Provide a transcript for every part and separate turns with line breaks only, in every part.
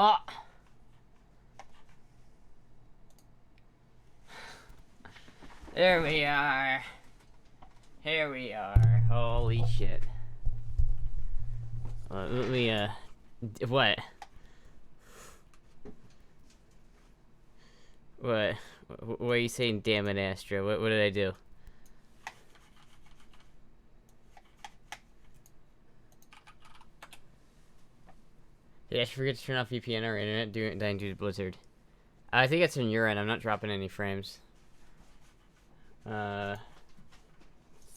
Oh! There we are. Here we are. Holy shit. Let me, what? What? What are you saying, damn it, Astra? What did I do? Did I forget to turn off VPN or internet dying due to Blizzard? I think it's on your end. I'm not dropping any frames.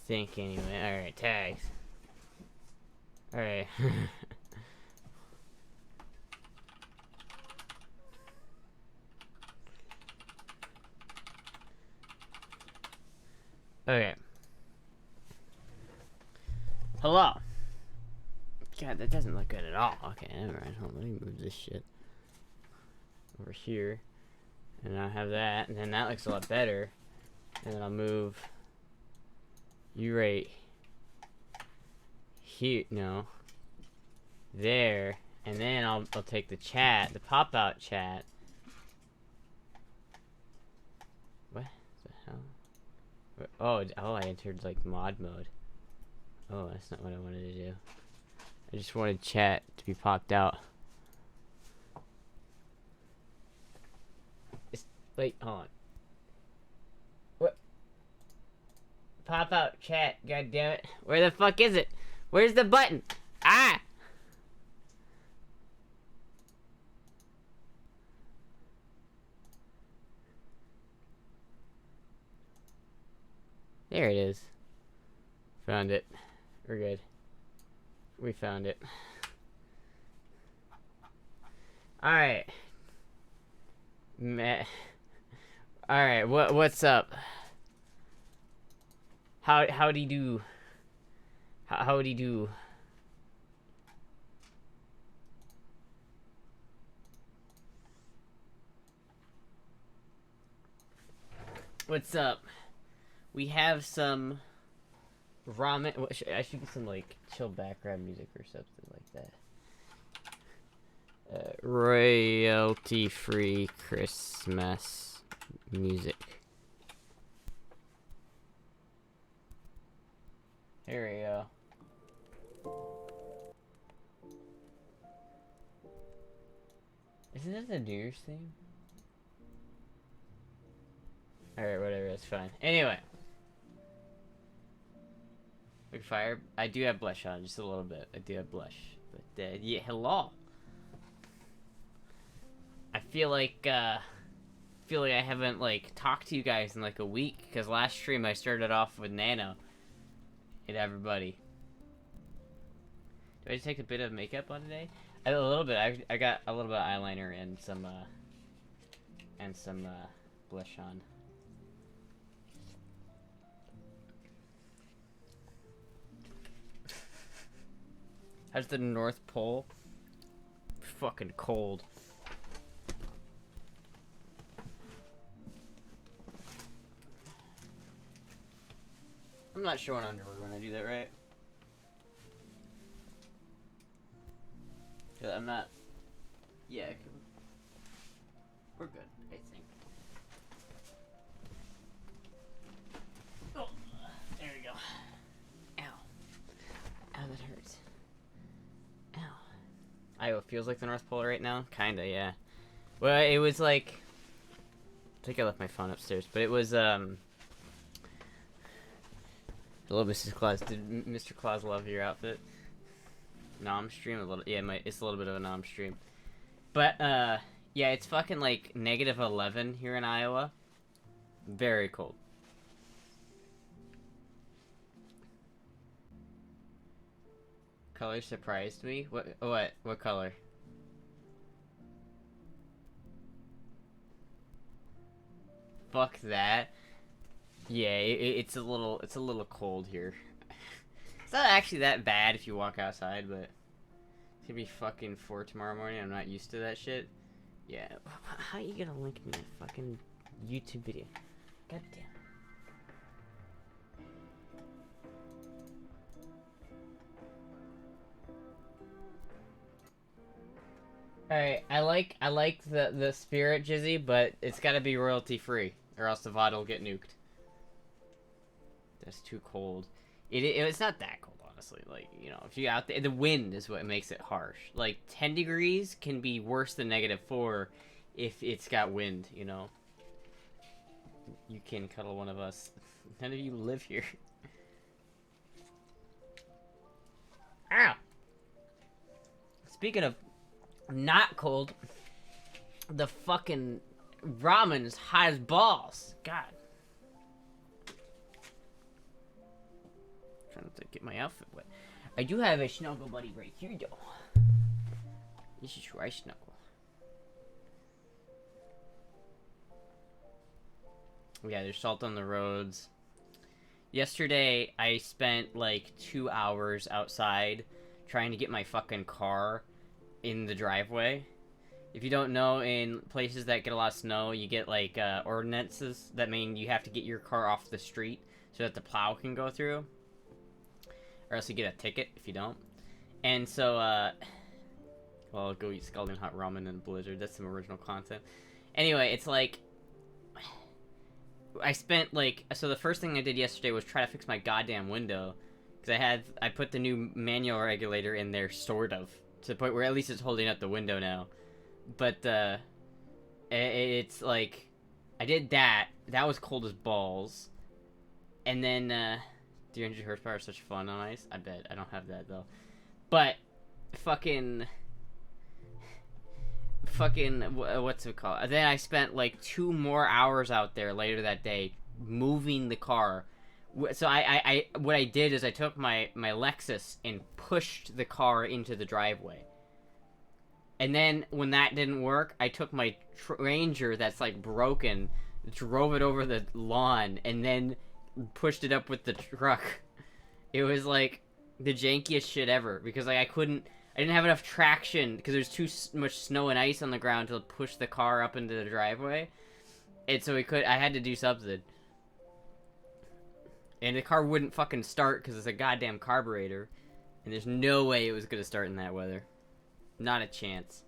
Think anyway. Alright, tags. Alright. Okay. Hello. God, that doesn't look good at all. Okay, alright, hold on, let me move this shit over here. And I'll have that, and then that looks a lot better. And then I'll move you right here, no. There. And then I'll take the chat, the pop-out chat. What the hell? Oh, I entered, like, mod mode. Oh, that's not what I wanted to do. I just wanted chat to be popped out. Wait, hold on. What? Pop out chat, god damn it. Where the fuck is it? Where's the button? Ah! There it is. Found it. We're good. We found it. Alright. Alright, what's up? How'd he do? How'd he do? What's up? We have some ramen. I should get some like chill background music or something like that. Royalty-free Christmas music. Here we go. Isn't that the New Year's theme? Alright, whatever, that's fine. Anyway. Big fire. I do have blush on, just a little bit. I do have blush. But, yeah, hello. I feel like I haven't, like, talked to you guys in, like, a week. Because last stream I started off with Nano. And everybody. Do I just take a bit of makeup on today? A little bit. I got a little bit of eyeliner and some blush on. How's the North Pole? Fucking cold. I'm not showing underwear when I do that, right? I'm not. Yeah, we're good, I think. Oh, there we go. Ow. Ow, that hurts. Ow. Iowa feels like the North Pole right now? Kinda, yeah. Well, it was like... I think I left my phone upstairs, but it was, Hello, Mrs. Claus. Did Mr. Claus love your outfit? Nom stream? A little, yeah, it's a little bit of a nom stream. But, yeah, it's fucking, like, -11 here in Iowa. Very cold. Color surprised me? What color? Fuck that. Yeah, it's a little cold here. It's not actually that bad if you walk outside, but it's gonna be fucking 4 tomorrow morning. I'm not used to that shit. Yeah, how you gonna link me a fucking YouTube video? God damn. Alright, I like the spirit, Jizzy, but it's gotta be royalty free, or else the VOD will get nuked. That's too cold. It's not that cold, honestly. Like, you know, if you out there, the wind is what makes it harsh. Like, 10 degrees can be worse than -4 if it's got wind, you know. You can cuddle one of us. None of you live here. Ow! Speaking of not cold, the fucking ramen is hot as balls. God. Trying to get my outfit wet. I do have a snuggle buddy right here, though. This is where I snuggle. Yeah, there's salt on the roads. Yesterday, I spent like 2 hours outside trying to get my fucking car in the driveway. If you don't know, in places that get a lot of snow, you get like ordinances that mean you have to get your car off the street so that the plow can go through, or else you get a ticket if you don't. And so, well, go eat scalding hot ramen in Blizzard. That's some original content. Anyway, it's like I spent like, so the first thing I did yesterday was try to fix my goddamn window, because I put the new manual regulator in there, sort of, to the point where at least it's holding up the window now. But it's like I did that. That was cold as balls. And then 300 horsepower is such fun on ice. I bet I don't have that though. But fucking what's it called? Then I spent like 2 more hours out there later that day moving the car. So I what I did is I took my Lexus and pushed the car into the driveway. And then when that didn't work, I took my Ranger that's like broken, drove it over the lawn, and then pushed it up with the truck. It was like the jankiest shit ever, because like I didn't have enough traction because there's too much snow and ice on the ground to push the car up into the driveway. And so I had to do something. And the car wouldn't fucking start because it's a goddamn carburetor. And there's no way it was going to start in that weather. Not a chance.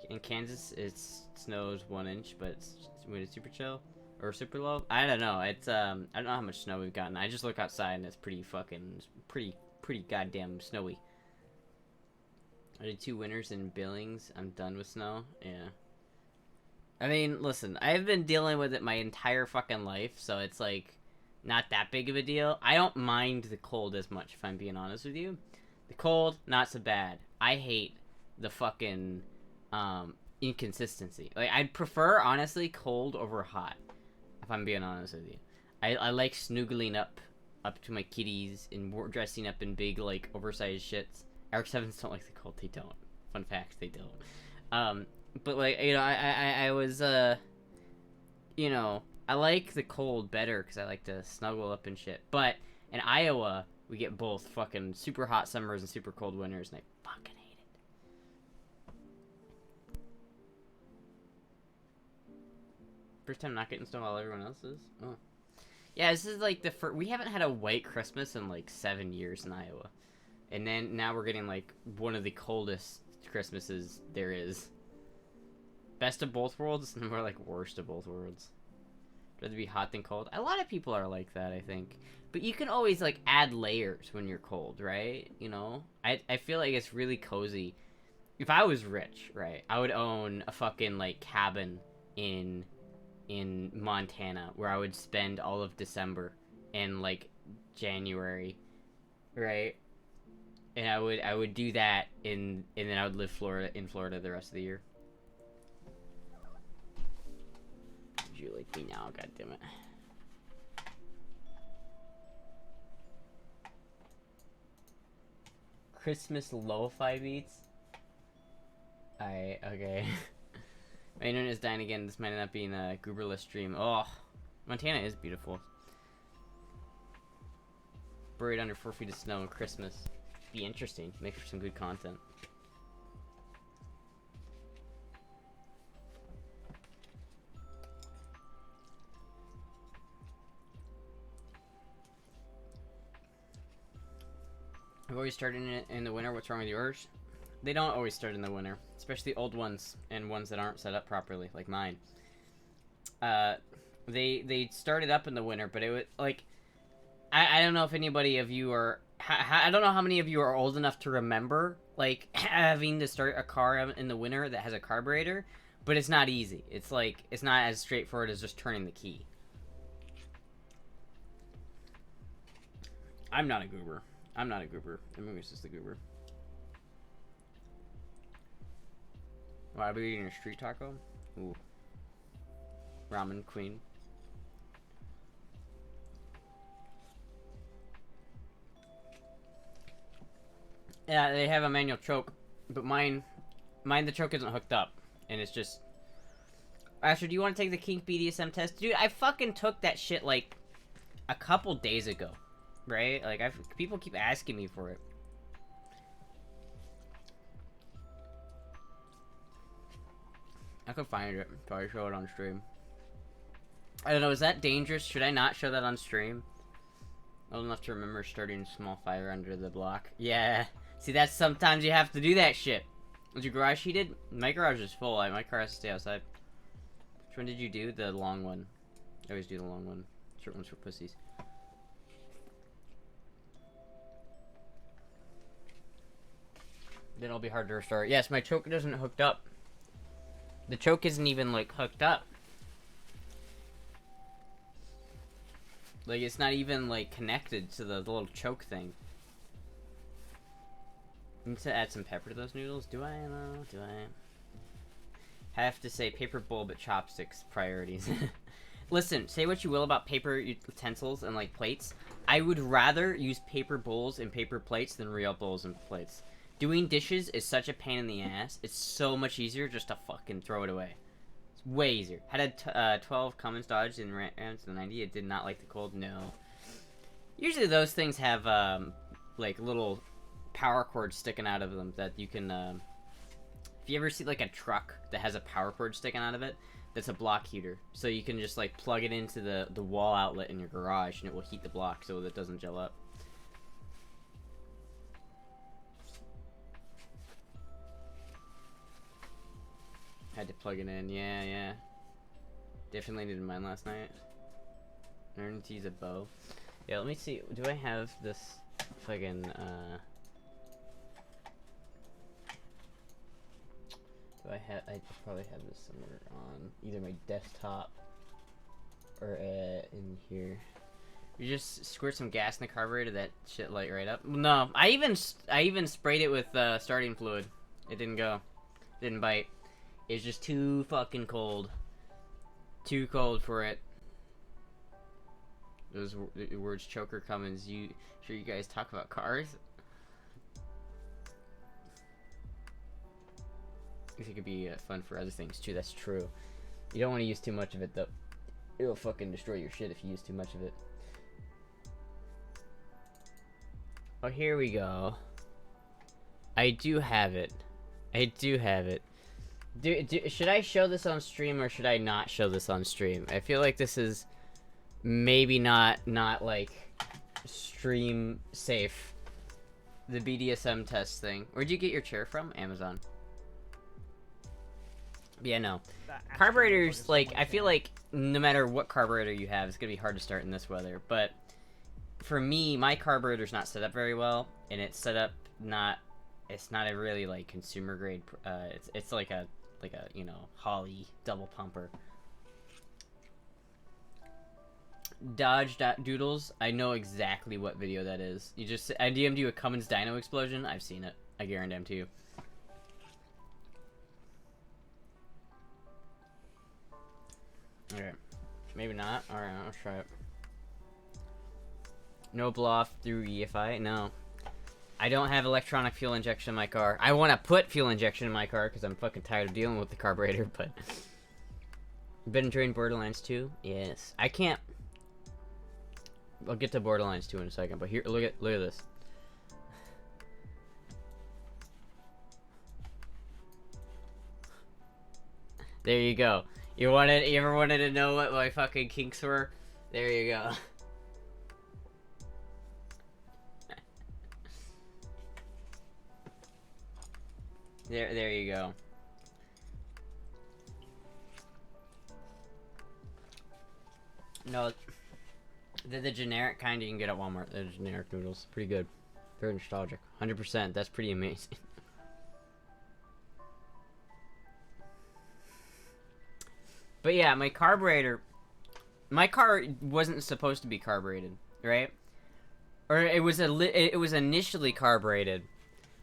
In Kansas, it snows 1 inch, but it's super chill or super low. I don't know. It's I don't know how much snow we've gotten. I just look outside and it's pretty goddamn snowy. I did 2 winters in Billings. I'm done with snow. Yeah. I mean, listen, I've been dealing with it my entire fucking life, so it's like not that big of a deal. I don't mind the cold as much, if I'm being honest with you. The cold, not so bad. I hate the fucking inconsistency. Like, I'd prefer, honestly, cold over hot, if I'm being honest with you. I like snoogling up to my kitties and dressing up in big, like, oversized shits. RX-7s don't like the cold. They don't. Fun fact, they don't. But, like, you know, I was, you know, I like the cold better because I like to snuggle up and shit. But in Iowa, we get both fucking super hot summers and super cold winters, and I fucking hate it. First time not getting snow while everyone else is? Oh. Yeah, this is like the first... We haven't had a white Christmas in like 7 years in Iowa. And then now we're getting like one of the coldest Christmases there is. Best of both worlds, and more like worst of both worlds. Rather be hot than cold. A lot of people are like that, I think. But you can always like add layers when you're cold, right? You know? I feel like it's really cozy. If I was rich, right, I would own a fucking like cabin in Montana where I would spend all of December and like January, right? And I would do that and then I would live in Florida the rest of the year. You like me now, goddammit. Christmas lo-fi beats? Okay. My internet is dying again. This might end up being a gooberless stream. Oh, Montana is beautiful. Buried under 4 feet of snow on Christmas. Be interesting. Make for some good content. I've always started in the winter. What's wrong with yours? They don't always start in the winter, especially old ones and ones that aren't set up properly, like mine. They started up in the winter, but it was like I don't know if anybody of you are. I don't know how many of you are old enough to remember like having to start a car in the winter that has a carburetor, but it's not easy. It's like it's not as straightforward as just turning the key. I'm not a goober. I'm not a goober. I mean, it's just a goober. Why are we eating a street taco? Ooh. Ramen queen. Yeah, they have a manual choke, but mine the choke isn't hooked up, and it's just Astra, do you want to take the kink BDSM test? Dude, I fucking took that shit, like, a couple days ago. Right? Like, people keep asking me for it. I could find it. Probably show it on stream. I don't know, is that dangerous? Should I not show that on stream? Old enough to remember starting a small fire under the block. Yeah. See, that's sometimes you have to do that shit. Was your garage heated? My garage is full. My car has to stay outside. Which one did you do? The long one. I always do the long one. Short one's for pussies. Then it'll be hard to restart. Yes, my choke isn't hooked up. The choke isn't even, like, hooked up. Like, it's not even, like, connected to the little choke thing. I need to add some pepper to those noodles. Do I? No, do I? Have to say paper bowl, but chopsticks priorities. Listen, say what you will about paper utensils and, like, plates. I would rather use paper bowls and paper plates than real bowls and plates. Doing dishes is such a pain in the ass. It's so much easier just to fucking throw it away. It's way easier. Had 12 Cummins dodged in RAMN to the 90. It did not like the cold. No. Usually those things have, like, little power cords sticking out of them that you can, if you ever see, like, a truck that has a power cord sticking out of it, that's a block heater. So you can just, like, plug it into the wall outlet in your garage and it will heat the block so that it doesn't gel up. Had to plug it in, yeah. Definitely needed mine last night. Learned to use a bow. Yeah, let me see. Do I have this fucking, do I probably have this somewhere on either my desktop or, in here. You just squirt some gas in the carburetor, that shit light right up. No, I even sprayed it with, starting fluid. It didn't go. Didn't bite. It's just too fucking cold. Too cold for it. Those words, Choker Cummins. Sure you guys talk about cars? I think it could be fun for other things too. That's true. You don't want to use too much of it though. It'll fucking destroy your shit if you use too much of it. Oh, here we go. I do have it. I do have it. Should I show this on stream or should I not show this on stream? I feel like this is maybe not like stream safe. The BDSM test thing. Where'd you get your chair from? Amazon. Yeah, no. Carburetors, like, I feel like no matter what carburetor you have, it's gonna be hard to start in this weather. But for me, my carburetor's not set up very well, and it's set up it's not a really, like, consumer grade, it's like a, you know, Holly double pumper. Dodge Doodles, I know exactly what video that is. I DM'd you a Cummins dyno explosion. I've seen it. I guarantee you. Okay. Maybe not. Alright, I'll try it. No blow off through EFI? No. I don't have electronic fuel injection in my car. I want to put fuel injection in my car because I'm fucking tired of dealing with the carburetor, but... Been enjoying Borderlands 2? Yes. I can't... I'll get to Borderlands 2 in a second, but here, look at this. There you go. You ever wanted to know what my fucking kinks were? There you go. There you go. No, the generic kind you can get at Walmart. The generic noodles, pretty good, very nostalgic. 100%. That's pretty amazing. But yeah, my carburetor. My car wasn't supposed to be carbureted, right? Or it was initially carbureted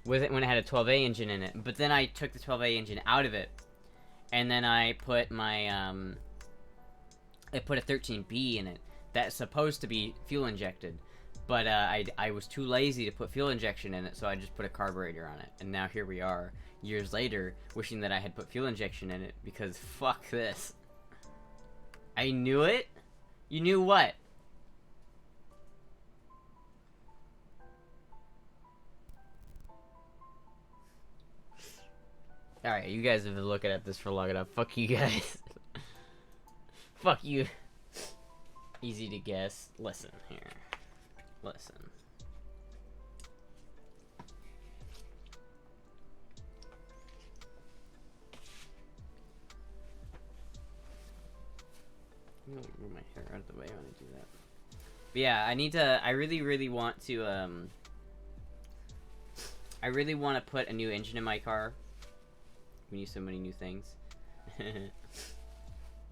with it when it had a 12A engine in it, but then I took the 12A engine out of it, and then I put my I put a 13B in it that's supposed to be fuel injected, but I was too lazy to put fuel injection in it, so I just put a carburetor on it, and now here we are years later wishing that I had put fuel injection in it because fuck this. I knew it? You knew what? Alright, you guys have been looking at this for long enough. Fuck you guys. Fuck you. Easy to guess. Listen here. Listen. I'm gonna move my hair out of the way when I do that. But yeah, I really want to, I really want to put a new engine in my car. We need so many new things.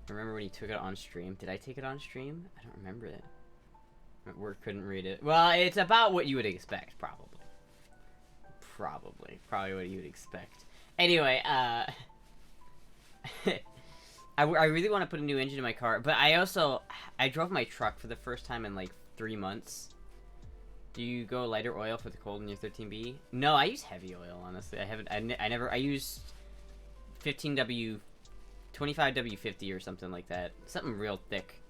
Remember when you took it on stream? Did I take it on stream? I don't remember it. Word couldn't read it. Well, it's about what you would expect, probably. Probably what you would expect. Anyway, I really want to put a new engine in my car, but I drove my truck for the first time in like 3 months. Do you go lighter oil for the cold in your 13B? No, I use heavy oil, honestly. I used 15W, 25W50 or something like that. Something real thick.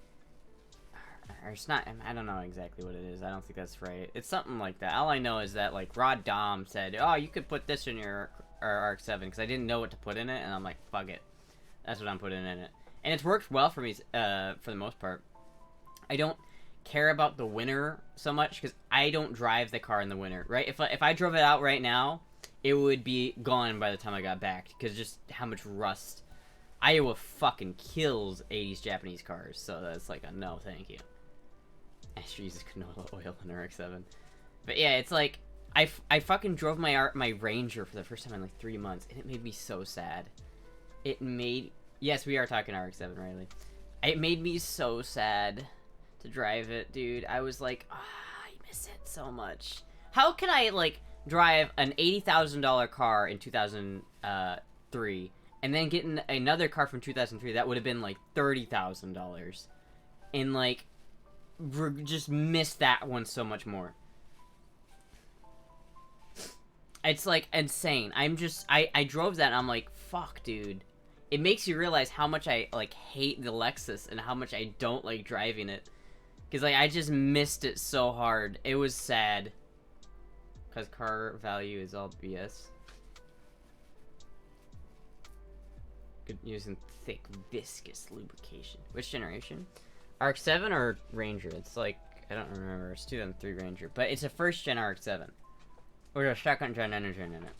Or it's not, I don't know exactly what it is. I don't think that's right. It's something like that. All I know is that, like, Rod Dom said, oh, you could put this in your RX-7, because I didn't know what to put in it, and I'm like, fuck it. That's what I'm putting in it. And it's worked well for me, for the most part. I don't care about the winter so much, because I don't drive the car in the winter, right? If I drove it out right now, it would be gone by the time I got back, because just how much rust. Iowa fucking kills 80s Japanese cars, so that's like a no, thank you. Astra uses canola oil in RX-7. But yeah, it's like, I fucking drove my Ranger for the first time in like 3 months, and it made me so sad. Yes, we are talking RX-7, Riley. It made me so sad to drive it, dude. I was like, I miss it so much. How can I, like, drive an $80,000 car in 2003, and then get another car from 2003 that would have been, like, $30,000, and, like, just miss that one so much more. It's, like, insane. I drove that, and I'm like, fuck, dude. It makes you realize how much I, like, hate the Lexus and how much I don't like driving it. Because, like, I just missed it so hard. It was sad. Because car value is all BS. Good using thick, viscous lubrication. Which generation? RX-7 or Ranger? It's like, I don't remember. It's 2003 Ranger. But it's a first gen RX-7. Or a second gen engine in it.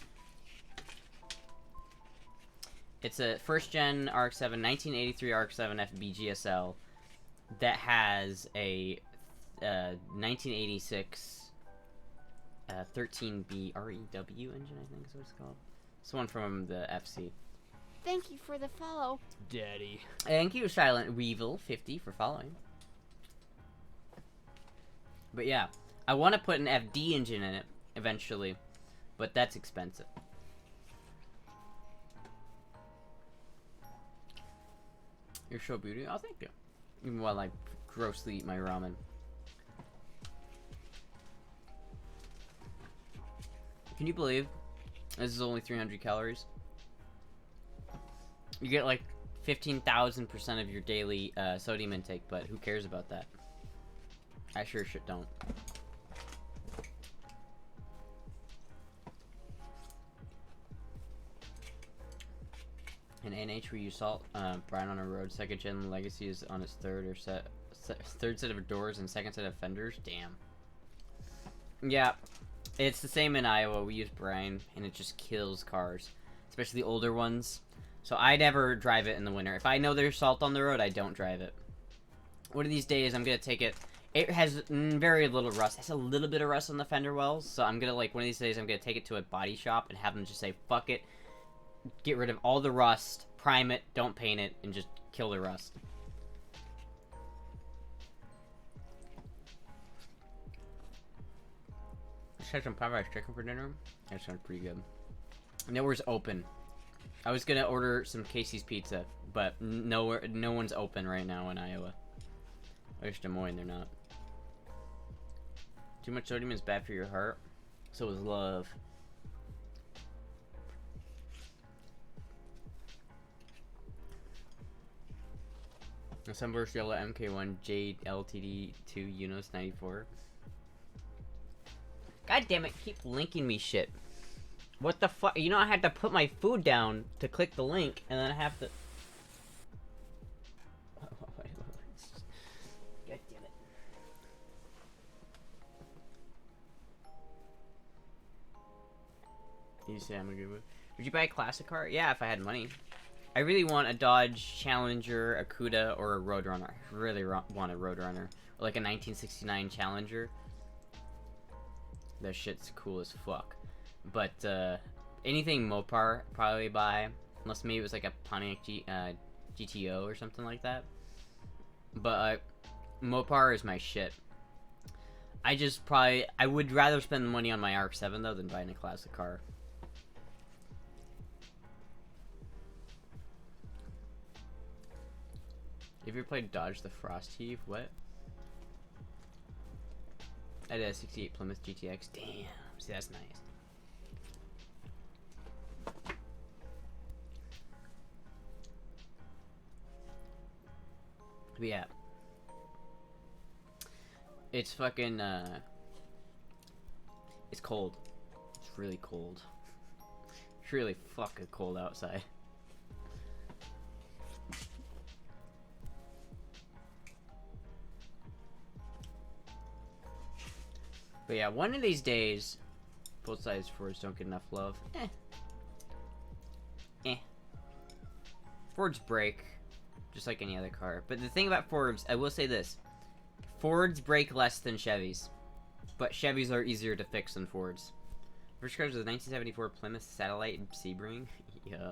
It's a first gen RX-7, 1983 RX-7 FB GSL that has a 1986 13B REW engine, I think is what it's called. It's one from the FC. Thank you for the follow, Daddy. Thank you, Silent Weevil 50 for following. But yeah, I want to put an FD engine in it eventually, but that's expensive. You're so beautiful. Oh, thank you. Even while I grossly eat my ramen. Can you believe this is only 300 calories? You get like 15,000% of your daily sodium intake, but who cares about that? I sure shit don't. In NH, we use salt, brine on a road. Second gen Legacy is on its third set of doors and second set of fenders. Damn. Yeah, it's the same in Iowa. We use brine, and it just kills cars, especially older ones. So I never drive it in the winter. If I know there's salt on the road, I don't drive it. One of these days, I'm gonna take it. It has very little rust. It has a little bit of rust on the fender wells. So I'm gonna, like, one of these days, I'm gonna take it to a body shop and have them just say, fuck it. Get rid of all the rust, prime it, don't paint it, and just kill the rust. I just had some Popeye's chicken for dinner. That sounds pretty good. Nowhere's open. I was gonna order some Casey's Pizza, but no one's open right now in Iowa. There's Des Moines, they're not. Too much sodium is bad for your heart. So is love. Sunburst Yellow MK1 Jade LTD2 Unos 94. God damn it, keep linking me shit. What the fuck? You know, I had to put my food down to click the link, and then I have to... God damn it. You say I'm a good one. Would you buy a classic car? Yeah, if I had money. I really want a Dodge Challenger, a Cuda, or a Roadrunner. I really want a Roadrunner. Or like a 1969 Challenger. That shit's cool as fuck. But, anything Mopar, probably buy. Unless maybe it was like a Pontiac GTO or something like that. But, Mopar is my shit. I would rather spend the money on my RX-7 though than buying a classic car. Have you ever played Dodge the Frost Heave? What? I did a 68 Plymouth GTX. Damn. See, that's nice. But yeah. It's fucking, it's cold. It's really cold. It's really fucking cold outside. But yeah, one of these days, full-size Fords don't get enough love. Fords break, just like any other car. But the thing about Fords, I will say this. Fords break less than Chevys. But Chevys are easier to fix than Fords. First car was a 1974 Plymouth Satellite Sebring. Yeah.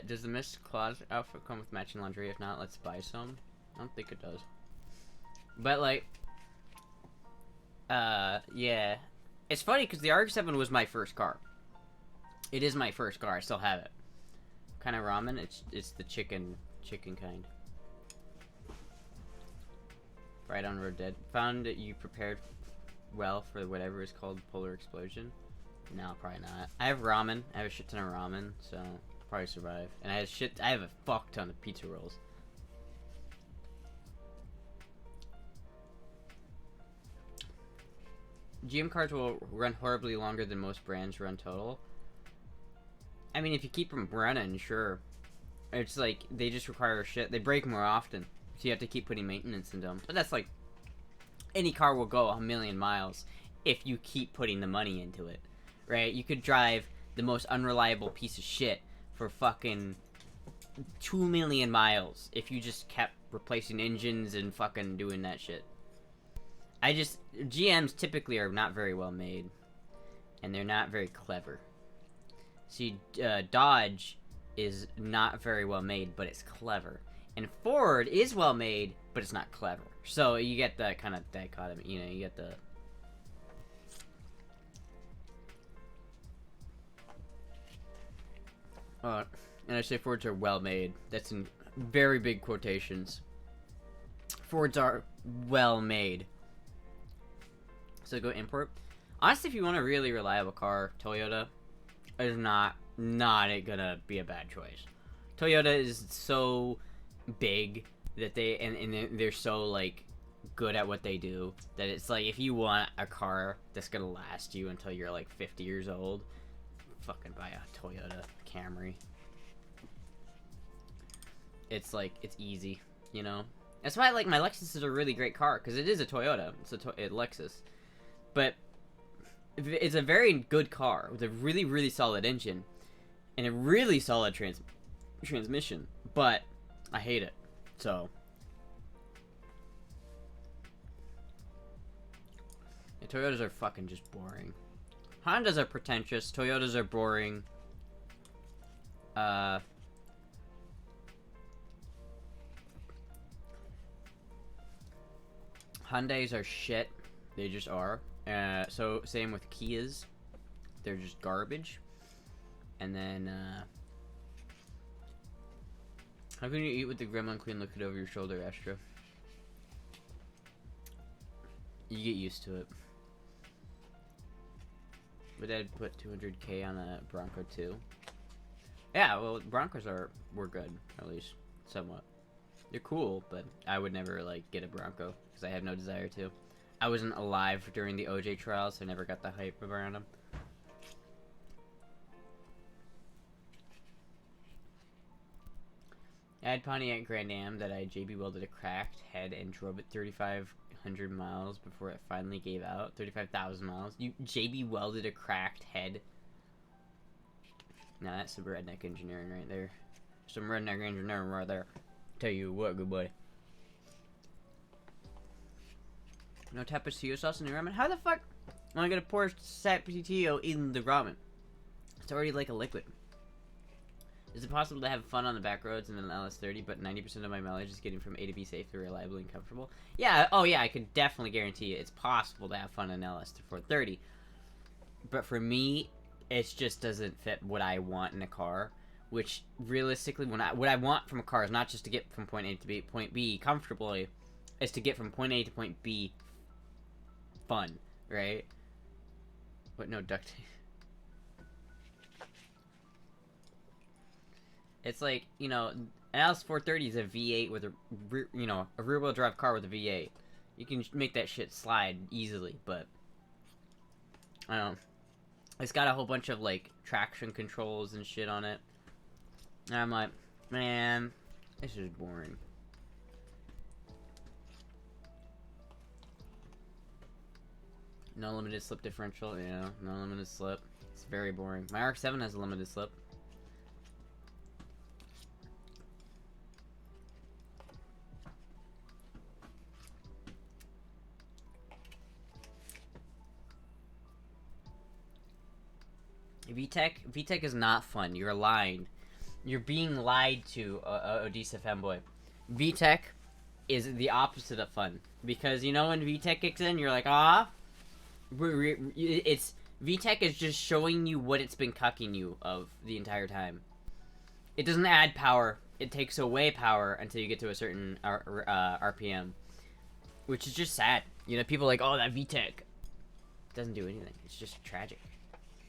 Does the Miss Claus outfit come with matching lingerie? If not, let's buy some. I don't think it does. But, like... yeah. It's funny, because the RX-7 was my first car. It is my first car. I still have it. Kind of ramen? It's the chicken kind. Right on Road Dead. Found that you prepared well for whatever is called polar explosion? No, probably not. I have ramen. I have a shit ton of ramen, so... probably survive. And I have a fuck ton of pizza rolls. GM cars will run horribly longer than most brands run total. I mean, if you keep them running, sure. It's like, they just require shit. They break more often. So you have to keep putting maintenance into them. But that's like, any car will go 1,000,000 miles if you keep putting the money into it. Right? You could drive the most unreliable piece of shit for fucking 2,000,000 miles if you just kept replacing engines and fucking doing that shit. GMs typically are not very well made. And they're not very clever. See, Dodge is not very well made, but it's clever. And Ford is well made, but it's not clever. So you get the kind of dichotomy, you know, you get the... and I say Fords are well made. That's in very big quotations. Fords are well made. So go import. Honestly, if you want a really reliable car, Toyota is not gonna be a bad choice. Toyota is so big that they're so like good at what they do that it's like if you want a car that's gonna last you until you're like 50 years old, fucking buy a Toyota Camry. It's like, it's easy, you know? That's why, like, my Lexus is a really great car, because it is a Toyota. It's a Lexus. But it's a very good car with a really, really solid engine and a really solid transmission. But I hate it, so... yeah, Toyotas are fucking just boring. Hondas are pretentious. Toyotas are boring. Hyundais are shit. They just are. So same with Kias. They're just garbage. And then, how can you eat with the gremlin queen looking over your shoulder, Astra? You get used to it. But I'd put 200K on a Bronco too. Yeah, well, Broncos were good, at least somewhat. They're cool, but I would never like get a Bronco because I have no desire to. I wasn't alive during the OJ trials, so I never got the hype around them. I had Pontiac Grand Am that I JB welded a cracked head and drove it 3,500 miles before it finally gave out. 35,000 miles. You JB welded a cracked head. Now that's some redneck engineering right there. Some redneck engineering right there. Tell you what, good boy. No tapatio sauce in the ramen? How the fuck am I gonna pour tapatio in the ramen? It's already like a liquid. Is it possible to have fun on the back roads in an LS30, but 90% of my mileage is getting from A to B safely, reliably, and comfortable? Yeah, oh yeah, I could definitely guarantee you it's possible to have fun in an LS430. But for me, it just doesn't fit what I want in a car. Which, realistically, what I want from a car is not just to get from point A to point B comfortably, is to get from point A to point B fun, right? But no duct tape. It's like, you know, an LS430 is a V8 with a, a rear-wheel drive car with a V8. You can make that shit slide easily, but I don't know. It's got a whole bunch of, like, traction controls and shit on it. And I'm like, man, this is boring. No limited slip differential, yeah, no limited slip. It's very boring. My RX-7 has a limited slip. VTEC is not fun. You're lying. You're being lied to, Odessa Femboy. VTEC is the opposite of fun. Because, you know, when VTEC kicks in, you're like, ah. VTEC is just showing you what it's been cucking you of the entire time. It doesn't add power. It takes away power until you get to a certain RPM. Which is just sad. You know, people are like, oh, that VTEC doesn't do anything. It's just tragic.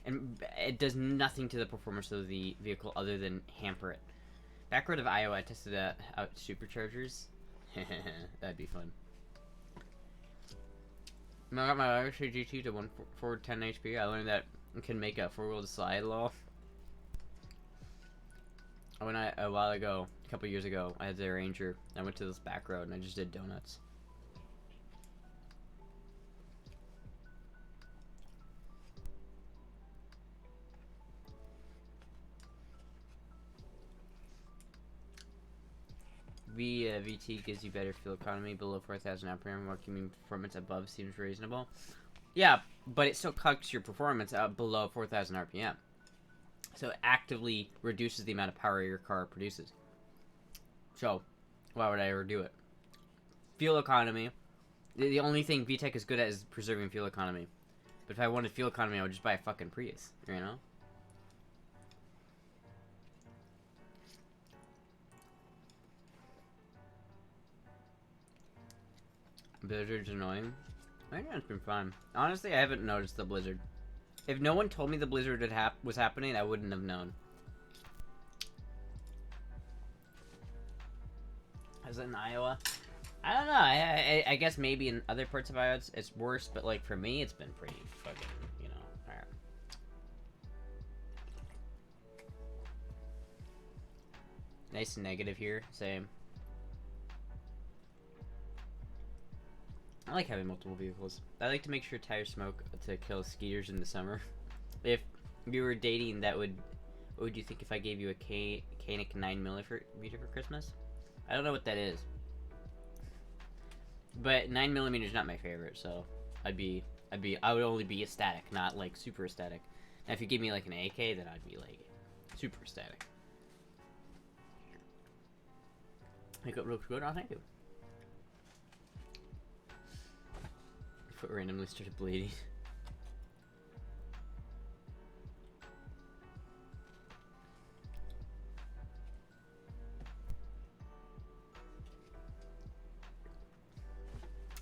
And it does nothing to the performance of the vehicle other than hamper it. Back road of Iowa, I tested out superchargers. That'd be fun. I got my Irish GT to 410 HP. I learned that it can make a four-wheel slide law. When a while ago, a couple years ago, I had the Ranger. I went to this back road and I just did donuts. VT gives you better fuel economy below 4,000 RPM, while keeping performance above seems reasonable. Yeah, but it still cuts your performance out below 4,000 RPM. So it actively reduces the amount of power your car produces. So, why would I ever do it? Fuel economy. The only thing VTEC is good at is preserving fuel economy. But if I wanted fuel economy, I would just buy a fucking Prius, you know? Blizzard's annoying. I think it's been fun. Honestly, I haven't noticed the blizzard. If no one told me the blizzard was happening, I wouldn't have known. Is it in Iowa? I don't know. I guess maybe in other parts of Iowa it's worse, but like for me, it's been pretty fucking, you know. Alright. Nice and negative here. Same. I like having multiple vehicles. I like to make sure tires smoke to kill skeeters in the summer. If you were dating, what would you think if I gave you a Koenig 9mm for Christmas? I don't know what that is. But 9mm is not my favorite, so I would only be ecstatic, not like super ecstatic. Now if you give me like an AK, then I'd be like super ecstatic. Makeup looks good, oh thank you. Foot randomly started bleeding.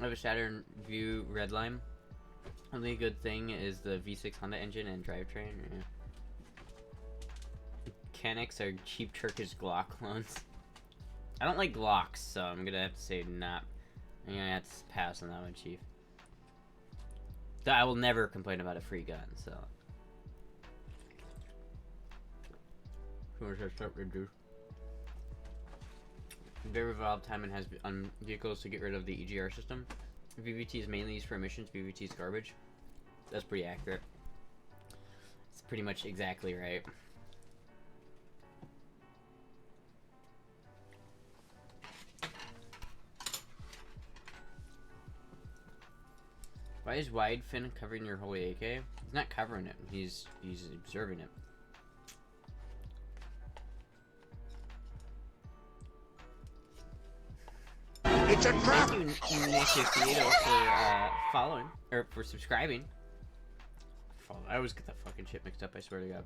I have a Saturn Vue Redline. Only good thing is the V6 Honda engine and drivetrain. Yeah. Mechanics are cheap Turkish Glock clones. I don't like Glocks, so I'm gonna have to say not. I'm gonna have to pass on that one, Chief. So I will never complain about a free gun, so. Very valid time and has on vehicles to get rid of the EGR system. VVT is mainly used for emissions. VVT is garbage. That's pretty accurate. It's pretty much exactly right. Why is Wide Fin covering your holy AK? He's not covering it. He's observing it.
It's a trap!
Thank you, Nick58, for following, or for subscribing. I always get that fucking shit mixed up, I swear to God.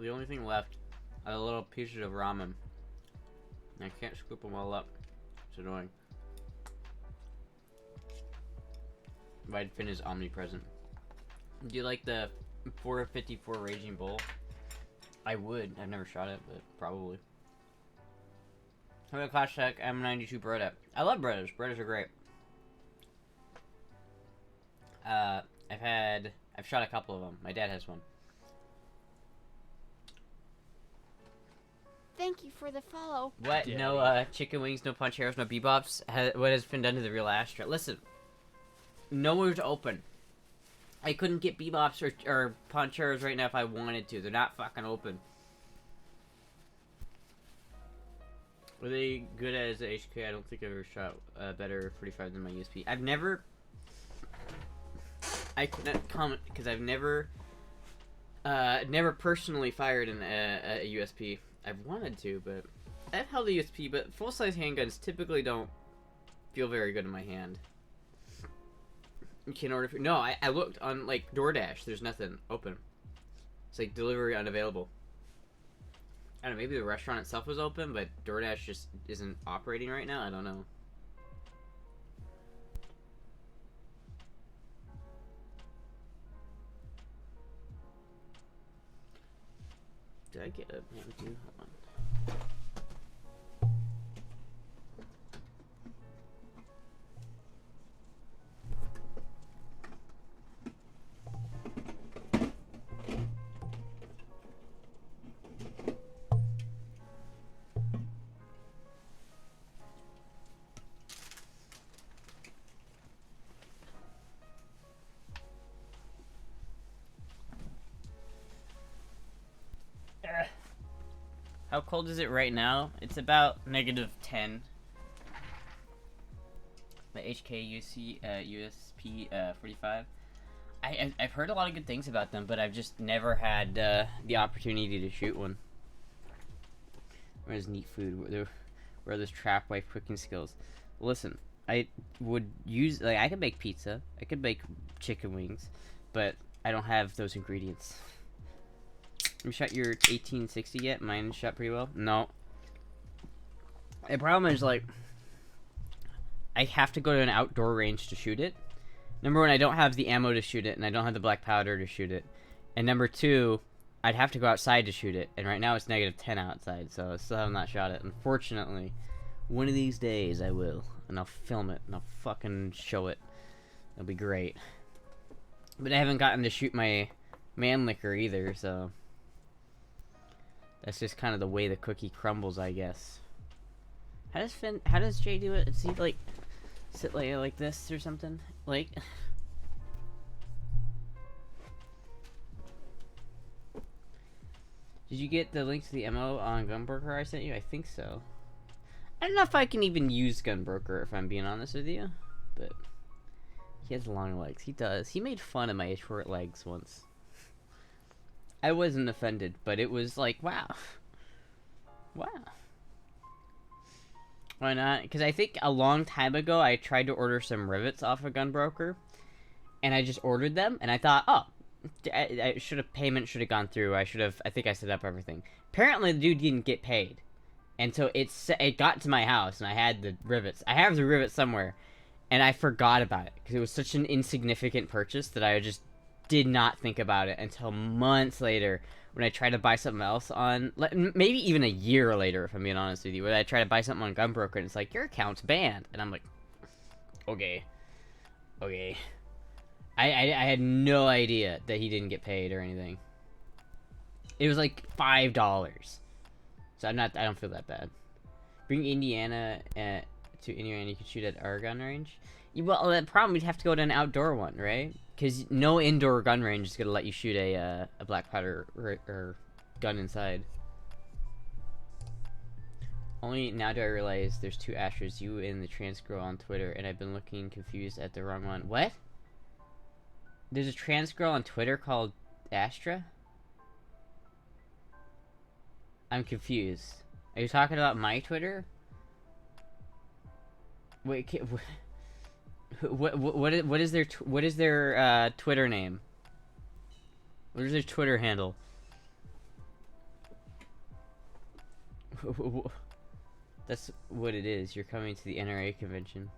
The only thing left are the little pieces of ramen. And I can't scoop them all up. It's annoying. Wide Fin is omnipresent. Do you like the 454 Raging Bull? I would. I've never shot it, but probably. How about Clash Tech M92 Beretta? I love Berettas. Berettas are great. I've shot a couple of them. My dad has one.
Thank you for the follow.
What?
Daddy.
No chicken wings, no punch arrows, no bebops? What has been done to the real Astra? Listen, nowhere's open. I couldn't get bebops or punch arrows right now if I wanted to. They're not fucking open. Were they good as a HK? I don't think I've ever shot better 45 than my USP. I've never... I cannot comment because I've never personally fired a USP. I've wanted to, but I've held a USP, but full-size handguns typically don't feel very good in my hand. You can order... No, I looked on, like, DoorDash. There's nothing open. It's like delivery unavailable. I don't know, maybe the restaurant itself was open, but DoorDash just isn't operating right now. I don't know. Did I get a man too? Hold on. How cold is it right now? It's about -10. The HK USP 45. I've heard a lot of good things about them, but I've just never had the opportunity to shoot one. Where's neat food? Where are those trap wife cooking skills? Listen, I would use, like, I could make pizza, I could make chicken wings, but I don't have those ingredients. You shot your 1860 yet? Mine shot pretty well. No. The problem is, like, I have to go to an outdoor range to shoot it. Number one, I don't have the ammo to shoot it, and I don't have the black powder to shoot it. And number two, I'd have to go outside to shoot it, and right now it's -10 outside, so I still have not shot it. Unfortunately, one of these days I will, and I'll film it, and I'll fucking show it. It'll be great. But I haven't gotten to shoot my man liquor either, so... That's just kind of the way the cookie crumbles, I guess. How does Jay do it? Does he, like, sit like this or something? Like... Did you get the link to the MO on Gunbroker I sent you? I think so. I don't know if I can even use Gunbroker, if I'm being honest with you. But... He has long legs. He does. He made fun of my short legs once. I wasn't offended, but it was like, wow. Wow. Why not? Because I think a long time ago, I tried to order some rivets off of Gunbroker, and I just ordered them, and I thought, oh, payment should have gone through. I think I set up everything. Apparently, the dude didn't get paid. And so it got to my house, and I had the rivets. I have the rivets somewhere, and I forgot about it because it was such an insignificant purchase that I just did not think about it until months later when I tried to buy something else on, maybe even a year later, if I'm being honest with you, when I tried to buy something on Gunbroker, and it's like, your account's banned. And I'm like, okay. I had no idea that he didn't get paid or anything. It was like $5. So I don't feel that bad. Bring Indiana to Indiana, you can shoot at our gun range. Well, the problem, we'd have to go to an outdoor one, right? Because no indoor gun range is gonna let you shoot a black powder or gun inside. Only now do I realize there's 2 Astras, you and the trans girl on Twitter, and I've been looking confused at the wrong one. What? There's a trans girl on Twitter called Astra? I'm confused. Are you talking about my Twitter? Wait, what is their Twitter name? What is their Twitter handle? That's what it is. You're coming to the NRA convention.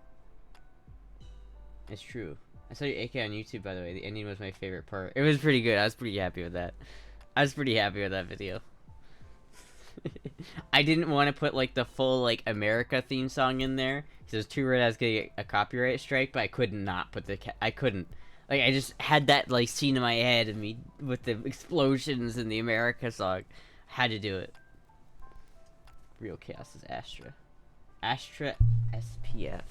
It's true. I saw your AK on YouTube, by the way. The ending was my favorite part. It was pretty good. I was pretty happy with that. I was pretty happy with that video. I didn't want to put like the full like America theme song in there because it was too worried I was gonna get a copyright strike. But I could not put I couldn't. Like, I just had that like scene in my head and me with the explosions and the America song. Had to do it. Real chaos is Astra. Astra SPF.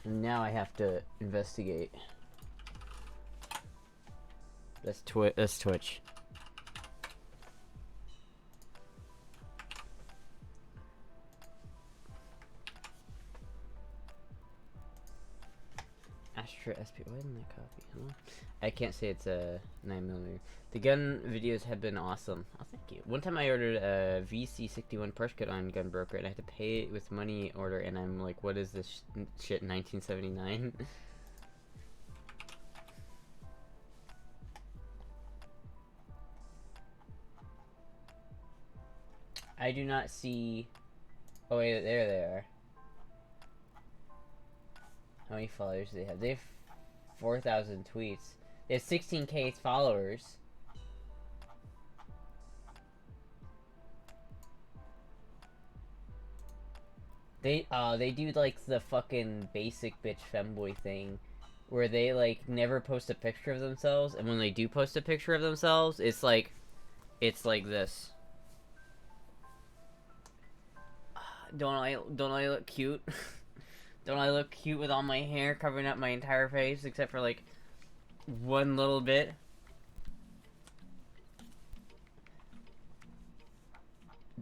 And now I have to investigate. That's Twitch. Astra SP. Why didn't I copy? Huh? I can't say it's a 9mm. The gun videos have been awesome. Oh, thank you. One time I ordered a VC61 Perch kit on Gunbroker, and I had to pay it with money order, and I'm like, what is this shit, 1979? I do not see... Oh wait, there they are. How many followers do they have? They have 4,000 tweets. They have 16K followers. They do like the fucking basic bitch femboy thing, where they like never post a picture of themselves, and when they do post a picture of themselves, it's like this. Don't I look cute? Don't I look cute with all my hair covering up my entire face except for like one little bit?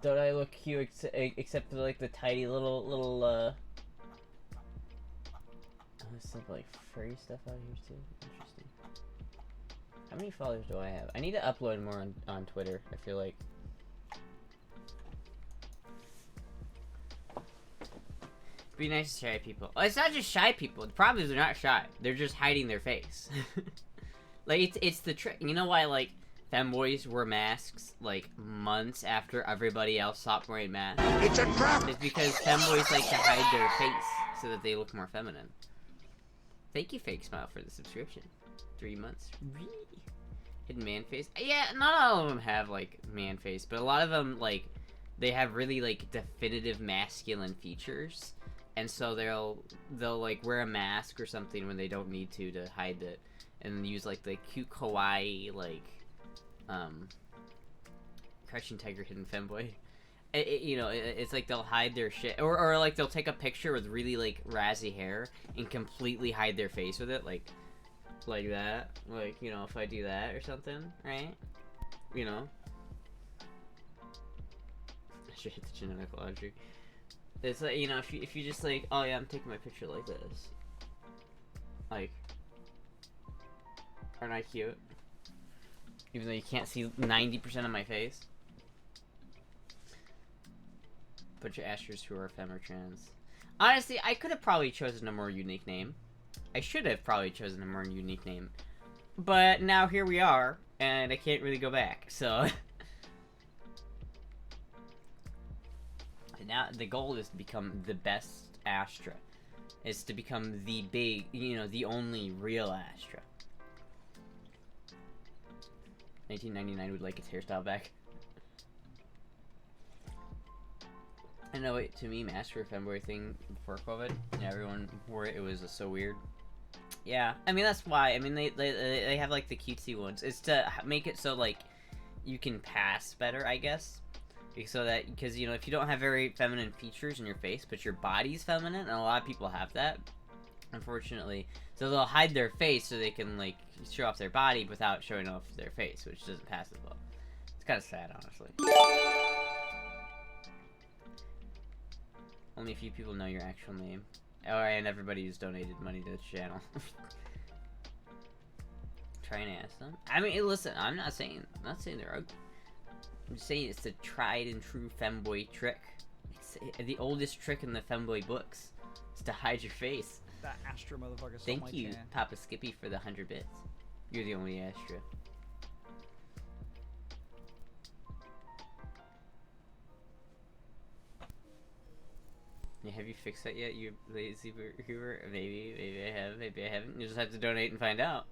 Don't I look cute except for like the tiny little oh, there's some like furry stuff out here too. Interesting. How many followers do I have? I need to upload more on Twitter, I feel like. Be nice to shy people. Oh, it's not just shy people. The problem is they're not shy. They're just hiding their face. Like, it's the trick. You know why, like, femboys wear masks, like, months after everybody else stopped wearing masks?
It's a trap!
It's because femboys like to hide their face so that they look more feminine. Thank you, Fake Smile, for the subscription. 3 months. Really? Hidden man face? Yeah, not all of them have, like, man face, but a lot of them, like, they have really, like, definitive masculine features. And so they'll like wear a mask or something when they don't need to hide it, and use like the cute kawaii like Crouching Tiger, Hidden Femboy. You know, it's like they'll hide their shit, or like they'll take a picture with really like razzy hair and completely hide their face with it, like that. Like, you know, if I do that or something, right? You know, I should hit the genetic logic. It's like, you know, if you just like, oh yeah, I'm taking my picture like this. Like, aren't I cute? Even though you can't see 90% of my face. Bunch of Astras who are femme or trans. Honestly, I could have probably chosen a more unique name. I should have probably chosen a more unique name. But now here we are, and I can't really go back, so... And now the goal is to become the best Astra. Is to become the big, you know, the only real Astra. 1999 would like its hairstyle back. I know, wait, to me, Astra Femboy thing before COVID, yeah, everyone wore it, it was so weird. Yeah, I mean, that's why, I mean, they have, like, the cutesy ones. It's to make it so, like, you can pass better, I guess. So that, because, you know, if you don't have very feminine features in your face, but your body's feminine, and a lot of people have that, unfortunately. So they'll hide their face so they can, like, show off their body without showing off their face, which doesn't pass as well. It's kind of sad, honestly. Only a few people know your actual name. Oh, and everybody who's donated money to the channel. Trying to ask them. I mean, listen, I'm not saying they're ugly. I'm just saying it's the tried and true femboy trick. It's the oldest trick in the femboy books. Is to hide your face.
That Astra motherfucker.
Thank you, Papa Skippy, for the 100 bits. You're the only Astra. Yeah, have you fixed that yet, you lazy viewer? Maybe I have, maybe I haven't. You just have to donate and find out.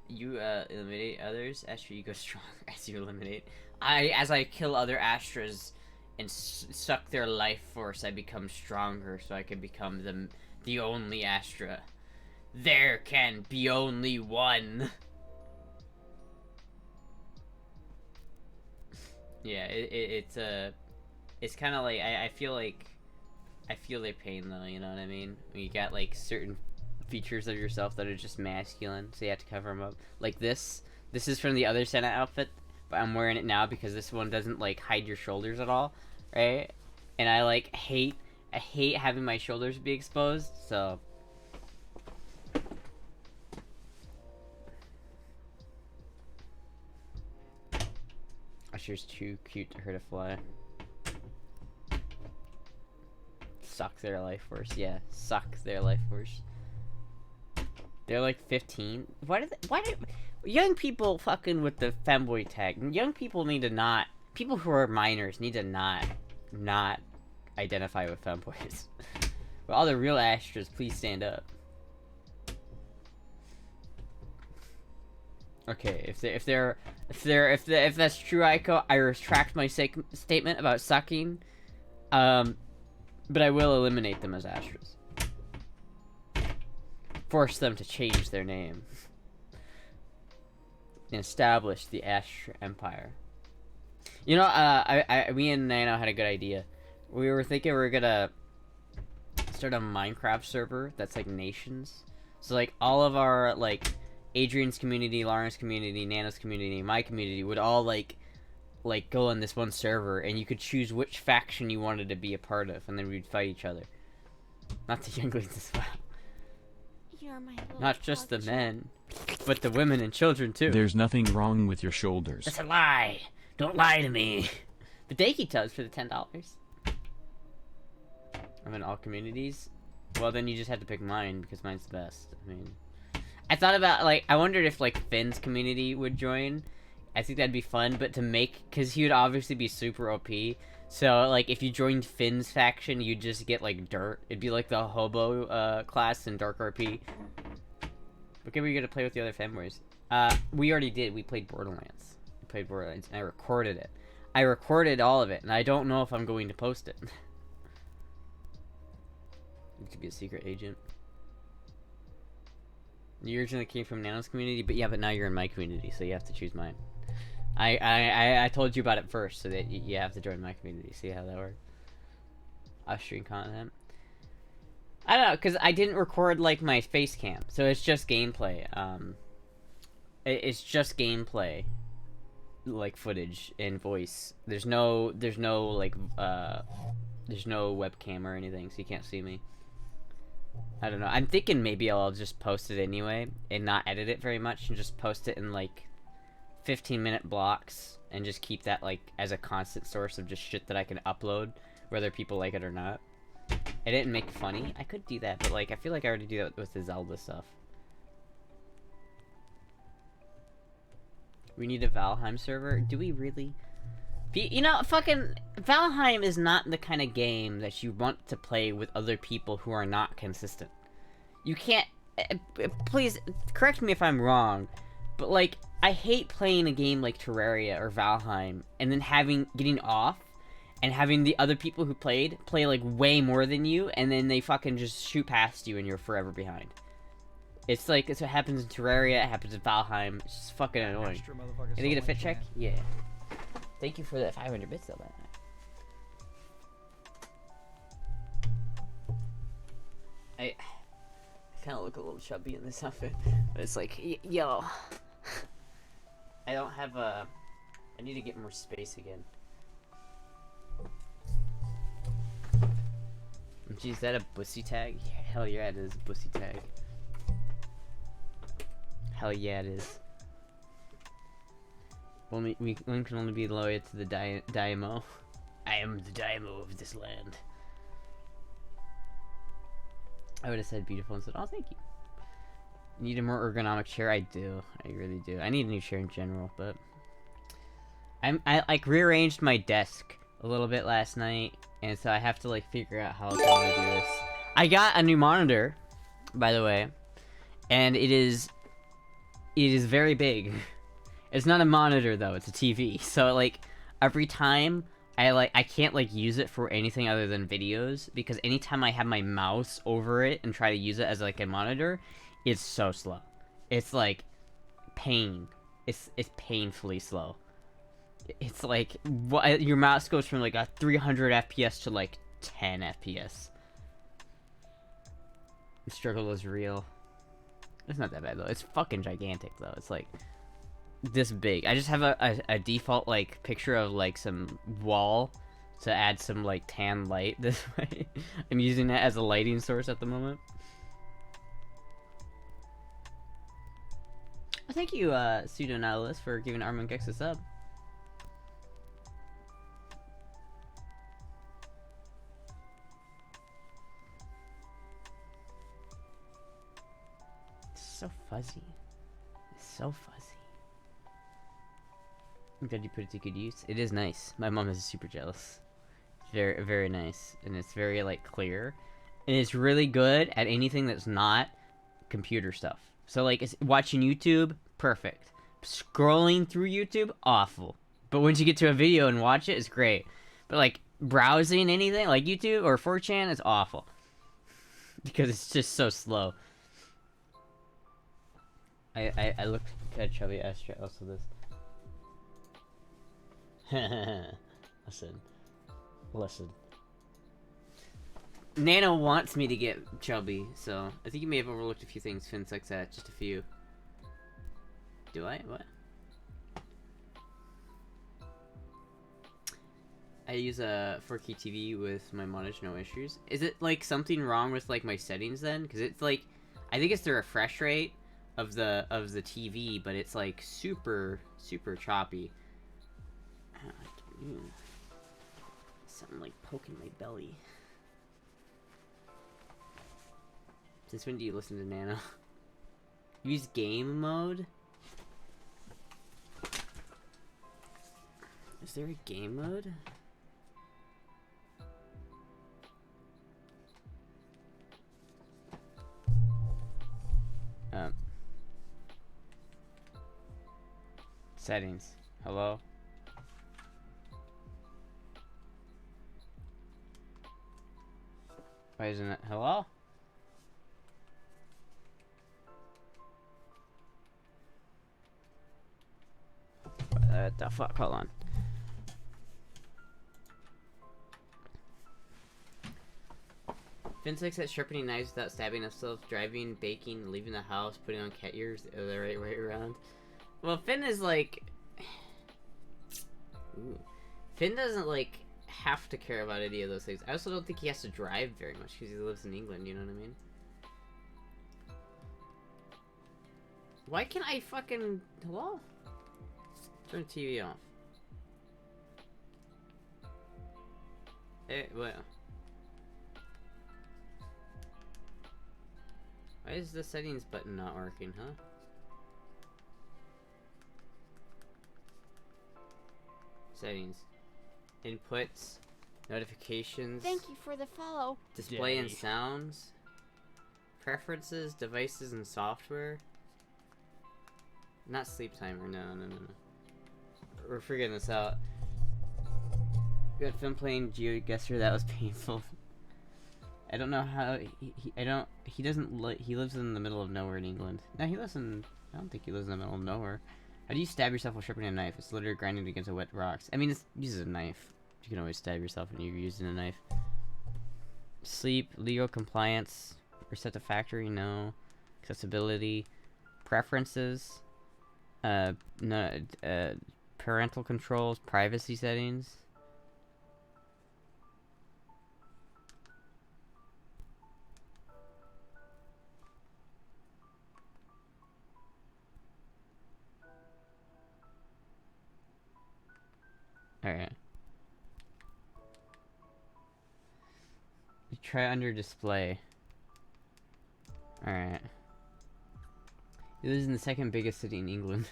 You eliminate others, Astra, you go stronger as you eliminate. As I kill other Astras and suck their life force, I become stronger, so I can become the only Astra. There can be only one. Yeah, it's kind of like I feel their pain though, you know what I mean? When you got like certain features of yourself that are just masculine, so you have to cover them up. Like this is from the other Senna outfit, but I'm wearing it now because this one doesn't like hide your shoulders at all, right? And I hate having my shoulders be exposed, so. Usher's too cute to hurt a fly. Suck their life force. Yeah, suck their life force. They're like 15. Why do young people fucking with the femboy tag? Young people need to not. People who are minors need to not identify with femboys. But all the real Astras, please stand up. Okay, if that's true, Aiko, I retract my statement about sucking. But I will eliminate them as Astras. Force them to change their name. And establish the Astra Empire. You know, we and Nano had a good idea. We were thinking we were gonna start a Minecraft server that's like nations. So like all of our like Adrian's community, Lauren's community, Nano's community, my community would all like go on this one server, and you could choose which faction you wanted to be a part of, and then we'd fight each other. Not the younglings as well.
You're my
Not just the men, but the women and children too.
There's nothing wrong with your shoulders.
That's a lie. Don't lie to me. The Dakey tubs for the $10. I'm in all communities. Well, then you just have to pick mine because mine's the best. I mean, I thought about I wondered if Finn's community would join. I think that'd be fun, but to make, because he would obviously be super OP, so, if you joined Finn's faction, you'd just get, dirt. It'd be like the hobo, class in Dark RP. Okay, we're gonna play with the other fanboys. We already did. We played Borderlands. And I recorded it. I recorded all of it, and I don't know if I'm going to post it. You could be a secret agent. You originally came from Nano's community, but now you're in my community, so you have to choose mine. I told you about it first, so that you have to join my community. See how that works? I'll stream content. I don't know, because I didn't record my face cam, so it's just gameplay. It's just gameplay, footage and voice. There's no webcam or anything, so you can't see me. I don't know. I'm thinking maybe I'll just post it anyway and not edit it very much and just post it in 15-minute blocks and just keep that as a constant source of just shit that I can upload whether people like it or not. I didn't make funny. I could do that, but I feel like I already do that with the Zelda stuff. We need a Valheim server. Do we really? You know, fucking Valheim is not the kind of game that you want to play with other people who are not consistent. You can't. Please correct me if I'm wrong, but like I hate playing a game like Terraria or Valheim and then getting off and having the other people who play like way more than you, and then they fucking just shoot past you and you're forever behind. It's like it's what happens in Terraria. It happens in Valheim. It's just fucking annoying. Can I get a fit check? Yeah. Thank you for that 500 bits though, by the way. I kind of look a little chubby in this outfit, but it's like, yo. I don't have a. I need to get more space again. Gee, is that a bussy tag? Yeah, hell yeah, it is a bussy tag. Hell yeah, it is. One can only be loyal to the Daimo. I am the Daimo of this land. I would have said beautiful and said, oh, thank you. Need a more ergonomic chair? I do. I really do. I need a new chair in general, but... I like rearranged my desk a little bit last night, and so I have to like figure out how I'm gonna do this. I got a new monitor, by the way, and it is very big. It's not a monitor though, it's a TV. So like every time I can't like use it for anything other than videos, because anytime I have my mouse over it and try to use it as like a monitor, it's so slow. It's like pain. It's painfully slow. It's like your mouse goes from like a 300 FPS to like 10 FPS. The struggle is real. It's not that bad though. It's fucking gigantic though. It's like this big. I just have a default like picture of like some wall to add some like tan light this way. I'm using that as a lighting source at the moment. Thank you, Pseudo Nautilus, for giving Armand Gex a sub. So fuzzy. It's so fuzzy. I'm glad you put it to good use. It is nice. My mom is super jealous. It's very, very nice. And it's very, like, clear. And it's really good at anything that's not computer stuff. So, like, it's watching YouTube, perfect. Scrolling through YouTube, awful. But once you get to a video and watch it, it's great. But, like, browsing anything, like YouTube or 4chan, it's awful. Because it's just so slow. I looked at chubby Astra, also this. Listen. Nano wants me to get chubby, so I think you may have overlooked a few things. Finn sucks at just a few. Do I? What? I use a 4K TV with my monitor, no issues. Is it like something wrong with like my settings then? Because it's like, I think it's the refresh rate of the TV, but it's like super choppy. Something like poking my belly. Since when do you listen to Nano? Use game mode? Is there a game mode? Settings. Hello? Why isn't it? Hello? What the fuck? Hold on. Finn sucks at sharpening knives without stabbing himself, driving, baking, leaving the house, putting on cat ears the right way around. Well, Finn is like... Ooh. Finn doesn't, like, have to care about any of those things. I also don't think he has to drive very much because he lives in England, you know what I mean? Why can't I fucking... Hello? Turn the TV off. Hey, what? Why is the settings button not working, huh? Settings. Inputs. Notifications.
Thank you for the follow.
Display and
Daddy.
sounds. Preferences, devices, and software. Not sleep timer. No. We're figuring this out. We got film playing GeoGuessr. That was painful. I don't know how he doesn't he lives in the middle of nowhere in England. No, he lives in, I don't think he lives in the middle of nowhere. How do you stab yourself while sharpening a knife? It's literally grinding against a wet rocks. I mean, it uses a knife. You can always stab yourself when you're using a knife. Sleep, legal compliance, reset to factory, no. Accessibility, preferences, parental controls, privacy settings. Alright. You try under display. Alright. He lives in the second biggest city in England.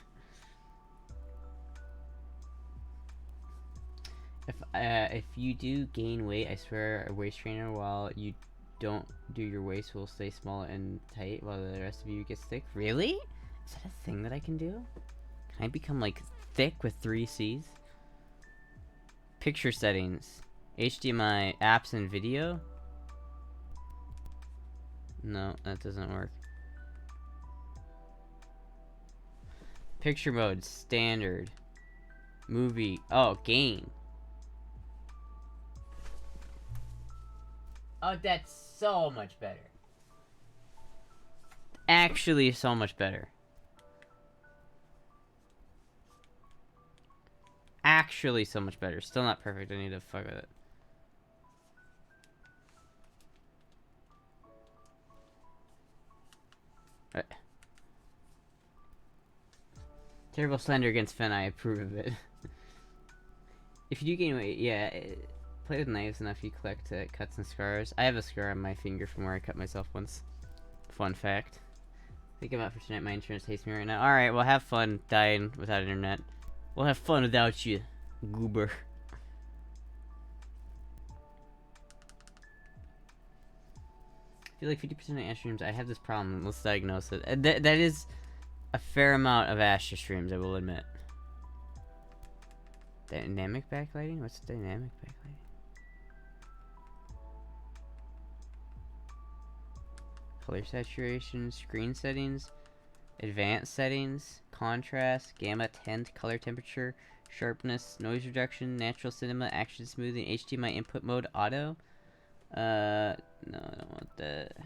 If you do gain weight, I swear a waist trainer while you don't do your waist will stay small and tight while the rest of you gets thick. Really? Is that a thing that I can do? Can I become like thick with 3 C's? Picture settings. HDMI, apps, and video? No, that doesn't work. Picture mode, standard. Movie. Oh, gain. Oh, that's so much better. Actually, so much better. Actually, so much better. Still not perfect. I need to fuck with it. Right. Terrible slender against Finn. I approve of it. If you do gain weight, yeah. Play with knives enough, you collect cuts and scars. I have a scar on my finger from where I cut myself once. Fun fact. Think about for tonight. My insurance hates me right now. All right, well, have fun dying without internet. We'll have fun without you, goober. I feel like 50% of Astra streams, I have this problem. Let's diagnose it. That is a fair amount of Astra streams, I will admit. Dynamic backlighting? What's dynamic backlighting? Color saturation, screen settings. Advanced settings, contrast, gamma, tint, color temperature, sharpness, noise reduction, natural cinema, action smoothing, HDMI input mode, auto. No, I don't want that.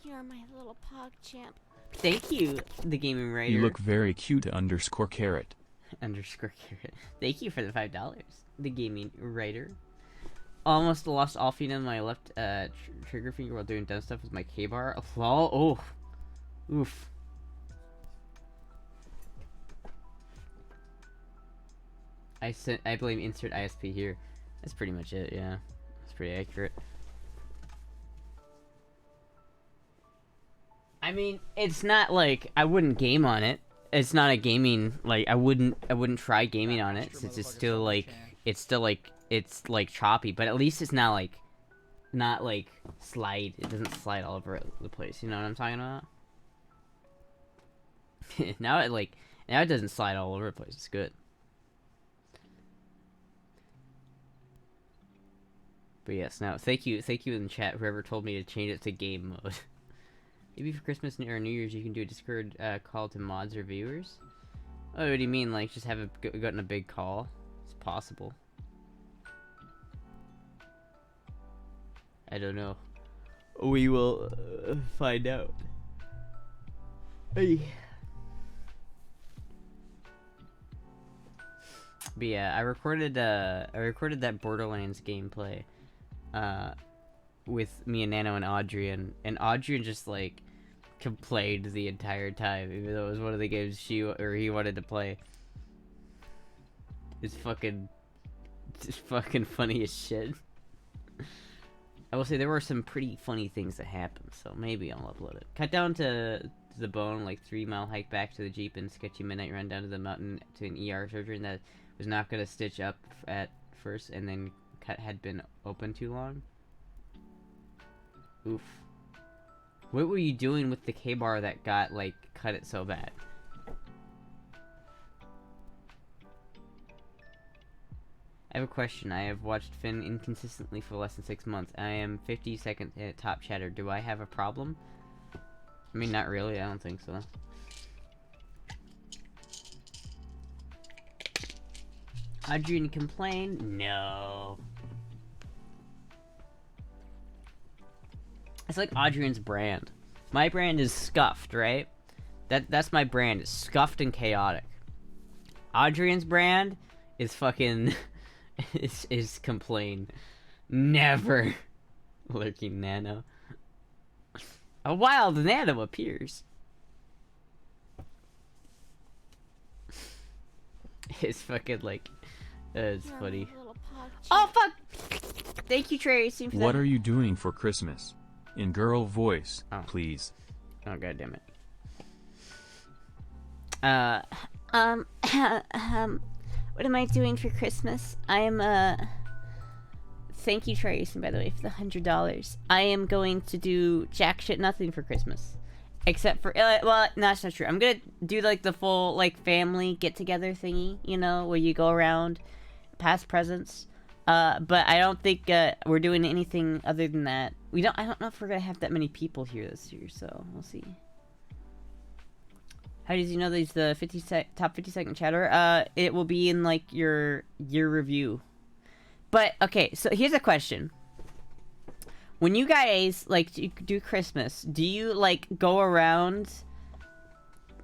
You're my little pog champ.
Thank you, the gaming writer.
You look very cute underscore carrot.
Underscore carrot. Thank you for the $5, the gaming writer. Almost lost all feet on my left trigger finger while doing dumb stuff with my K-bar. Lol. Oh. Oof. I blame insert ISP here. That's pretty much it, yeah. That's pretty accurate. I mean, it's not like I wouldn't game on it. It's not a gaming, like I wouldn't try gaming on it since it's still like it's like choppy, but at least it's not like slide. It doesn't slide all over the place. You know what I'm talking about? now it doesn't slide all over the place. It's good. But yes, now thank you in the chat whoever told me to change it to game mode. Maybe for Christmas or New Year's you can do a Discord call to mods or viewers. Oh, what do you mean? Like just have gotten a big call? It's possible. I don't know. We will find out. Hey. But yeah, I recorded that Borderlands gameplay with me and Nano and Audrey, and Audrey just like complained the entire time, even though it was one of the games he wanted to play. It's fucking funny as shit. I will say there were some pretty funny things that happened, so maybe I'll upload it. Cut down to to the bone, like 3-mile hike back to the Jeep and sketchy midnight run down to the mountain to an ER surgeon that was not gonna stitch up at first and then cut had been open too long. Oof. What were you doing with the K-bar that got, like, cut it so bad? I have a question. I have watched Finn inconsistently for less than 6 months. I am 52nd at top chatter. Do I have a problem? I mean, not really. I don't think so. Adrian complain? No. It's like Adrian's brand. My brand is scuffed, right? That's my brand. It's scuffed and chaotic. Adrian's brand is fucking is complain. Never. Lurking nano. A wild nano appears. It's fucking like it's
You're
funny.
my little pog
Oh
champ.
fuck! Thank you, Tracy, for
What
that.
are you doing for Christmas? In girl voice,
Oh.
please.
Oh god damn it.
What am I doing for Christmas? I am, thank you, Tracy, by the way, for the $100. I am going to do jack shit nothing for Christmas. Except for, well, no, that's not true. I'm gonna do, like, the full, like, family get-together thingy, you know, where you go around, pass presents. But I don't think, we're doing anything other than that. I don't know if we're gonna have that many people here this year, so we'll see. How did you know there's the top 50-second chatter? It will be in, like, your review. But, okay, so here's a question. When you guys, like, do Christmas, do you, like, go around...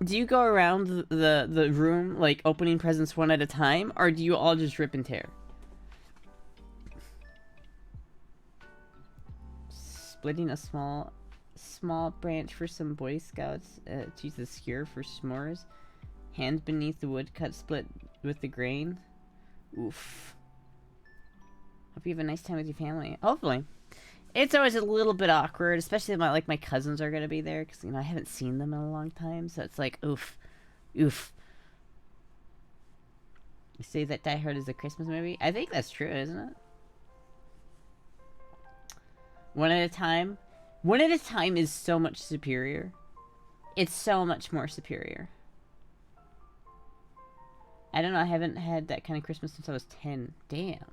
Do you go around the room, like, opening presents one at a time? Or do you all just rip and tear? Splitting a small branch for some Boy Scouts to use the skewer for s'mores. Hands beneath the woodcut split with the grain. Oof. Hope you have a nice time with your family. Hopefully. It's always a little bit awkward, especially when my cousins are gonna be there, because, you know, I haven't seen them in a long time, so it's like, oof. Oof. You say that Die Hard is a Christmas movie? I think that's true, isn't it? One at a time. One at a time is so much superior. It's so much more superior. I don't know, I haven't had that kind of Christmas since I was 10. Damn.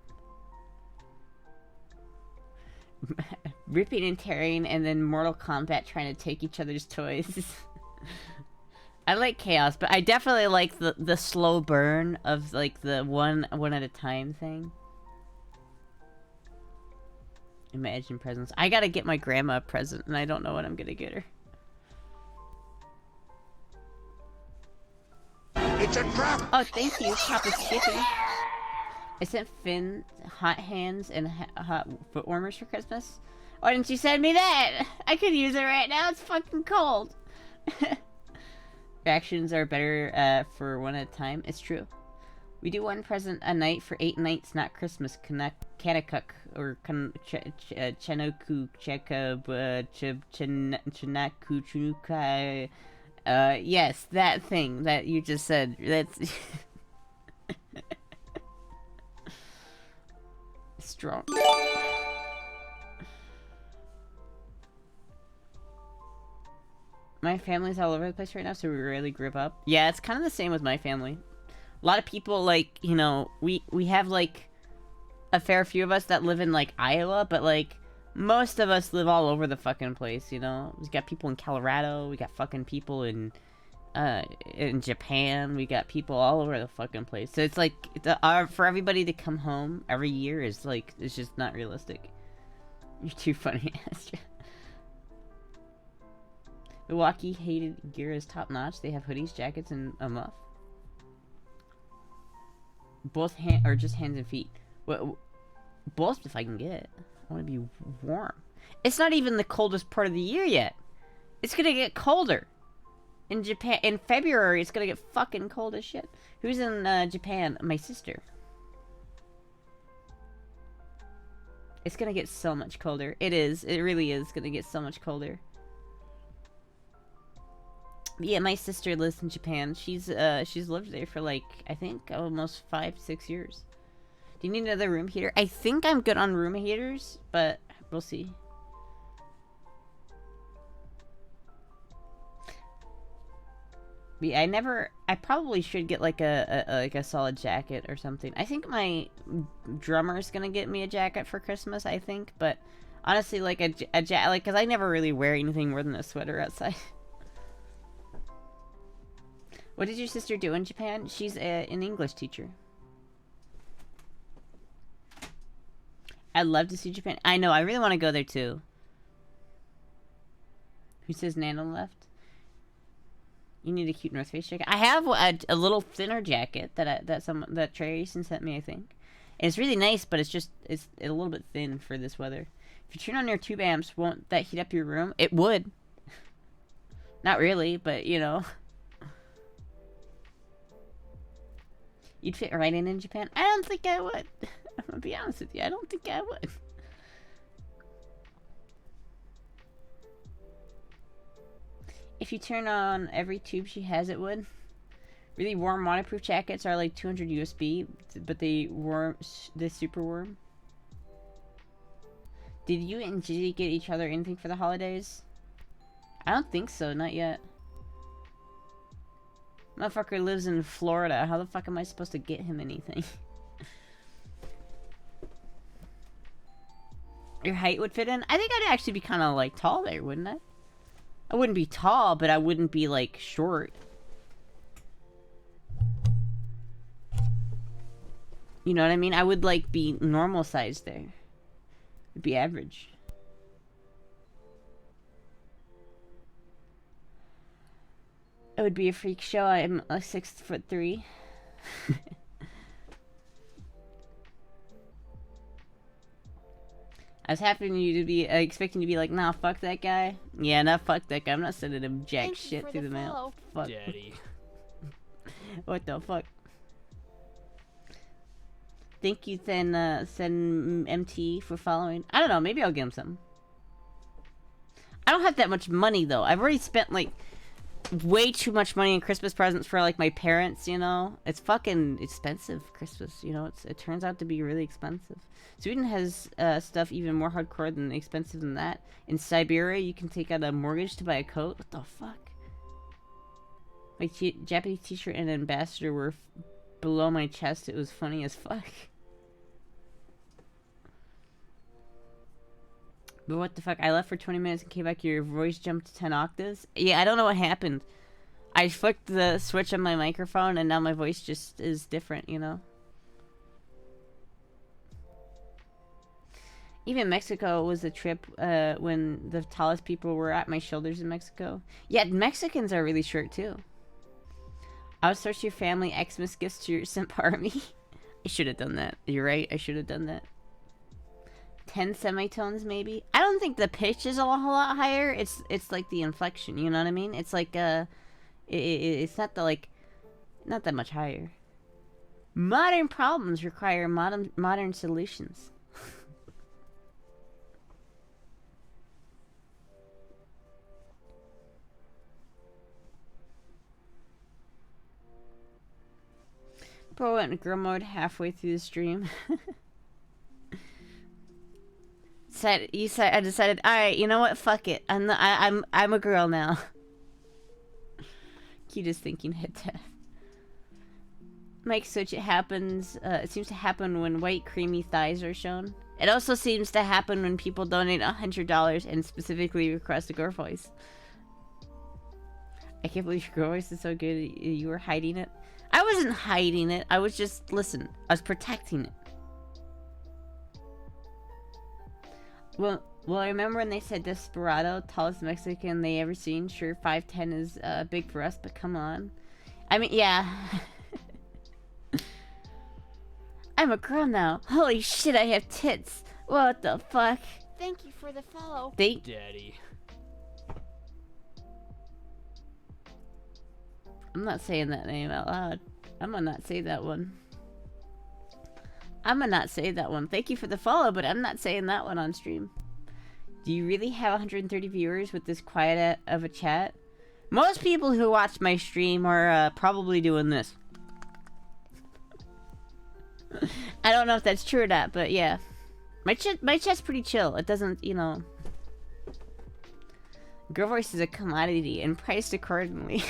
Ripping and tearing and then Mortal Kombat trying to take each other's toys. I like chaos, but I definitely like the slow burn of, like, the one at a time thing. Imagine presents. I gotta get my grandma a present, and I don't know what I'm gonna get her.
It's a trap!
Oh, thank you, Papa Skippy. I sent Finn hot hands and hot foot warmers for Christmas. Why didn't you send me that? I could use it right now. It's fucking cold. Reactions are better for one at a time. It's true. We do one present a night for 8 nights, not Christmas. Kanakuk or Chenoku Cheka Chenaku Chunukai. Yes, that thing that you just said. That's strong. My family's all over the place right now, so we rarely group up. Yeah, it's kind of the same with my family. A lot of people, like, you know, we have, like, a fair few of us that live in, like, Iowa, but, like, most of us live all over the fucking place, you know? We got people in Colorado, we got fucking people in Japan, we got people all over the fucking place. So it's, like, for everybody to come home every year is, like, it's just not realistic. You're too funny, Astra. Milwaukee hated gear is top notch. They have hoodies, jackets, and a muff. Both or just hands and feet. Well, both if I can get it. I want to be warm. It's not even the coldest part of the year yet. It's gonna get colder. In Japan, in February, it's gonna get fucking cold as shit. Who's in Japan? My sister. It's gonna get so much colder. It is. It really is gonna get so much colder. Yeah, my sister lives in Japan. She's lived there for like, I think almost 5-6 years. Do you need another room heater? I think I'm good on room heaters, but we'll see. Yeah, I probably should get like a solid jacket or something. I think my drummer is gonna get me a jacket for Christmas, I think, but honestly, like a jacket, like, cause I never really wear anything more than a sweater outside. What did your sister do in Japan? She's an English teacher. I'd love to see Japan. I know, I really want to go there too. Who says Nano left? You need a cute North Face jacket. I have a little thinner jacket that Tracy sent me, I think. And it's really nice, but it's a little bit thin for this weather. If you turn on your tube amps, won't that heat up your room? It would. Not really, but you know. You'd fit right in Japan? I don't think I would. I'm gonna be honest with you. I don't think I would. If you turn on every tube she has, it would. Really warm waterproof jackets are like 200 USB, but they super warm. Did you and Gigi get each other anything for the holidays? I don't think so, not yet. Motherfucker lives in Florida. How the fuck am I supposed to get him anything? Your height would fit in? I think I'd actually be kind of like tall there, wouldn't I? I wouldn't be tall, but I wouldn't be like short. You know what I mean? I would like be normal size there. It'd be average. It would be a freak show. I'm 6'3". I was happening you to be expecting to be like, nah, fuck that guy. Yeah, nah, fuck that guy. I'm not sending him jack shit through the mail. Fuck.
Daddy.
What the fuck? Thank you, Send MT for following. I don't know. Maybe I'll give him something. I don't have that much money though. I've already spent like way too much money in Christmas presents for like my parents, you know. It's fucking expensive, Christmas, you know. It turns out to be really expensive. Sweden has stuff even more hardcore than expensive than that. In Siberia, you can take out a mortgage to buy a coat. What the fuck? My Japanese t-shirt and ambassador were below my chest. It was funny as fuck. But what the fuck? I left for 20 minutes and came back. Your voice jumped to 10 octaves. Yeah, I don't know what happened. I flicked the switch on my microphone and now my voice just is different, you know? Even Mexico was a trip when the tallest people were at my shoulders in Mexico. Yeah, Mexicans are really short too. Outsource your family Xmas gifts to your simp army. I should have done that. You're right, I should have done that. 10 semitones maybe. I don't think the pitch is a whole lot higher. It's like the inflection, you know what I mean? It's like it's not the like not that much higher. Modern problems require modern solutions. Bro went in girl mode halfway through the stream. I decided, alright, you know what? Fuck it. I'm a girl now. Cutest thinking head tap. Mike Switch, it seems to happen when white creamy thighs are shown. It also seems to happen when people donate $100 and specifically request a girl voice. I can't believe your girl voice is so good. You were hiding it. I wasn't hiding it. I was just, listen, I was protecting it. Well, I remember when they said Desperado, tallest Mexican they ever seen. Sure, 5'10" is big for us, but come on. I mean, yeah. I'm a girl now. Holy shit, I have tits. What the fuck?
Thank you for the follow.
Daddy.
I'm not saying that name out loud. I'm gonna not say that one. I'm gonna not say that one. Thank you for the follow, but I'm not saying that one on stream. Do you really have 130 viewers with this quiet of a chat? Most people who watch my stream are probably doing this. I don't know if that's true or not, but yeah. My chat's pretty chill. It doesn't, you know... Girl voice is a commodity and priced accordingly.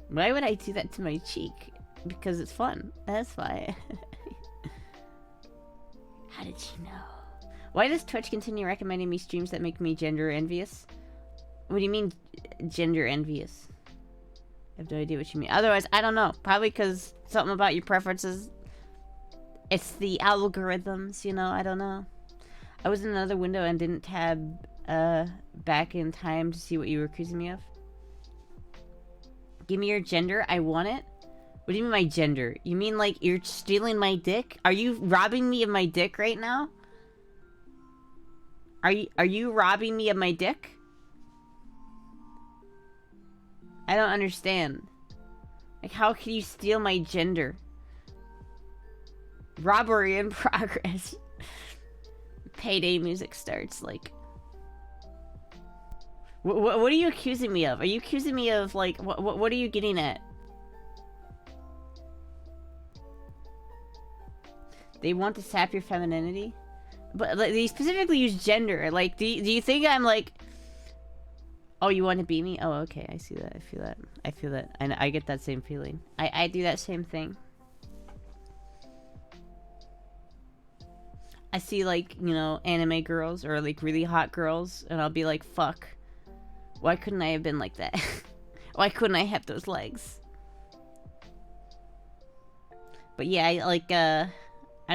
Why would I do that to my cheek? Because it's fun. That's why. How did you know? Why does Twitch continue recommending me streams that make me gender envious? What do you mean, gender envious? I have no idea what you mean. Otherwise, I don't know. Probably because something about your preferences. It's the algorithms, you know? I don't know. I was in another window and didn't tab back in time to see what you were accusing me of. Give me your gender. I want it. What do you mean my gender? You mean like you're stealing my dick? Are you robbing me of my dick right now? Are you robbing me of my dick? I don't understand. Like, how can you steal my gender? Robbery in progress. Payday music starts, like... What are you accusing me of? Are you accusing me of, like, what are you getting at? They want to sap your femininity? But, like, they specifically use gender. Like, do you think I'm, like... Oh, you want to beat me? Oh, okay, I see that, I feel that. I feel that. I get that same feeling. I do that same thing. I see, like, you know, anime girls or, like, really hot girls, and I'll be like, fuck. Why couldn't I have been like that? Why couldn't I have those legs? But yeah, I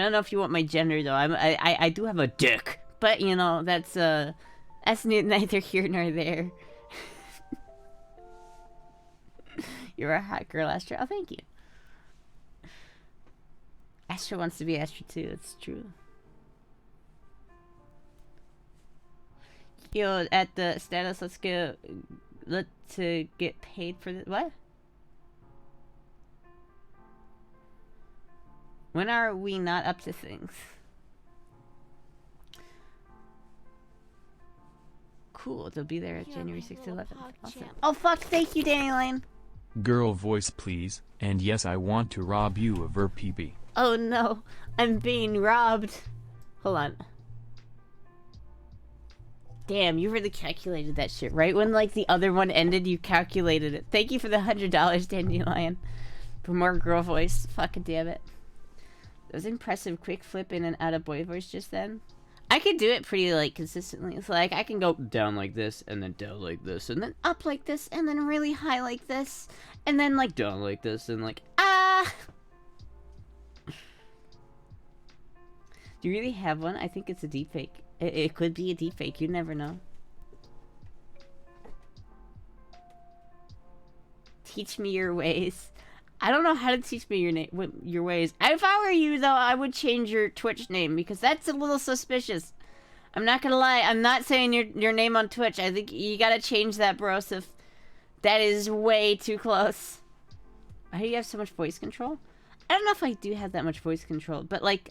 don't know if you want my gender, though. I do have a dick. But, you know, that's neither here nor there. You're a hot girl, Astra. Oh, thank you. Astra wants to be Astra, too. It's true. Yo, at the status, let's get paid for this. What? When are we not up to things? Cool, they'll be there at January 6th to 11th. Awesome. Oh fuck, thank you, Dandelion.
Girl voice please, and yes I want to rob you of her pee-pee.
Oh no, I'm being robbed. Hold on. Damn, you really calculated that shit. Right when, like, the other one ended, you calculated it. Thank you for the $100, Dandelion. For more girl voice. Fucking damn it. That was impressive. Quick flip in and out of boy voice just then. I could do it pretty, like, consistently. It's like, I can go down like this, and then down like this, and then up like this, and then really high like this, and then, like, down like this, and, like, ah! Do you really have one? I think it's a deepfake. It could be a deepfake. You never know. Teach me your ways. I don't know how to teach me your ways. If I were you, though, I would change your Twitch name because that's a little suspicious. I'm not gonna lie. I'm not saying your name on Twitch. I think you gotta change that, bros. If that is way too close. Why do you have so much voice control? I don't know if I do have that much voice control, but like,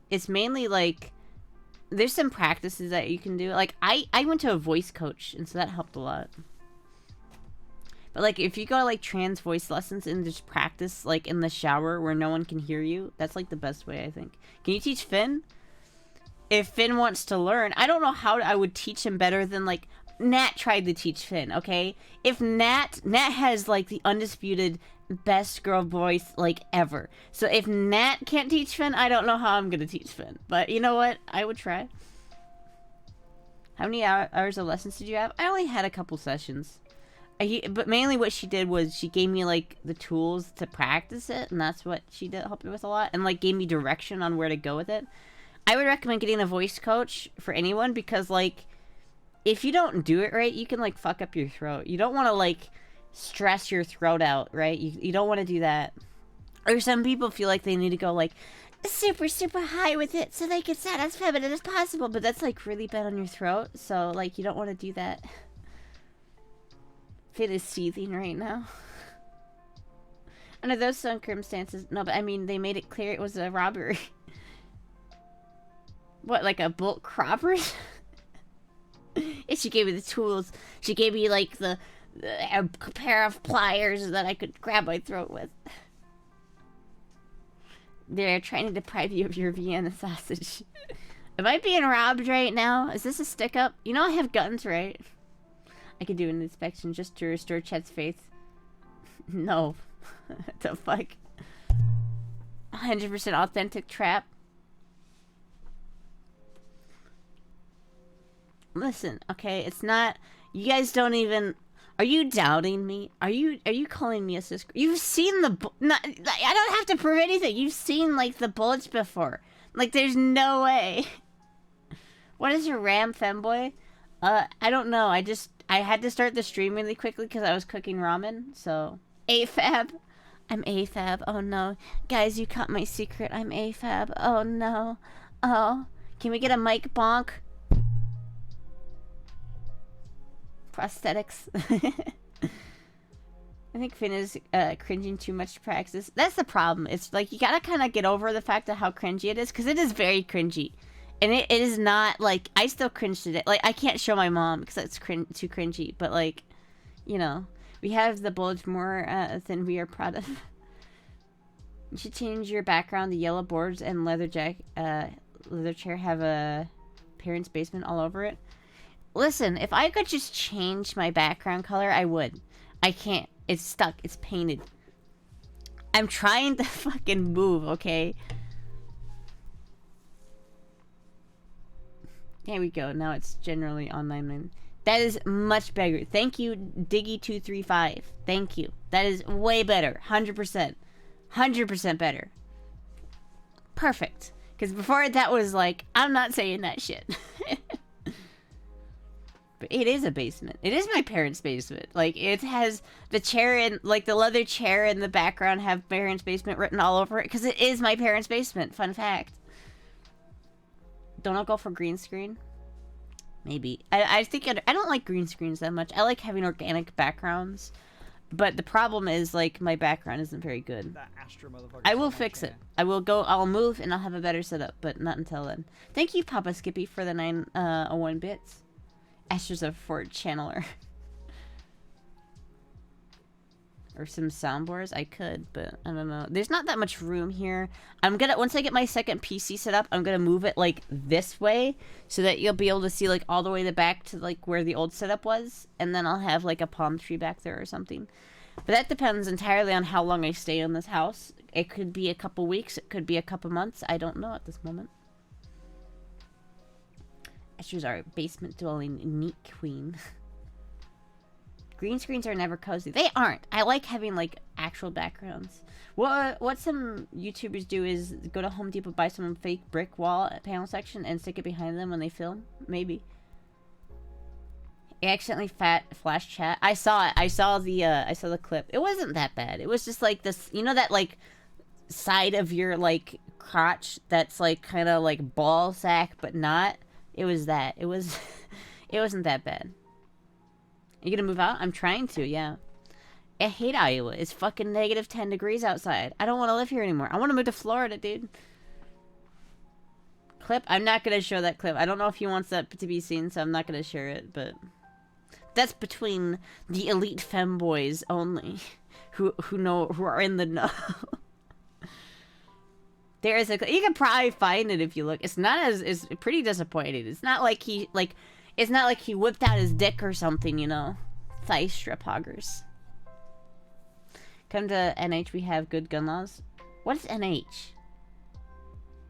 it's mainly like. There's some practices that you can do. Like, I went to a voice coach, and so that helped a lot. But, like, if you go to, like, trans voice lessons and just practice, like, in the shower where no one can hear you, that's, like, the best way, I think. Can you teach Finn? If Finn wants to learn, I don't know how I would teach him better than, like, Nat tried to teach Finn, okay? If Nat has, like, the undisputed best girl voice, like, ever. So if Nat can't teach Finn, I don't know how I'm gonna teach Finn. But you know what? I would try. How many hours of lessons did you have? I only had a couple sessions. But mainly what she did was she gave me, like, the tools to practice it, and that's what she did help me with a lot, and, like, gave me direction on where to go with it. I would recommend getting a voice coach for anyone because, like, if you don't do it right, you can, like, fuck up your throat. You don't want to, like, stress your throat out, right? You don't want to do that. Or some people feel like they need to go, like, super, super high with it so they can sound as feminine as possible. But that's, like, really bad on your throat. So, like, you don't want to do that. Finn is seething right now. Under those circumstances, no, but I mean, they made it clear it was a robbery. What, like a bulk robbery? And she gave me the tools. She gave me, like, a pair of pliers that I could grab my throat with. They're trying to deprive you of your Vienna sausage. Am I being robbed right now? Is this a stick-up? You know I have guns, right? I could do an inspection just to restore Chet's faith. No. What the fuck? 100% authentic trap. Listen, okay, it's not... You guys don't even... Are you doubting me? Are you calling me a cis? You've seen the... I don't have to prove anything. You've seen, like, the bullets before. Like, there's no way. What is your RAM femboy? I don't know. I had to start the stream really quickly because I was cooking ramen, so... AFAB. I'm AFAB. Oh, no. Guys, you caught my secret. I'm AFAB. Oh, no. Oh. Can we get a mic bonk? Prosthetics. I think Finn is cringing too much to practice. That's the problem. It's like you gotta kind of get over the fact of how cringy it is, because it is very cringy. And it is not, like, I still cringe today. Like, I can't show my mom because it's too cringy. But, like, you know, we have the bulge more than we are proud of. You should change your background. The yellow boards and leather chair have a parent's basement all over it. Listen, if I could just change my background color, I would. I can't. It's stuck. It's painted. I'm trying to fucking move, okay? There we go. Now it's generally online. That is much better. Thank you, Diggy235. Thank you. That is way better. 100%. 100% better. Perfect. Because before that was like, I'm not saying that shit. But it is a basement. It is my parents' basement. Like, it has the chair and, like, the leather chair in the background have parents' basement written all over it. Because it is my parents' basement. Fun fact. Don't I go for green screen? Maybe. I think I don't like green screens that much. I like having organic backgrounds. But the problem is, like, my background isn't very good.
That Astra motherfucker.
I will fix it. I'll move and I'll have a better setup. But not until then. Thank you, Papa Skippy, for the 901 bits. Astra's a Ford channeler. Or some soundboards. I could, but I don't know. There's not that much room here. Once I get my second PC set up, I'm gonna move it like this way so that you'll be able to see like all the way the back to like where the old setup was, and then I'll have like a palm tree back there or something. But that depends entirely on how long I stay in this house. It could be a couple weeks, it could be a couple months. I don't know at this moment. Astra's our basement dwelling neat queen. Green screens are never cozy. They aren't. I like having like actual backgrounds. What some YouTubers do is go to Home Depot, buy some fake brick wall panel section and stick it behind them when they film. Maybe. I accidentally flash chat. I saw it. I saw the clip. It wasn't that bad. It was just like this, you know, that like side of your like crotch that's like kind of like ball sack but not. It was that. It wasn't that bad. Are you gonna move out? I'm trying to, yeah. I hate Iowa. It's fucking negative 10 degrees outside. I don't want to live here anymore. I want to move to Florida, dude. Clip? I'm not gonna show that clip. I don't know if he wants that to be seen, so I'm not gonna share it, but... That's between the elite femboys only. Who are in the know. There is a... You can probably find it if you look. It's not as... It's pretty disappointing. It's not like he... Like... It's not like he whipped out his dick or something, you know. Thigh strip hoggers. Come to NH, we have good gun laws. What is NH?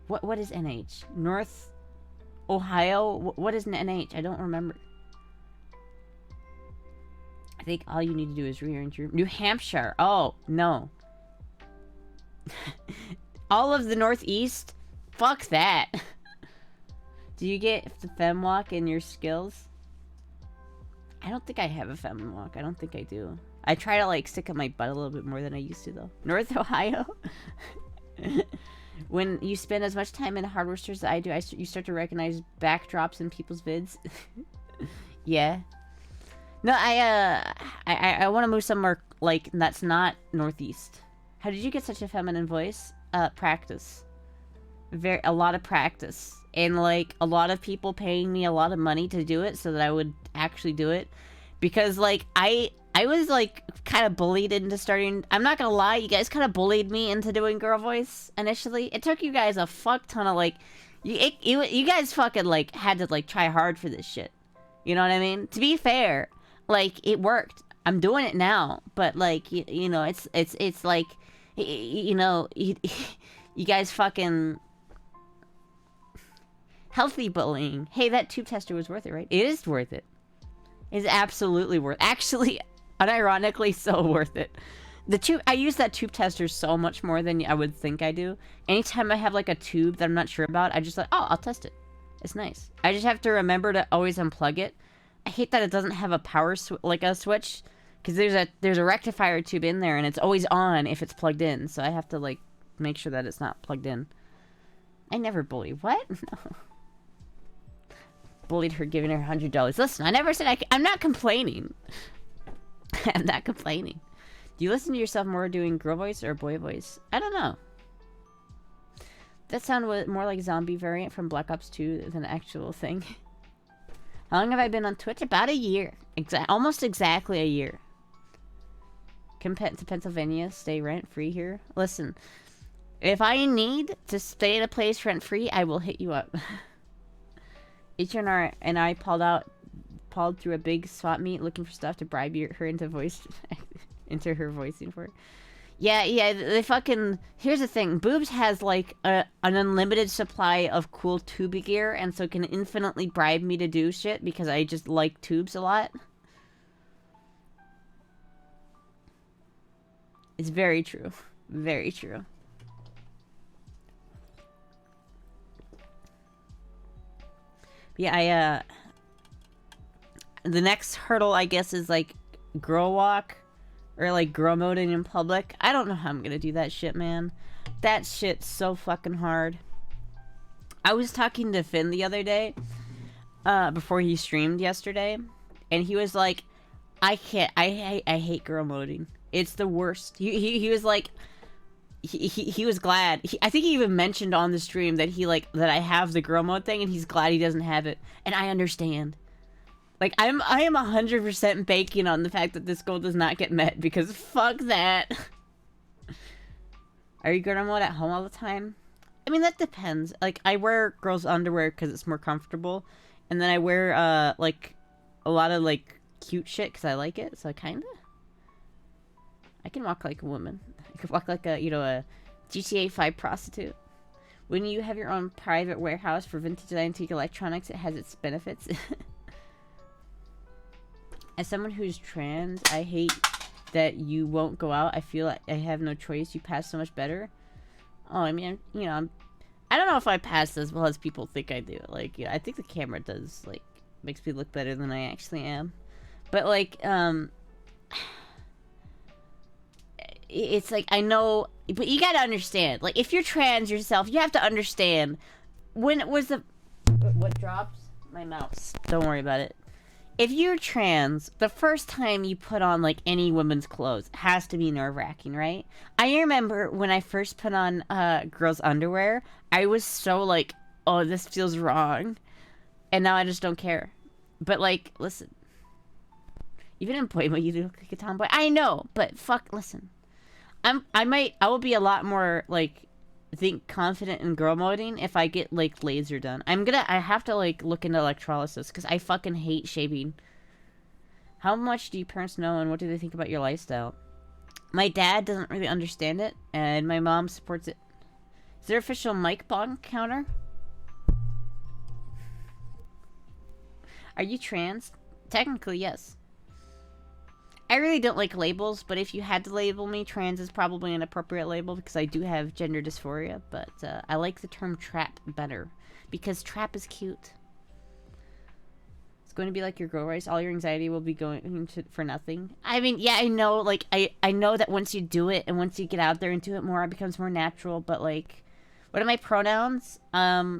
What is NH? North Ohio? What is NH? I don't remember. I think all you need to do is rearrange your... New Hampshire. Oh, no. All of the Northeast? Fuck that. Do you get the fem walk in your skills? I don't think I have a fem walk. I don't think I do. I try to like stick up my butt a little bit more than I used to though. North Ohio? When you spend as much time in hardware stores as I do, you start to recognize backdrops in people's vids. Yeah. No, I want to move somewhere like that's not Northeast. How did you get such a feminine voice? Practice. A lot of practice. and like a lot of people paying me a lot of money to do it so that I would actually do it, because like I was like kind of bullied into starting. I'm not gonna lie, you guys kind of bullied me into doing girl voice initially. It took you guys a fuck ton of like, you guys fucking like had to like try hard for this shit. You know what I mean? To be fair, like it worked. I'm doing it now, but like you know, it's like you know, you guys fucking healthy bullying. Hey, that tube tester was worth it, right? It is worth it. It's absolutely worth. Actually, unironically, so worth it. The tube, I use that tube tester so much more than I would think I do. Anytime I have like a tube that I'm not sure about, I just like, oh, I'll test it. It's nice. I just have to remember to always unplug it. I hate that it doesn't have a power like a switch, because there's a rectifier tube in there and it's always on if it's plugged in. So I have to like make sure that it's not plugged in. I never bully. What? No. Bullied her, giving her $100. Listen, I never said I'm not complaining. I'm not complaining. Do you listen to yourself more doing girl voice or boy voice? I don't know. That sounded more like zombie variant from Black Ops 2 than an actual thing. How long have I been on Twitch? About a year. Almost exactly a year. Come to Pennsylvania, stay rent-free here. Listen, if I need to stay at a place rent-free, I will hit you up. H&R and I pulled through a big swap meet looking for stuff to bribe her into into her voicing for it. Yeah, they fucking... Here's the thing. Boobs has, like, an unlimited supply of cool tube gear, and so can infinitely bribe me to do shit, because I just like tubes a lot. It's very true. Very true. Yeah, the next hurdle, I guess, is, like, girl walk. Or, like, girl moding in public. I don't know how I'm gonna do that shit, man. That shit's so fucking hard. I was talking to Finn the other day, before he streamed yesterday, and he was like, I hate girl moding. It's the worst. He was like, he was glad. I think he even mentioned on the stream that that I have the girl mode thing, and he's glad he doesn't have it. And I understand. Like, I am 100% banking on the fact that this goal does not get met, because fuck that. Are you girl mode at home all the time? I mean, that depends. Like, I wear girls' underwear because it's more comfortable, and then I wear, like, a lot of, like, cute shit because I like it, so I can walk like a woman. I can walk like a, you know, a GTA 5 prostitute. When you have your own private warehouse for vintage and antique electronics, it has its benefits. As someone who's trans, I hate that you won't go out. I feel like I have no choice. You pass so much better. Oh, I mean, you know, I don't know if I pass as well as people think I do. Like, you know, I think the camera does, like, makes me look better than I actually am. But, like, it's like, I know, but you gotta understand. Like, if you're trans yourself, you have to understand. When it was the... What drops? My mouse. Don't worry about it. If you're trans, the first time you put on, like, any woman's clothes has to be nerve-wracking, right? I remember when I first put on girls' underwear, I was so like, oh, this feels wrong. And now I just don't care. But, like, listen. Even in boy mode, you look like a tomboy. I know, but fuck, listen. I will be a lot more, like, I think confident in girl moding if I get, like, laser done. I have to, like, look into electrolysis because I fucking hate shaving. How much do your parents know and what do they think about your lifestyle? My dad doesn't really understand it, and my mom supports it. Is there official mic bong counter? Are you trans? Technically, yes. I really don't like labels, but if you had to label me, trans is probably an appropriate label because I do have gender dysphoria, but I like the term trap better because trap is cute. It's going to be like your girl race. All your anxiety will be going for nothing. I mean, yeah, I know, like, I know that once you do it and once you get out there and do it more, it becomes more natural, but, like, what are my pronouns? A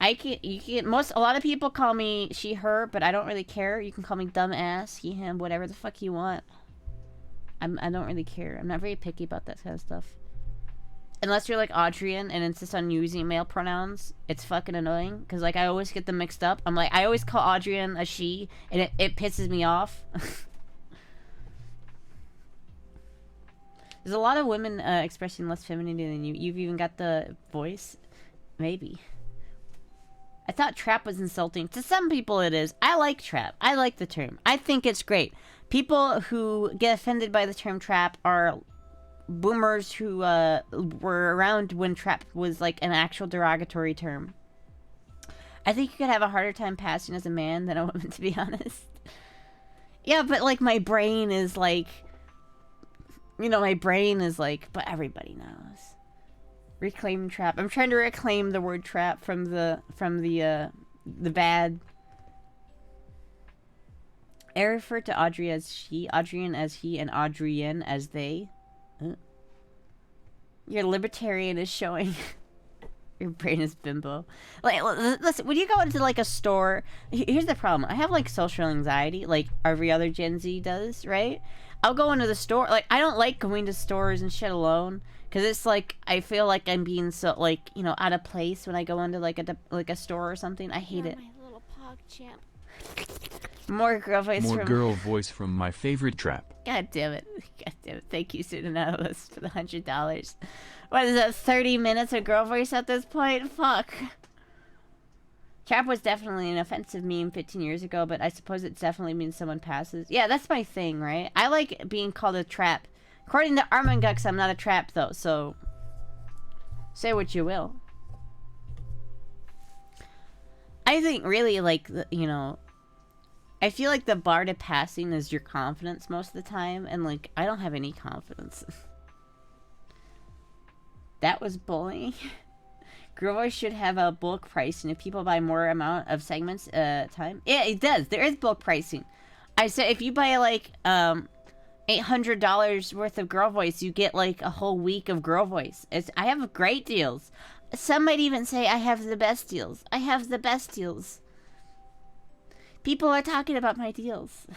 lot of people call me she, her, but I don't really care. You can call me dumb ass, he, him, whatever the fuck you want. I don't really care. I'm not very picky about that kind of stuff. unless you're like Audrian and insist on using male pronouns, it's fucking annoying. Because, like, I always get them mixed up. I'm like, I always call Audrian a she, and it pisses me off. There's a lot of women expressing less femininity than you. You've even got the voice. Maybe. I thought trap was insulting. To some people it is. I like trap. I like the term. I think it's great. People who get offended by the term trap are boomers who were around when trap was like an actual derogatory term. I think you could have a harder time passing as a man than a woman, to be honest. Yeah, but like my brain is like, you know, my brain is like, but everybody knows. Reclaim trap. I'm trying to reclaim the word trap from the bad. I refer to Audrey as she, Audrian as he, and Audrienne as they. Your libertarian is showing. Your brain is bimbo. Like, listen, when you go into like a store, here's the problem. I have like social anxiety, like every other Gen Z does, right? I'll go into the store. Like, I don't like going to stores and shit alone. Because it's like, I feel like I'm being so, like, you know, out of place when I go into like a store or something. I hate it.
My little pog champ.
More girl voice
More
from...
girl voice from my favorite trap.
God damn it. God damn it. Thank you, Student Analyst, for the $100. What is that, 30 minutes of girl voice at this point? Fuck. Trap was definitely an offensive meme 15 years ago, but I suppose it definitely means someone passes. Yeah, that's my thing, right? I like being called a trap. According to Armangux, I'm not a trap, though, so... say what you will. I think, really, like, you know... I feel like the bar to passing is your confidence most of the time, and, like, I don't have any confidence. That was bullying. Girl Voice should have a bulk pricing if people buy more amount of segments time. Yeah, it does. There is bulk pricing. I said if you buy, like, $800 worth of Girl Voice, you get like a whole week of Girl Voice. I have great deals. Some might even say I have the best deals. I have the best deals. People are talking about my deals.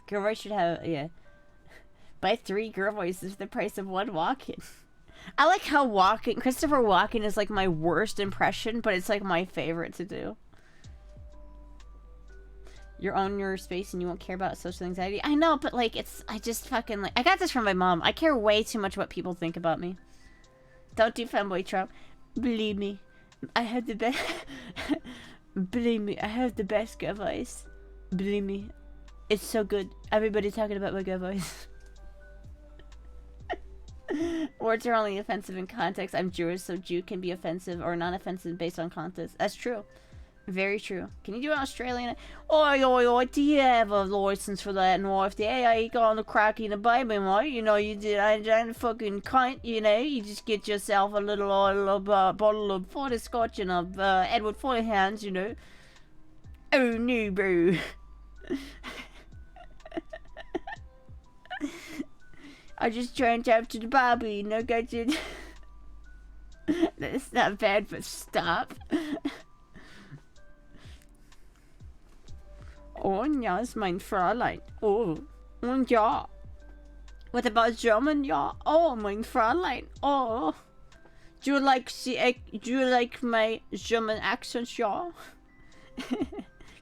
Girl Voice should have, yeah. Buy 3 Girl Voices for the price of 1 walk-in. I like how Christopher Walken is like my worst impression, but it's like my favorite to do. You're on your space and you won't care about social anxiety. I know, but like, I just fucking like, I got this from my mom. I care way too much what people think about me. Don't do femboy Trump. Believe me, I have the best. Believe me, I have the best girl voice. Believe me, it's so good. Everybody's talking about my girl voice. Words are only offensive in context. I'm Jewish, so Jew can be offensive or non-offensive based on context. That's true. Very true. Can you do an Australian? Oi, do you have a license for that? And if the AI got on the crack in the baby, mate, you know, you did, I fucking cunt, you know, you just get yourself a little bottle of butterscotch and of Edward Forehand, you know. Oh, no, bro. I just turned up to the Barbie, you know, got you. That's not bad, but stop. Oh, ja, ist mein Fräulein. Oh, und ja. What about German? Ja. Oh, mein Fräulein. Oh. Do you like my German accent? Ja. Can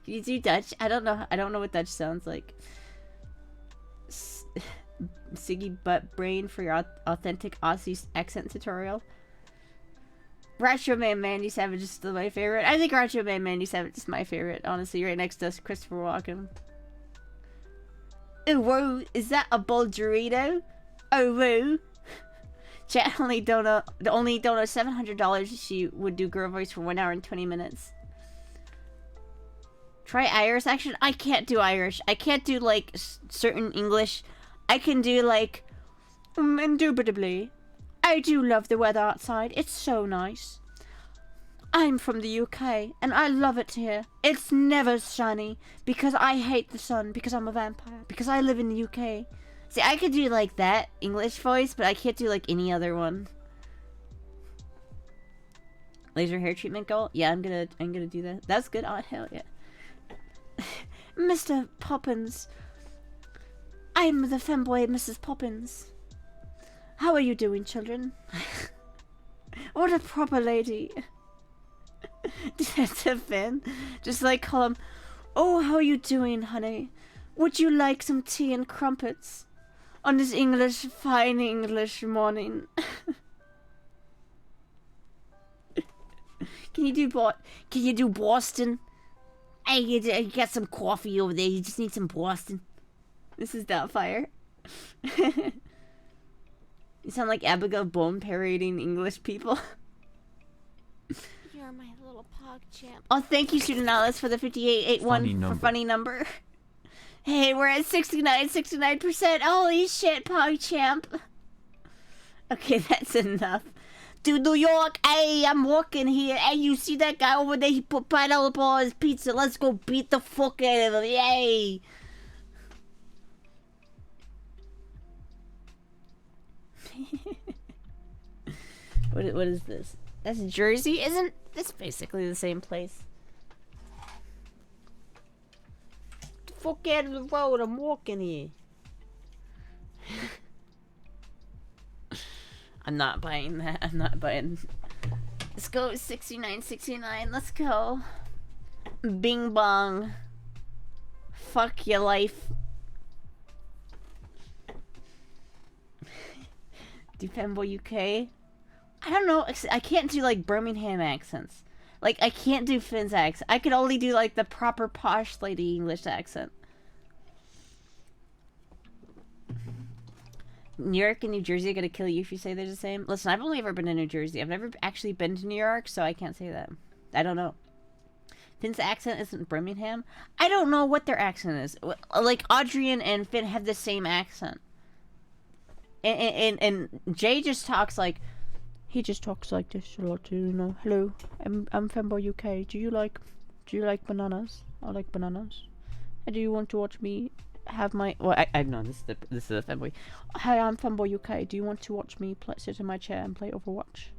you do Dutch? I don't know what Dutch sounds like. Siggy butt brain for your authentic Aussie accent tutorial. Retro Man Mandy Savage is still my favorite. I think Retro Man Mandy Savage is my favorite, honestly, right next to Christopher Walken. Oh, whoa, is that a bold Dorito? Oh, whoa. Chat only donut $700 she would do girl voice for 1 hour and 20 minutes. Try Irish action? I can't do Irish. I can't do, like, certain English. I can do, like, indubitably. I do love the weather outside. It's so nice. I'm from the UK, and I love it here. It's never sunny, because I hate the sun, because I'm a vampire, because I live in the UK. See, I could do, like, that English voice, but I can't do, like, any other one. Laser hair treatment goal? Yeah, I'm gonna do that. That's good. Oh, hell yeah. Mr. Poppins, I'm the femboy Mrs. Poppins. How are you doing, children? What a proper lady. Detective Finn. Just like call him, oh, how are you doing, honey? Would you like some tea and crumpets? On this fine English morning. Can you do Boston? Hey, you got some coffee over there. You just need some Boston. This is Doubtfire. You sound like Abigail Bone parodying English people.
You're my little pog champ.
Oh, thank you, Student Alice, for the 5881 for funny number. Hey, we're at 69%. Holy shit, pog champ. Okay, that's enough. To New York, hey, I'm walking here. Hey, you see that guy over there? He put pineapple on his pizza. Let's go beat the fuck out of him. Yay. What is this? That's Jersey? Isn't this basically the same place? Get the fuck out of the road, I'm walking here. I'm not buying that. I'm not buying. Let's go 69.69. Let's go. Bing bong. Fuck your life. Do Femboy UK? I don't know. I can't do like Birmingham accents. Like I can't do Finn's accent. I could only do like the proper posh lady English accent. New York and New Jersey are gonna kill you if you say they're the same. Listen, I've only ever been to New Jersey. I've never actually been to New York, so I can't say that. I don't know. Finn's accent isn't Birmingham. I don't know what their accent is. Like Adrian and Finn have the same accent. And Jay just talks like, he just talks like this a lot, you know. Hello, I'm Femboy UK. Do you like bananas? I like bananas. And do you want to watch me have my? Well, I know this is the Femboy. Hi, I'm Femboy UK. Do you want to watch me sit in my chair and play Overwatch?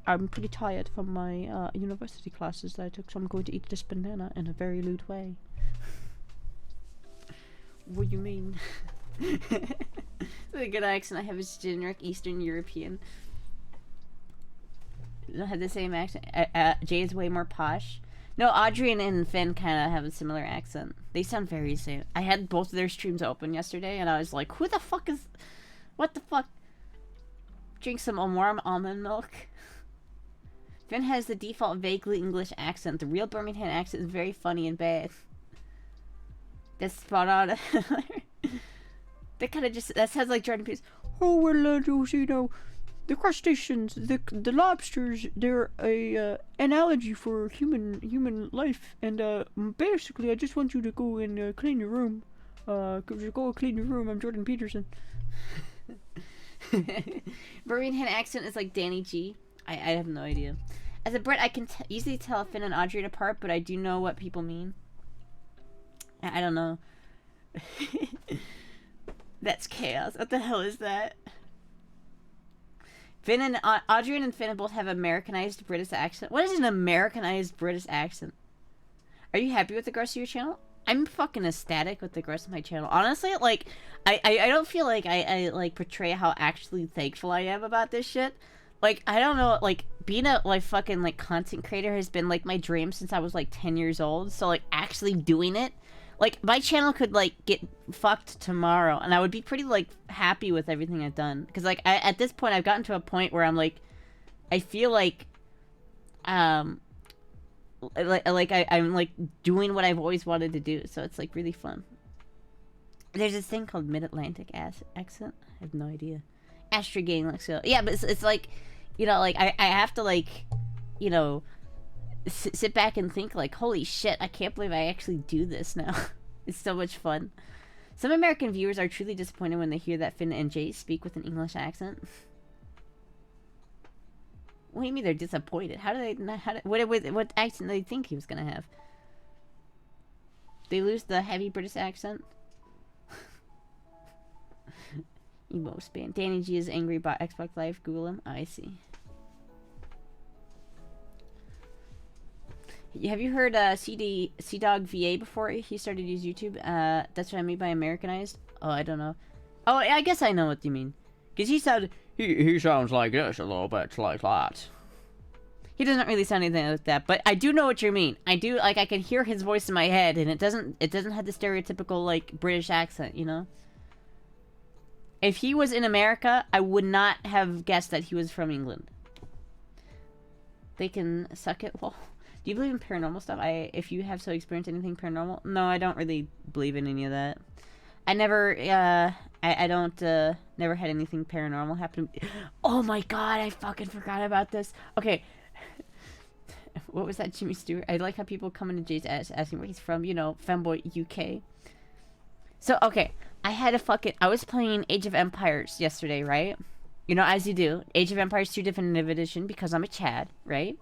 I'm pretty tired from my university classes that I took, so I'm going to eat this banana in a very lewd way. What do you mean? The good accent I have is generic Eastern European. I don't have the same accent. Jay is way more posh. No, Adrian and Finn kind of have a similar accent. They sound very same. I had both of their streams open yesterday, and I was like, "Who the fuck is? What the fuck?" Drink some warm almond milk. Finn has the default vaguely English accent. The real Birmingham accent is very funny and bad. That's spot on. That kind of that sounds like Jordan Peterson. Oh well, you know, the crustaceans, the lobsters, they're a analogy for human life, and basically, I just want you to go and clean your room. Go clean your room. I'm Jordan Peterson. Birmingham accent is like Danny G. I have no idea. As a Brit, I can easily tell Finn and Adrian apart, but I do know what people mean. I don't know. That's chaos. What the hell is that? Finn and Adrian and Finn both have Americanized British accent. What is an Americanized British accent? Are you happy with the growth of your channel? I'm fucking ecstatic with the growth of my channel. Honestly, like, I don't feel like I like portray how actually thankful I am about this shit. Like, I don't know, like, being a, like, fucking, like, content creator has been, like, my dream since I was, like, 10 years old. So, like, actually doing it, like, my channel could, like, get fucked tomorrow, and I would be pretty, like, happy with everything I've done. Because, like, at this point, I've gotten to a point where I'm, like, I feel like, I'm, like, doing what I've always wanted to do. So it's, like, really fun. There's this thing called Mid-Atlantic accent. I have no idea. Astra gang, like, so. Yeah, but it's, like, you know, like, I have to, like, you know, sit back and think, like, holy shit, I can't believe I actually do this now. It's so much fun. Some American viewers are truly disappointed when they hear that Finn and Jay speak with an English accent. What do you mean they're disappointed? How do they not, what accent do they think he was gonna have? They lose the heavy British accent? Emo span. Danny G is angry about Xbox Live. Google him. Oh, I see. Have you heard Sea Dog VA before? He started to use YouTube. That's what I mean by Americanized. Oh, I don't know. Oh, I guess I know what you mean. Because he sounds like this a little bit like that. He doesn't really sound anything like that, but I do know what you mean. I do, like, I can hear his voice in my head, and it doesn't have the stereotypical, like, British accent, you know? If he was in America, I would not have guessed that he was from England. They can suck it. Well, do you believe in paranormal stuff? If you have experienced anything paranormal? No, I don't really believe in any of that. I never, I don't, never had anything paranormal happen to me. Oh my god, I fucking forgot about this. Okay. What was that, Jimmy Stewart? I like how people come into Jay's ass asking where he's from, you know, Femboy UK. So, okay. I was playing Age of Empires yesterday, right? You know, as you do. Age of Empires 2 Definitive Edition, because I'm a Chad, right?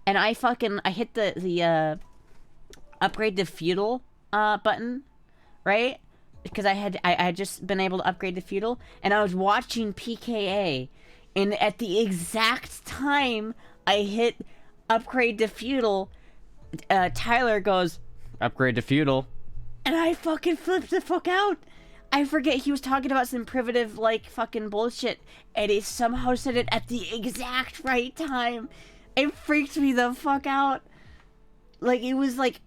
And I hit the upgrade to feudal, button, right? Because I had just been able to upgrade to feudal, and I was watching PKA, and at the exact time I hit upgrade to feudal, Tyler goes, upgrade to feudal, and I fucking flipped the fuck out. I forget he was talking about some primitive, like, fucking bullshit, and he somehow said it at the exact right time. It freaked me the fuck out. Like, it was like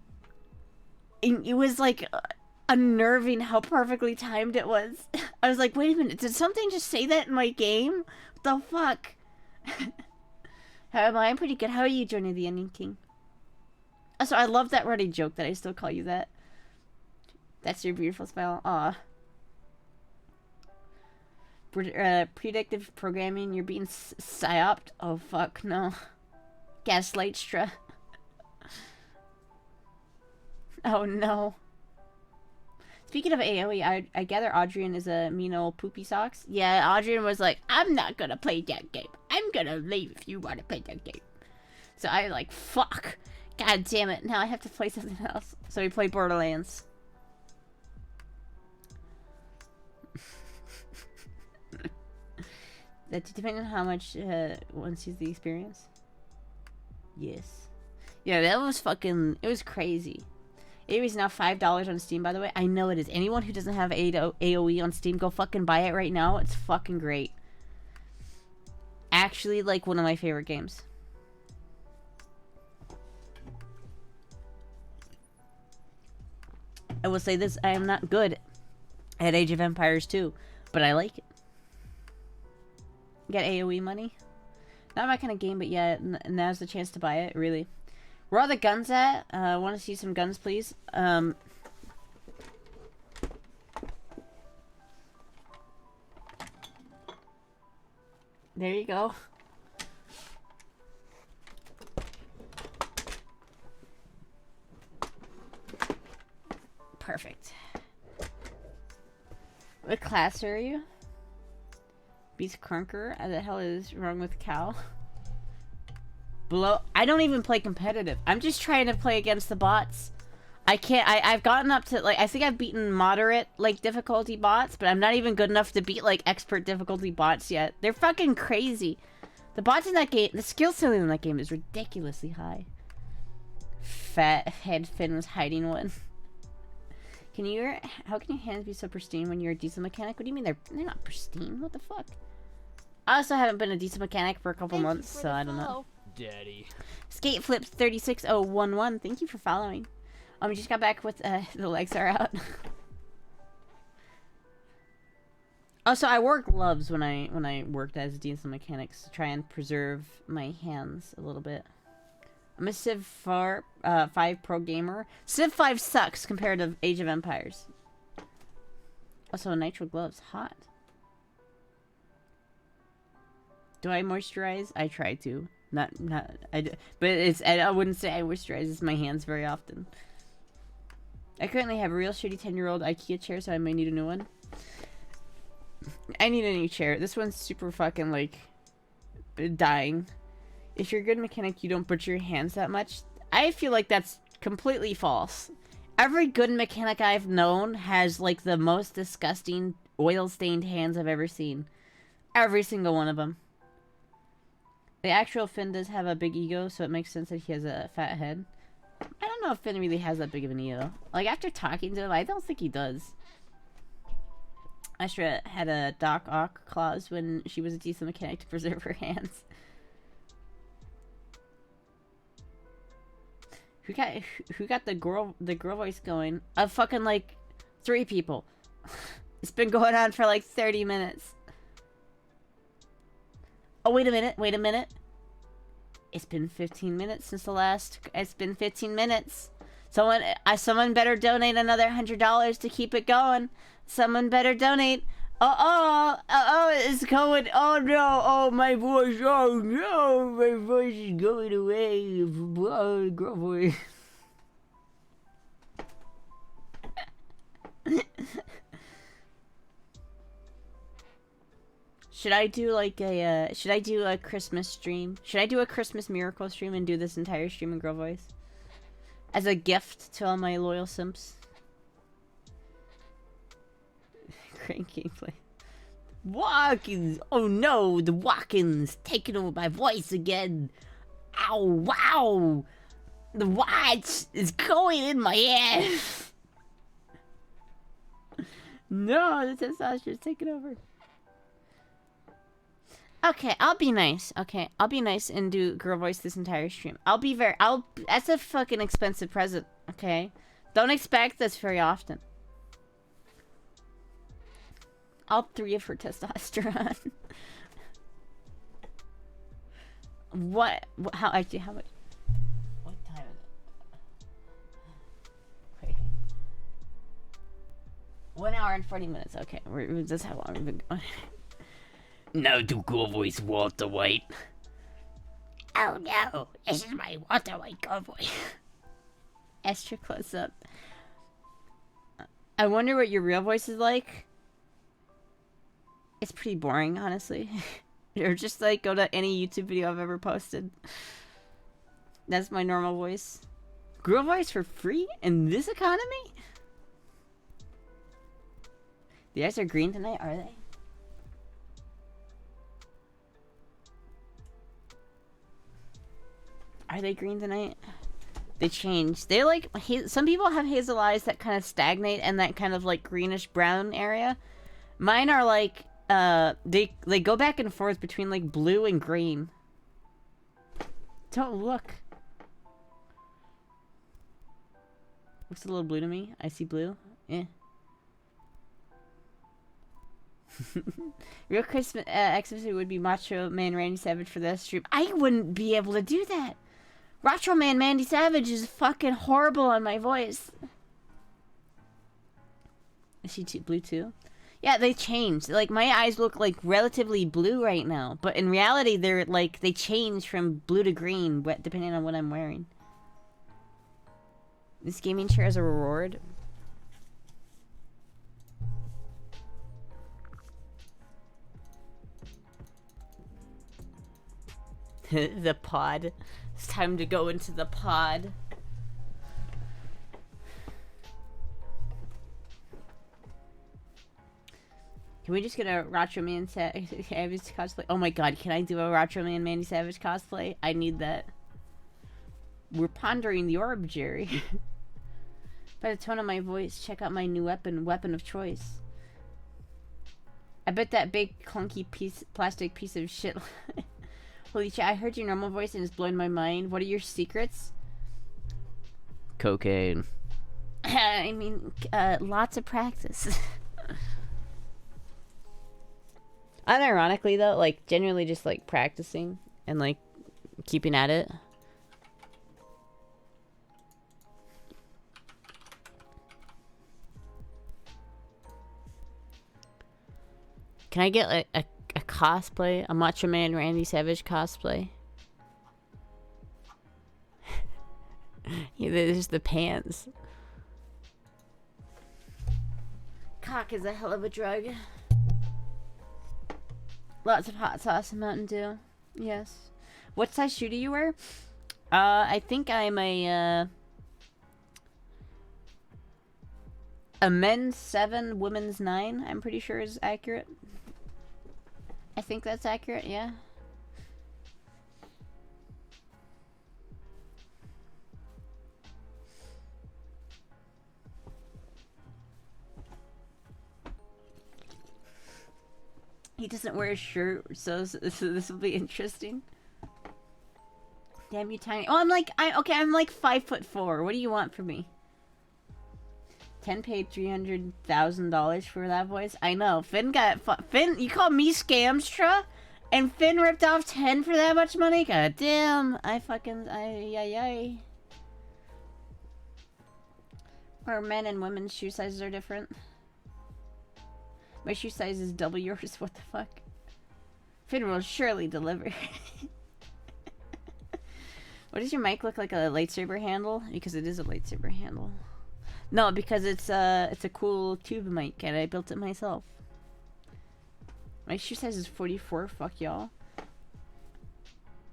unnerving how perfectly timed it was. I was like, wait a minute, did something just say that in my game? What the fuck? How am I? I'm pretty good. How are you, Journey the Ending King? Also, I love that running joke that I still call you that. That's your beautiful smile. Aw. Predictive programming, you're being psyoped? Oh, fuck, no. Gaslightstra. Oh, no. Speaking of AoE, I gather Adrian is a mean old poopy socks. Yeah, Adrian was like, I'm not gonna play that game. I'm gonna leave if you want to play that game. So I was like, fuck. God damn it. Now I have to play something else. So we played Borderlands. That depending on how much one sees the experience. Yes. Yeah, that was fucking... It was crazy. It is now $5 on Steam, by the way. I know it is. Anyone who doesn't have AoE on Steam, go fucking buy it right now. It's fucking great. Actually, like, one of my favorite games. I will say this. I am not good at Age of Empires 2, but I like it. Get AoE money. Not my kind of game, but yeah, now's the chance to buy it, really. Where are the guns at? Want to see some guns, please? There you go. Perfect. What class are you? Beast Crunker? What the hell is wrong with cow? Below. I don't even play competitive. I'm just trying to play against the bots. I can't. I've gotten up to, like, I think I've beaten moderate, like, difficulty bots, but I'm not even good enough to beat, like, expert difficulty bots yet. They're fucking crazy. The bots in that game, the skill ceiling in that game is ridiculously high. Fat head Finn was hiding one. How can your hands be so pristine when you're a diesel mechanic? What do you mean they're not pristine? What the fuck? I also haven't been a diesel mechanic for a couple months, so I don't know.
Daddy.
Skateflips 36011, thank you for following. We just got back with the legs are out. Also, I wore gloves when I worked as a diesel mechanic to try and preserve my hands a little bit. I'm a Civ 5 pro gamer. Civ 5 sucks compared to Age of Empires. Also, nitro gloves, hot. Do I moisturize? I try to. But I wouldn't say I moisturize my hands very often. I currently have a real shitty 10-year-old IKEA chair, so I may need a new one. I need a new chair. This one's super fucking, like, dying. If you're a good mechanic, you don't butcher your hands that much. I feel like that's completely false. Every good mechanic I've known has, like, the most disgusting oil-stained hands I've ever seen. Every single one of them. The actual Finn does have a big ego, so it makes sense that he has a fat head. know if Finn really has that big of an ego. Like, after talking to him, I don't think he does. Astra had a Doc Ock clause when she was a decent mechanic to preserve her hands. Who got the girl voice going? Fucking like 3 people. It's been going on for like 30 minutes. Oh, wait a minute. It's been 15 minutes since the last. It's been 15 minutes. Someone better donate another $100 to keep it going. Someone better donate. It's going. Oh no, oh my voice. Oh no, my voice is going away. Oh, girl voice. Should I do like a Christmas stream? Should I do a Christmas miracle stream and do this entire stream in girl voice? As a gift to all my loyal simps. Great gameplay. Walk-ins! Oh no, the walk-ins taking over my voice again. Ow, wow! The watch is going in my ass. No, the testosterone is taking over. Okay, I'll be nice. Okay, I'll be nice and do girl voice this entire stream. That's a fucking expensive present, okay? Don't expect this very often. All 3 of her testosterone. How much? What time is it? Wait. 1 hour and 40 minutes. Okay, that's how long we've been going. Now do girl voice Walter White. Oh no, this is my Walter White girl voice. Extra close up. I wonder what your real voice is like. It's pretty boring, honestly. Or just like go to any YouTube video I've ever posted. That's my normal voice. Girl voice for free in this economy? The eyes are green tonight, are they? Are they green tonight? They change. They're like, some people have hazel eyes that kind of stagnate in that kind of like greenish brown area. Mine are like, they go back and forth between like blue and green. Don't look. Looks a little blue to me. I see blue. Yeah. Real Christmas Xmas would be Macho Man Randy Savage for that stream. I wouldn't be able to do that. Macho Man Mandy Savage is fucking horrible on my voice. Is she blue too? Yeah, they changed. Like, my eyes look like relatively blue right now, but in reality, they're like, they change from blue to green depending on what I'm wearing. This gaming chair is a reward. The pod. It's time to go into the pod. Can we just get a Racho Man Savage cosplay? Oh my god, can I do a Racho Man Mandy Savage cosplay? I need that. We're pondering the orb, Jerry. By the tone of my voice, check out my new weapon of choice. I bet that big clunky plastic piece of shit. Holy shit, I heard your normal voice and it's blown my mind. What are your secrets? Cocaine. I mean, lots of practice. Unironically though, like, genuinely just like practicing and like keeping at it. Can I get like a cosplay? A Macho Man Randy Savage cosplay? Yeah, there's the pants. Cock is a hell of a drug. Lots of hot sauce and Mountain Dew. Yes. What size shoe do you wear? I think I'm a men's 7, women's 9. I'm pretty sure is accurate. I think that's accurate, yeah. He doesn't wear a shirt, so this will be interesting. Damn you, tiny. Oh, I'm like 5'4". What do you want from me? 10 paid $300,000 for that voice. I know. Finn got Finn. You call me scamstra, and Finn ripped off 10 for that much money. God damn. Ay. Where men and women's shoe sizes are different. My shoe size is double yours. What the fuck? Finn will surely deliver. What does your mic look like? A lightsaber handle? Because it is a lightsaber handle. No, because it's a cool tube mic and I built it myself. My shoe size is 44. Fuck y'all.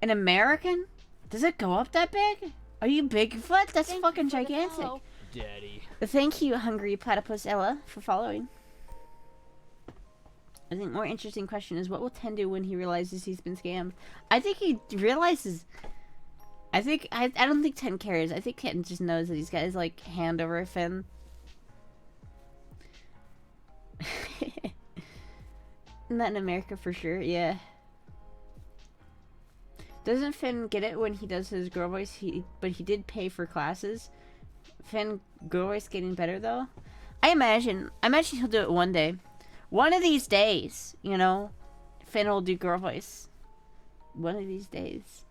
An American? Does it go up that big? Are you Bigfoot? That's fucking gigantic.
Daddy.
Thank you, Hungry Platypus Ella, for following. I think more interesting question is, what will Ten do when he realizes he's been scammed? I think he realizes... I don't think Ten cares. I think Ten just knows that he's got his, like, hand over Finn. Not in America for sure, yeah. Doesn't Finn get it when he does his girl voice? But he did pay for classes. Finn girl voice getting better though. I imagine he'll do it one day. One of these days, you know, Finn will do girl voice. One of these days.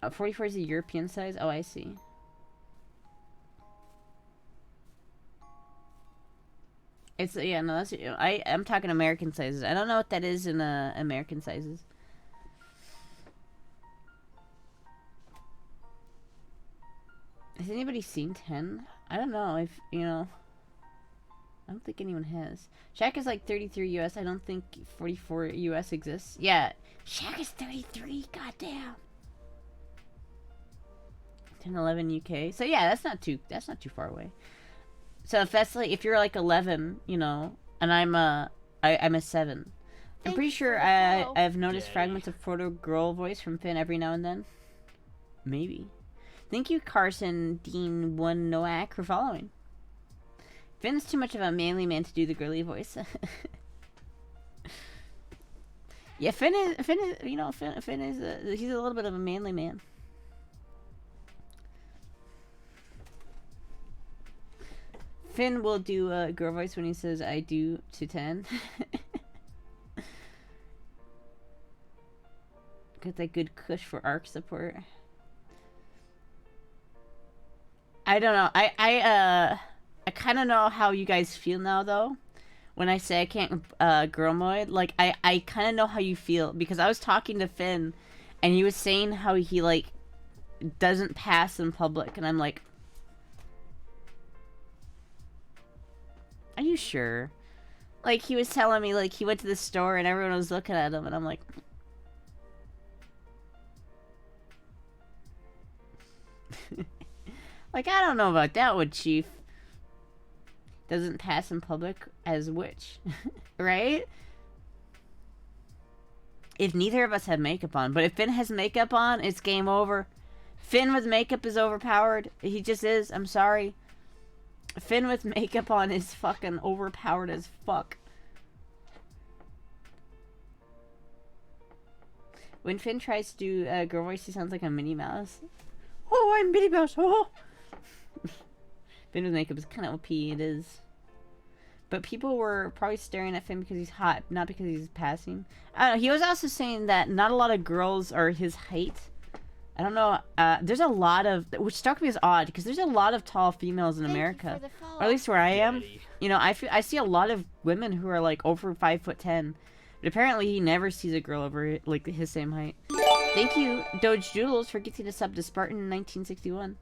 44 is a European size. Oh, I see. It's yeah, no, that's I'm talking American sizes. I don't know what that is in American sizes. Has anybody seen 10? I don't know if, you know. I don't think anyone has. Shaq is like 33 US. I don't think 44 US exists. Yeah, Shaq is 33. Goddamn. 10, 11 UK. So yeah, that's not too far away. So if that's like, if you're like 11, you know, and I'm a 7. I'm pretty sure I've noticed fragments of proto girl voice from Finn every now and then. Maybe. Thank you, Carson Dean One Noack, for following. Finn's too much of a manly man to do the girly voice. Yeah, Finn is, you know, Finn is, he's a little bit of a manly man. Finn will do a girl voice when he says "I do" to 10. Got that good cush for arc support. I don't know. I kind of know how you guys feel now, though. When I say I can't girl mode, like I kind of know how you feel, because I was talking to Finn, and he was saying how he like doesn't pass in public, and I'm like, are you sure? Like, he was telling me, like, he went to the store and everyone was looking at him, and I'm like, like, I don't know about that one, Chief. Doesn't pass in public as which? Right? If neither of us have makeup on. But if Finn has makeup on, it's game over. Finn with makeup is overpowered. He just is. I'm sorry. Finn with makeup on is fucking overpowered as fuck. When Finn tries to do a girl voice, he sounds like a Minnie Mouse. Oh, I'm Minnie Mouse. Oh. Finn with makeup is kind of OP. It is. But people were probably staring at Finn because he's hot, not because he's passing. I don't know. He was also saying that not a lot of girls are his height. I don't know. There's a lot of, which struck me as odd, because there's a lot of tall females in America, or at least where I am. You know, I see a lot of women who are like over 5'10", but apparently he never sees a girl over like his same height. Thank you, Doge Jules, for getting us up to Spartan in 1961.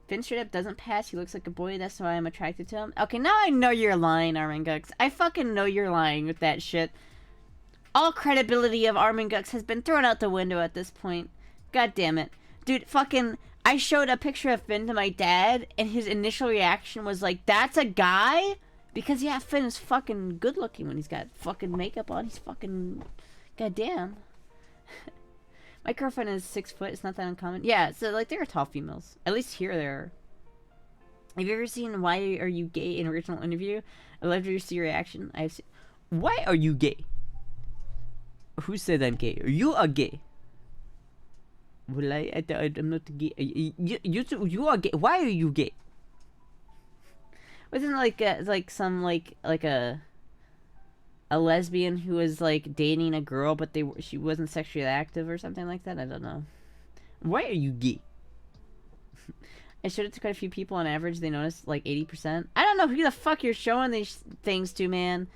Finn straight up doesn't pass. He looks like a boy. That's why I'm attracted to him. Okay, now I know you're lying, Armangux. I fucking know you're lying with that shit. All credibility of Armangux has been thrown out the window at this point. God damn it. Dude, fucking, I showed a picture of Finn to my dad, and his initial reaction was like, that's a guy? Because, yeah, Finn is fucking good looking when he's got fucking makeup on. He's fucking, goddamn. My girlfriend is 6 foot. It's not that uncommon. Yeah, so, like, there are tall females. At least here there are. Have you ever seen Why Are You Gay in original interview? I'd love to see your reaction. Why are you gay? Who said I'm gay? You are gay. Well, I'm not gay. You are gay. Why are you gay? Wasn't it like some like a lesbian who was like dating a girl, but she wasn't sexually active or something like that? I don't know. Why are you gay? I showed it to quite a few people. On average, they noticed like 80%. I don't know who the fuck you're showing these things to, man.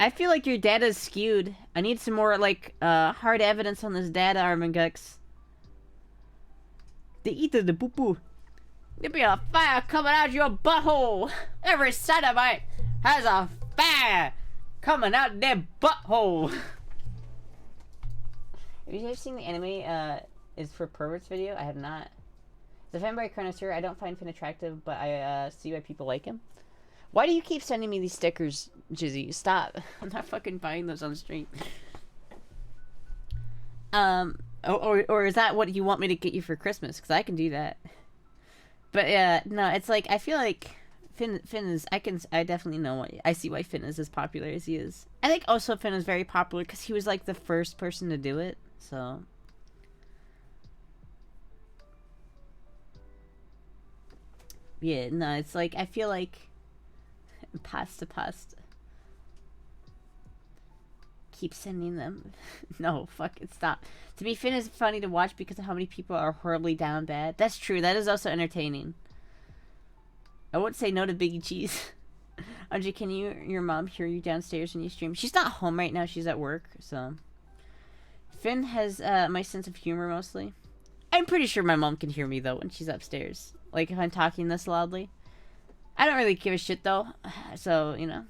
I feel like your data is skewed. I need some more like hard evidence on this data, Armangux. They eat the poo poo. There be a fire coming out your butthole. Every sodomite has a fire coming out their butthole. Have you ever seen the anime is for perverts video? I have not. The fanboy connoisseur, I don't find Finn attractive, but I see why people like him. Why do you keep sending me these stickers, Jizzy? Stop. I'm not fucking buying those on the stream. Or is that what you want me to get you for Christmas? Because I can do that. But no, it's like, I feel like Finn is, I definitely know why, I see why Finn is as popular as he is. I think also Finn is very popular because he was like the first person to do it, so... Yeah, no, it's like, I feel like... Pasta. Keep sending them. No, fuck it, stop. To be Finn is funny to watch because of how many people are horribly down bad. That's true, that is also entertaining. I won't say no to Biggie Cheese. Andre, can your mom hear you downstairs when you stream? She's not home right now, she's at work, so... Finn has my sense of humor mostly. I'm pretty sure my mom can hear me though when she's upstairs. Like, if I'm talking this loudly. I don't really give a shit, though. So, you know.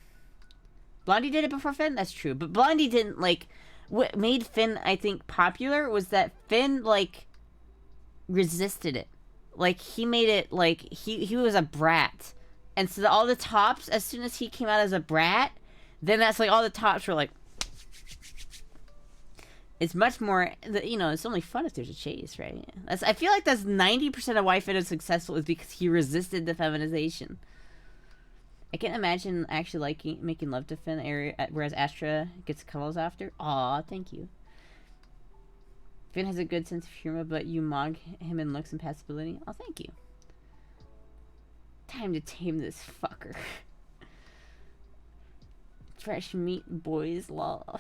Blondie did it before Finn? That's true. But Blondie didn't, like... What made Finn, I think, popular was that Finn, like... resisted it. Like, he made it, like... He was a brat. And so all the tops, as soon as he came out as a brat... Then that's, like, all the tops were, like... It's much more, you know, it's only fun if there's a chase, right? I feel like that's 90% of why Finn is successful is because he resisted the feminization. I can't imagine actually making love to Finn, whereas Astra gets cuddles after. Aw, thank you. Finn has a good sense of humor, but you mog him in looks and passability. Oh, thank you. Time to tame this fucker. Fresh meat boys, lol.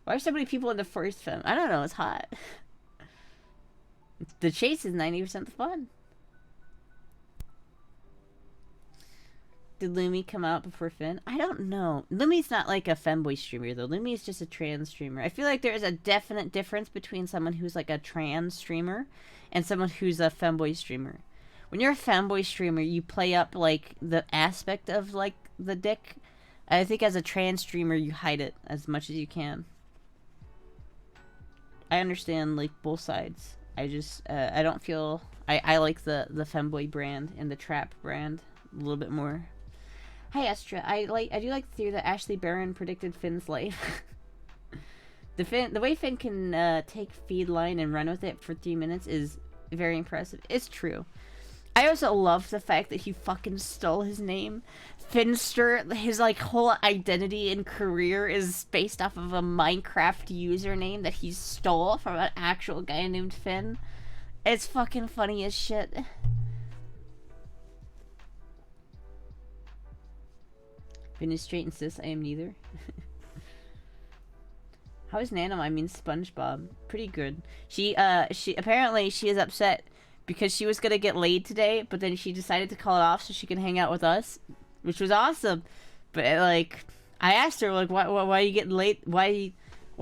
Why are so many people in the first film? I don't know, it's hot. The chase is 90% the fun. Did Lumi come out before Finn? I don't know. Lumi's not like a femboy streamer though. Lumi is just a trans streamer. I feel like there is a definite difference between someone who's like a trans streamer and someone who's a femboy streamer. When you're a femboy streamer, you play up like the aspect of like the dick. I think as a trans streamer, you hide it as much as you can. I understand like both sides. I just I don't feel I like the femboy brand and the trap brand a little bit more. Hi Astra, I do like the theory that Ashley Barron predicted Finn's life. The way Finn can take feed line and run with it for 3 minutes is very impressive. It's true. I also love the fact that he fucking stole his name. Finster, his like whole identity and career is based off of a Minecraft username that he stole from an actual guy named Finn. It's fucking funny as shit. Finn is straight and cis, I am neither. How is Nano? I mean SpongeBob. Pretty good. She apparently she is upset because she was gonna get laid today, but then she decided to call it off so she can hang out with us, which was awesome. But like, I asked her like, why are you getting late? Why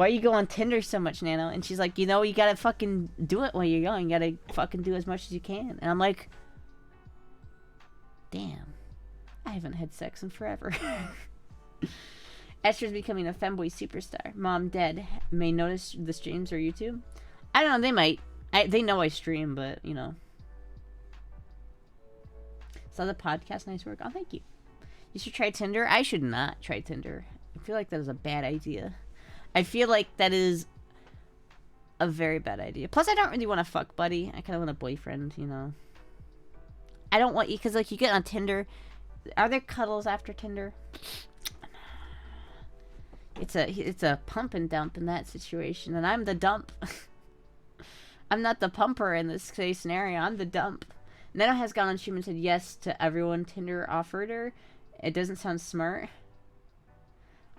you go on Tinder so much, Nano? And she's like, you know, you gotta fucking do it while you're young. You gotta fucking do as much as you can. And I'm like, damn, I haven't had sex in forever. Esther's becoming a femboy superstar. Mom, Dad may notice the streams or YouTube. I don't know, they might. They know I stream, but, you know. Saw the podcast, nice work. Oh, thank you. You should try Tinder. I should not try Tinder. I feel like that is a bad idea. I feel like that is a very bad idea. Plus, I don't really want a fuck buddy. I kind of want a boyfriend, you know. I don't want you, because, like, you get on Tinder. Are there cuddles after Tinder? It's a pump and dump in that situation, and I'm the dump. I'm not the pumper in this case scenario. I'm the dump. Neno has gone on stream and said yes to everyone Tinder offered her. It doesn't sound smart.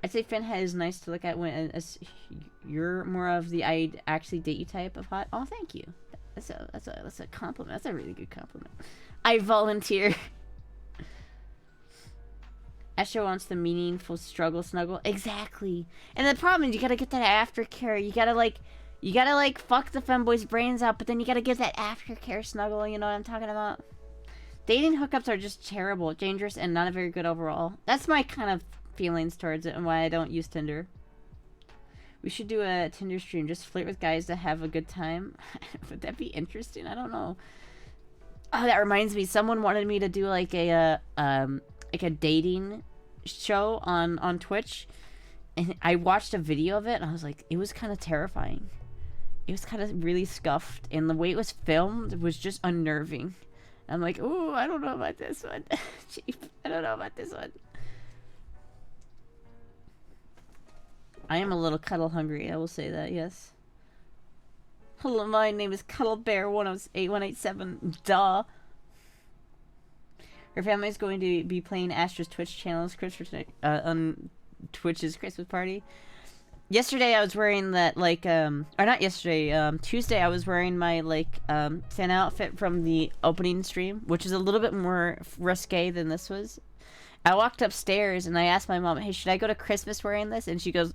I'd say Finhead is nice to look at when as you're more of the I'd actually date you type of hot. Oh, thank you. That's a compliment. That's a really good compliment. I volunteer. Astra wants the meaningful struggle snuggle. Exactly. And the problem is you gotta get that aftercare. You gotta like fuck the femboy's brains out, but then you gotta give that aftercare snuggle, you know what I'm talking about? Dating hookups are just terrible, dangerous, and not a very good overall. That's my kind of feelings towards it and why I don't use Tinder. We should do a Tinder stream. Just flirt with guys that have a good time. Would that be interesting? I don't know. Oh, that reminds me. Someone wanted me to do like a dating show on Twitch, and I watched a video of it and I was like, it was kind of terrifying. It was kind of really scuffed, and the way it was filmed was just unnerving. I'm like, ooh, I don't know about this one. I don't know about this one. I am a little cuddle hungry, I will say that, yes. Hello, my name is Cuddlebear108187. Duh. Her family is going to be playing Astra's Twitch channels on Twitch's Christmas party. Yesterday I was wearing that, like, or not yesterday, Tuesday I was wearing my, like, fan outfit from the opening stream, which is a little bit more risque than this was. I walked upstairs and I asked my mom, hey, should I go to Christmas wearing this? And she goes,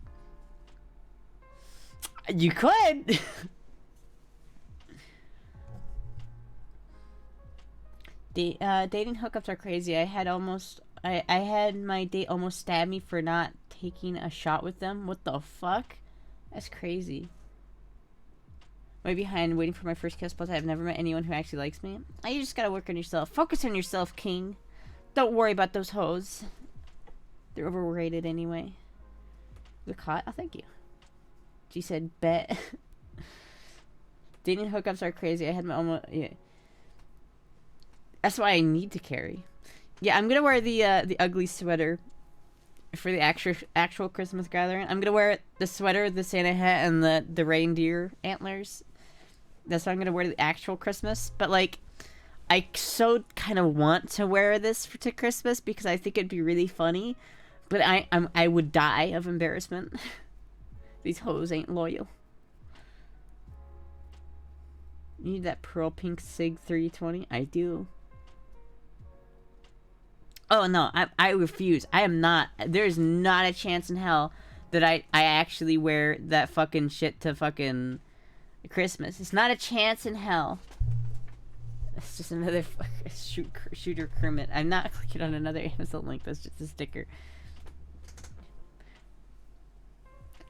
you could! Dating hookups are crazy. I had my date almost stab me for not taking a shot with them. What the fuck? That's crazy. Way behind, waiting for my first kiss, plus I have never met anyone who actually likes me. You just gotta work on yourself. Focus on yourself, king. Don't worry about those hoes. They're overrated anyway. The caught? Oh, thank you. She said, bet. Dating hookups are crazy. I had my almost... Yeah. That's why I need to carry. Yeah, I'm gonna wear the ugly sweater for the actual Christmas gathering. I'm gonna wear the sweater, the Santa hat, and the reindeer antlers. That's why I'm gonna wear the actual Christmas. But like, I so kind of want to wear this to Christmas because I think it'd be really funny. But I would die of embarrassment. These hoes ain't loyal. You need that pearl pink Sig 320? I do. Oh no, I refuse. I am not. There's not a chance in hell that I actually wear that fucking shit to fucking Christmas. It's not a chance in hell. It's just another shooter Kermit. I'm not clicking on another Amazon link. That's just a sticker.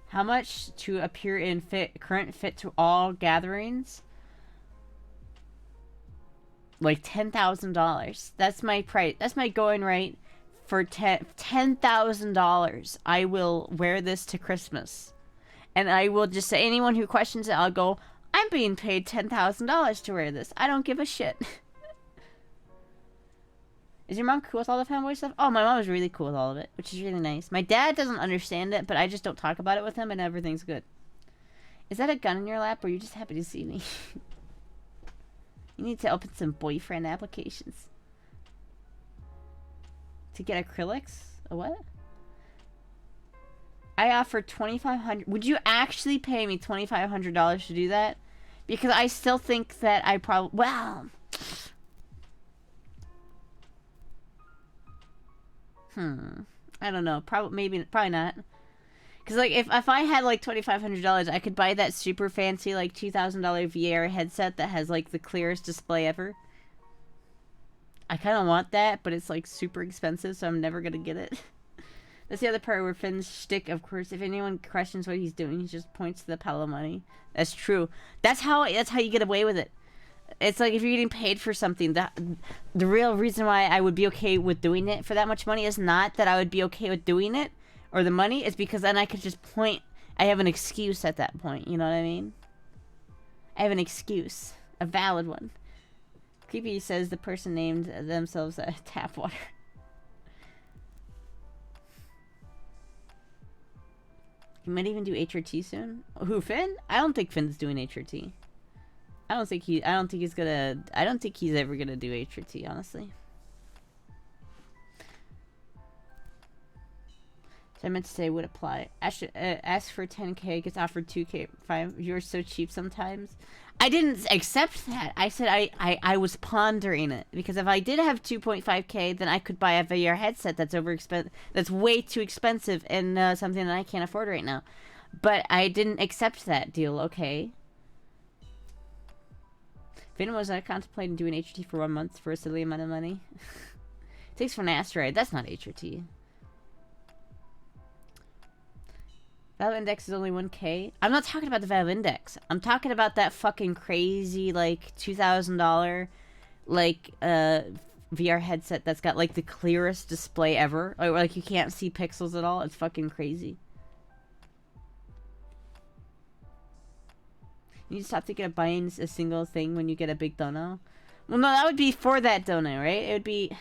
How much to appear in current fit to all gatherings? Like $10,000. That's my price. That's my going rate for $10,000. I will wear this to Christmas, and I will just say anyone who questions it, I'll go, I'm being paid $10,000 to wear this. I don't give a shit. Is your mom cool with all the fanboy stuff? Oh, my mom is really cool with all of it, which is really nice. My dad doesn't understand it, but I just don't talk about it with him, and everything's good. Is that a gun in your lap, or are you just happy to see me? You need to open some boyfriend applications. To get acrylics? A what? I offered $2,500. Would you actually pay me $2,500 to do that? Because I still think that I probably... Well... I don't know. Probably not. Because, like, if I had, like, $2,500, I could buy that super fancy, like, $2,000 VR headset that has, like, the clearest display ever. I kind of want that, but it's, like, super expensive, so I'm never going to get it. That's the other part where Finn's shtick, of course. If anyone questions what he's doing, he just points to the pile of money. That's true. That's how you get away with it. It's like if you're getting paid for something, the real reason why I would be okay with doing it for that much money is not that I would be okay with doing it, or the money, is because then I could just point. I have an excuse at that point, you know what I mean? I have an excuse. A valid one. Creepy says the person named themselves tap water. He might even do HRT soon. Who, Finn? I don't think Finn's doing HRT. I don't think he's ever gonna do HRT, honestly. So I meant to say would apply. Ask for 10k, gets offered 2k. 5. You're so cheap sometimes. I didn't accept that. I said I was pondering it, because if I did have 2.5k, then I could buy a VR headset that's way too expensive and something that I can't afford right now. But I didn't accept that deal. Okay. Finn was contemplating doing HRT for 1 month for a silly amount of money. Takes for an asteroid. That's not HRT. Valve Index is only 1k. I'm not talking about the Valve Index. I'm talking about that fucking crazy, like, $2,000, like, VR headset that's got, like, the clearest display ever. Like, you can't see pixels at all. It's fucking crazy. You need to stop thinking of buying a single thing when you get a big dono. Well, no, that would be for that dono, right? It would be...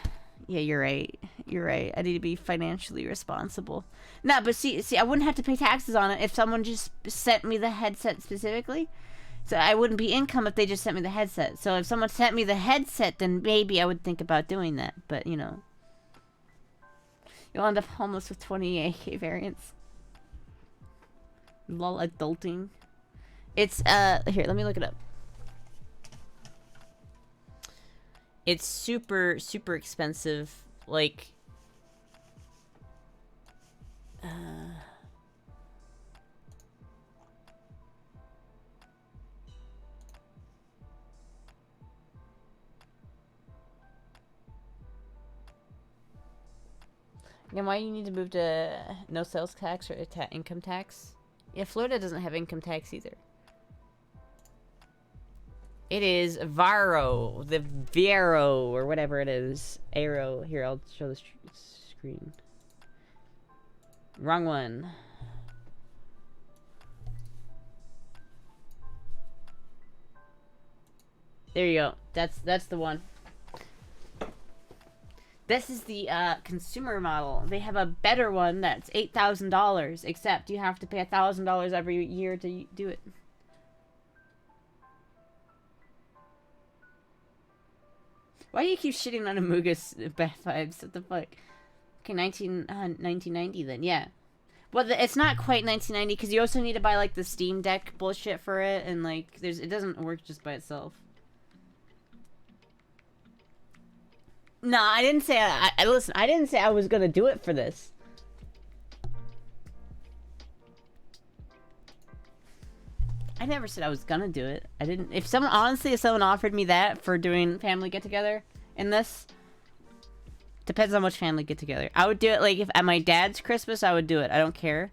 Yeah, you're right. You're right. I need to be financially responsible. No, but see, I wouldn't have to pay taxes on it if someone just sent me the headset specifically. So I wouldn't be income if they just sent me the headset. So if someone sent me the headset, then maybe I would think about doing that. But, you know. You'll end up homeless with 20 AK variants. Lol, adulting. It's, here, let me look it up. It's super, super expensive. Like, and why you need to move to no sales tax or income tax? Yeah, Florida doesn't have income tax either. It is Varo, the Vero, or whatever it is. Arrow. Here, I'll show the screen. Wrong one. There you go. That's the one. This is the consumer model. They have a better one that's $8,000, except you have to pay $1,000 every year to do it. Why do you keep shitting on Amuga's bad vibes? What the fuck? Okay, 1990 then, yeah. Well, it's not quite 1990 because you also need to buy like the Steam Deck bullshit for it, and like it doesn't work just by itself. No, I didn't say listen. I didn't say I was gonna do it for this. I never said I was gonna do it. I didn't. If someone offered me that for doing family get together in this, depends on which family get together. I would do it like if at my dad's Christmas, I would do it. I don't care.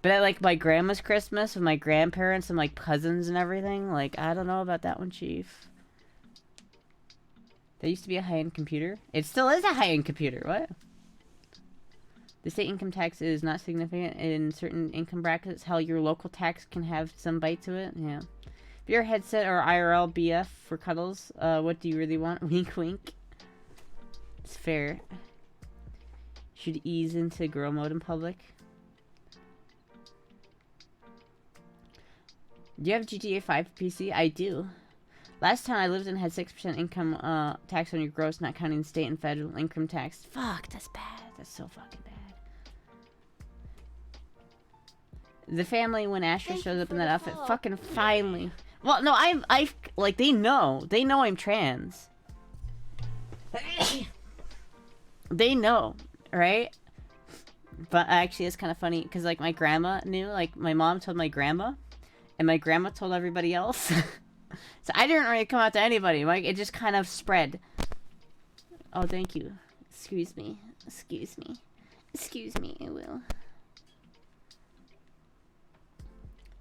But at like my grandma's Christmas with my grandparents and like cousins and everything, like I don't know about that one, Chief. There used to be a high-end computer. It still is a high-end computer. What? The state income tax is not significant in certain income brackets. Hell, your local tax can have some bite to it. Yeah. If you're a headset or IRL BF for cuddles, what do you really want? Wink, wink. It's fair. Should ease into girl mode in public. Do you have GTA 5 PC? I do. Last time I lived in had 6% income tax on your gross, not counting state and federal income tax. Fuck, that's bad. That's so fucking bad. The family, when Astra shows up in that outfit, fucking finally. Well, no, I've like, they know I'm trans. They know, right? But actually, it's kind of funny, because, like, my grandma knew, like, my mom told my grandma, and my grandma told everybody else. So I didn't really come out to anybody, like, it just kind of spread. Oh, thank you. Excuse me. Excuse me. Excuse me, I will.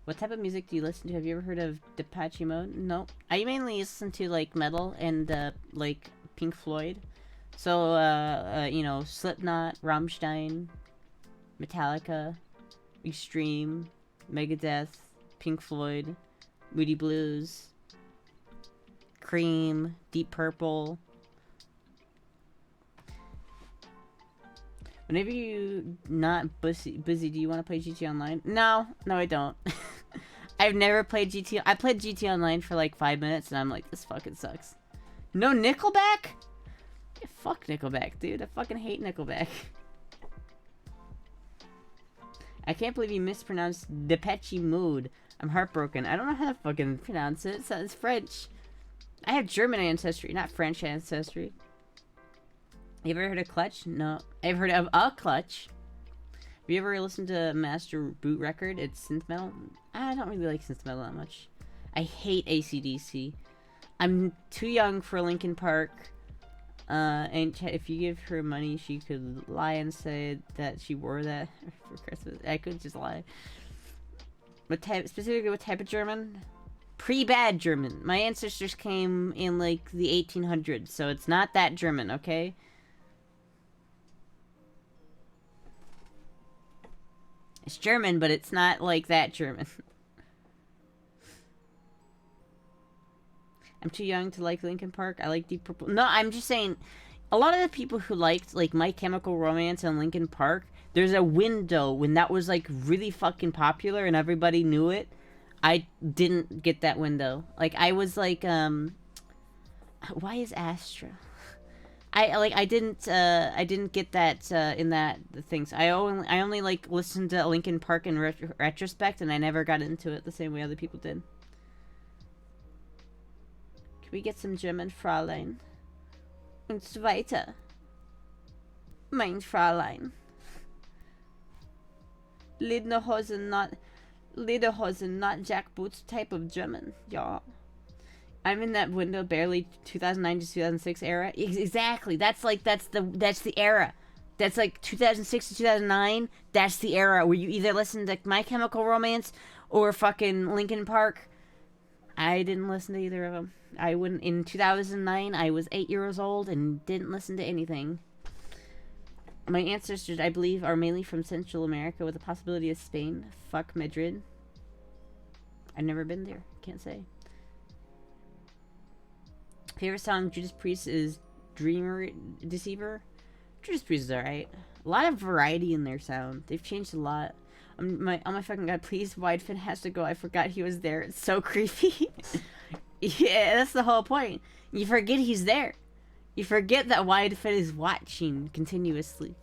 What type of music do you listen to? Have you ever heard of Depeche Mode? Nope. I mainly listen to, like, metal and, like, Pink Floyd. So, you know, Slipknot, Rammstein, Metallica, Extreme, Megadeth, Pink Floyd, Moody Blues, Cream, Deep Purple. Whenever you not busy, do you want to play GT Online? No, I don't. I've never played GT. I played GT Online for like 5 minutes, and I'm like, this fucking sucks. No Nickelback? Yeah, fuck Nickelback, dude. I fucking hate Nickelback. I can't believe you mispronounced Depeche Mode. I'm heartbroken. I don't know how to fucking pronounce it. It sounds French. I have German ancestry, not French ancestry. You ever heard of Clutch? No. I've heard of a Clutch. Have you ever listened to Master Boot Record? It's synth metal. I don't really like synth metal that much. I hate AC/DC. I'm too young for Linkin Park. And if you give her money, she could lie and say that she wore that for Christmas. I could just lie. Specifically, what type of German? Pre-bad German. My ancestors came in like the 1800s, so it's not that German, okay? It's German, but it's not like that German. I'm too young to like Linkin Park. I like Deep Purple. No, I'm just saying, a lot of the people who liked like My Chemical Romance and Linkin Park, there's a window when that was like really fucking popular and everybody knew it. I didn't get that window. Like I was like, why is Astra? I didn't get that in that things. I only like listened to Linkin Park in retrospect, and I never got into it the same way other people did. Can we get some German, Fräulein? Und so weiter. Mein Fräulein. Lederhosen, not jackboots type of German. Yeah. I'm in that window barely 2009 to 2006 era. Exactly. That's the era. That's like 2006 to 2009. That's the era where you either listen to My Chemical Romance or fucking Linkin Park. I didn't listen to either of them. I wouldn't. In 2009, I was 8 years old and didn't listen to anything. My ancestors, I believe, are mainly from Central America with the possibility of Spain. Fuck Madrid. I've never been there. Can't say. Favorite song Judas Priest is Dreamer Deceiver. Judas Priest is alright. A lot of variety in their sound. They've changed a lot. Oh my fucking god, please, Widefin has to go. I forgot he was there. It's so creepy. Yeah, that's the whole point. You forget he's there. You forget that Widefin is watching continuously.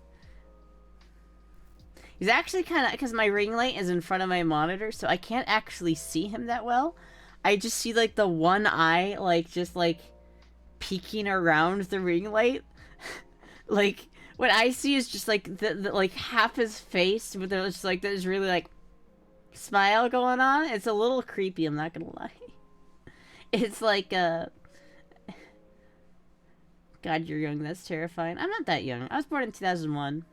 He's actually kind of, because my ring light is in front of my monitor, so I can't actually see him that well. I just see like the one eye, like just like peeking around the ring light. Like what I see is just like the like half his face, but there's like there's really like smile going on. It's a little creepy. I'm not gonna lie. It's like God, you're young. That's terrifying. I'm not that young. I was born in 2001.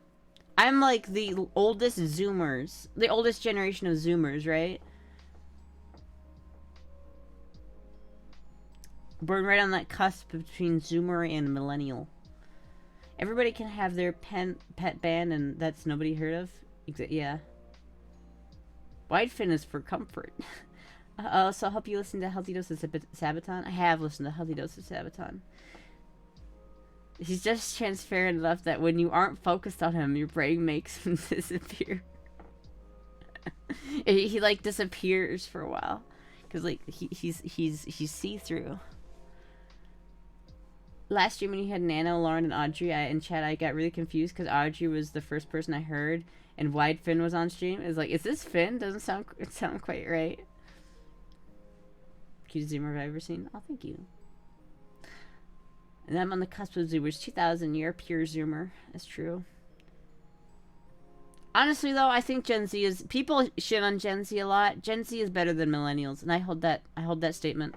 I'm like the oldest Zoomers, the oldest generation of Zoomers, right? Born right on that cusp between Zoomer and Millennial. Everybody can have their pet band, and that's nobody heard of. Yeah. Widefin is for comfort. So I'll help you listen to Healthy Dose of Sabaton. I have listened to Healthy Dose of Sabaton. He's just transparent enough that when you aren't focused on him, your brain makes him disappear. he like disappears for a while, cause like he's see-through. Last stream when you had Nano, Lauren, and Audrey in chat, I got really confused because Audrey was the first person I heard, and Wide Finn was on stream. It was like, is this Finn? Doesn't sound quite right. Cutest Zoomer I've ever seen. Oh, thank you. And I'm on the cusp of Zoomers. 2000, you're a pure Zoomer. That's true. Honestly, though, I think Gen Z is... People shit on Gen Z a lot. Gen Z is better than Millennials, and I hold that statement.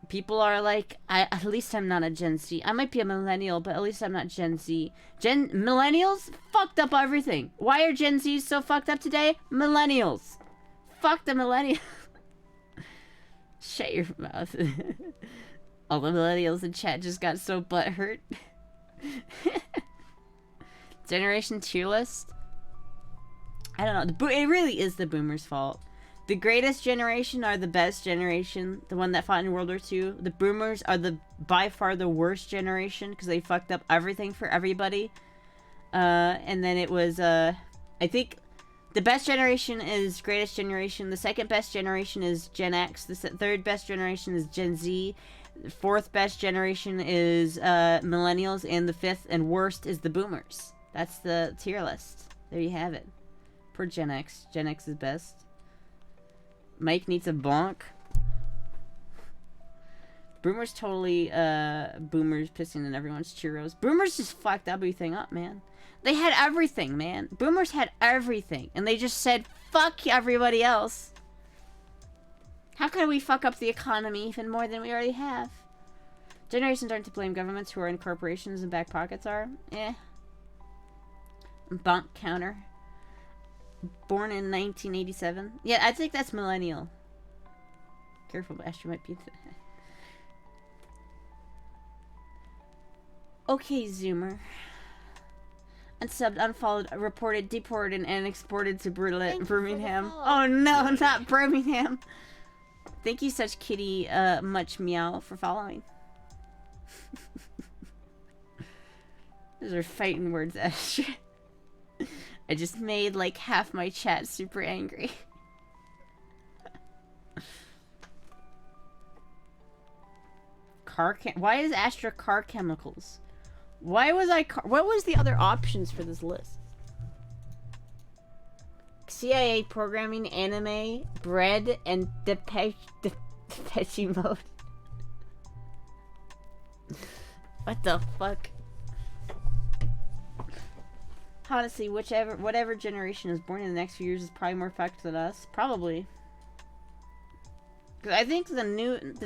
People are like, at least I'm not a Gen Z. I might be a Millennial, but at least I'm not Gen Z. Millennials fucked up everything. Why are Gen Zs so fucked up today? Millennials. Fuck the Millennials. Shut your mouth. All the Millennials in chat just got so butthurt. Generation tier list? I don't know. It really is the boomers' fault. The greatest generation are the best generation, the one that fought in World War II. The boomers are by far the worst generation because they fucked up everything for everybody. And then it was, I think the best generation is greatest generation. The second best generation is Gen X. The third best generation is Gen Z. The fourth best generation is millennials. And the fifth and worst is the boomers. That's the tier list. There you have it. For Gen X. Gen X is best. Mike needs a bonk. Boomers totally, boomers pissing in everyone's churros. Boomers just fucked everything up, man. They had everything, man. Boomers had everything. And they just said, fuck everybody else. How can we fuck up the economy even more than we already have? Generations aren't to blame. Governments who are in corporations and back pockets are. Eh. Bonk counter. Born in 1987. Yeah, I think that's millennial. Careful, Astra might be... Okay, Zoomer. Unsubbed, unfollowed, reported, deported, and exported to Birmingham. Oh no, not Birmingham. Thank you, such kitty, much meow, for following. Those are fighting words, Astra. I just made like half my chat super angry. Why is Astra car chemicals? Why was I what was the other options for this list? CIA programming, anime, bread, and Depeche mode. What the fuck? Honestly, whatever generation is born in the next few years is probably more fucked than us. Probably. Because I think the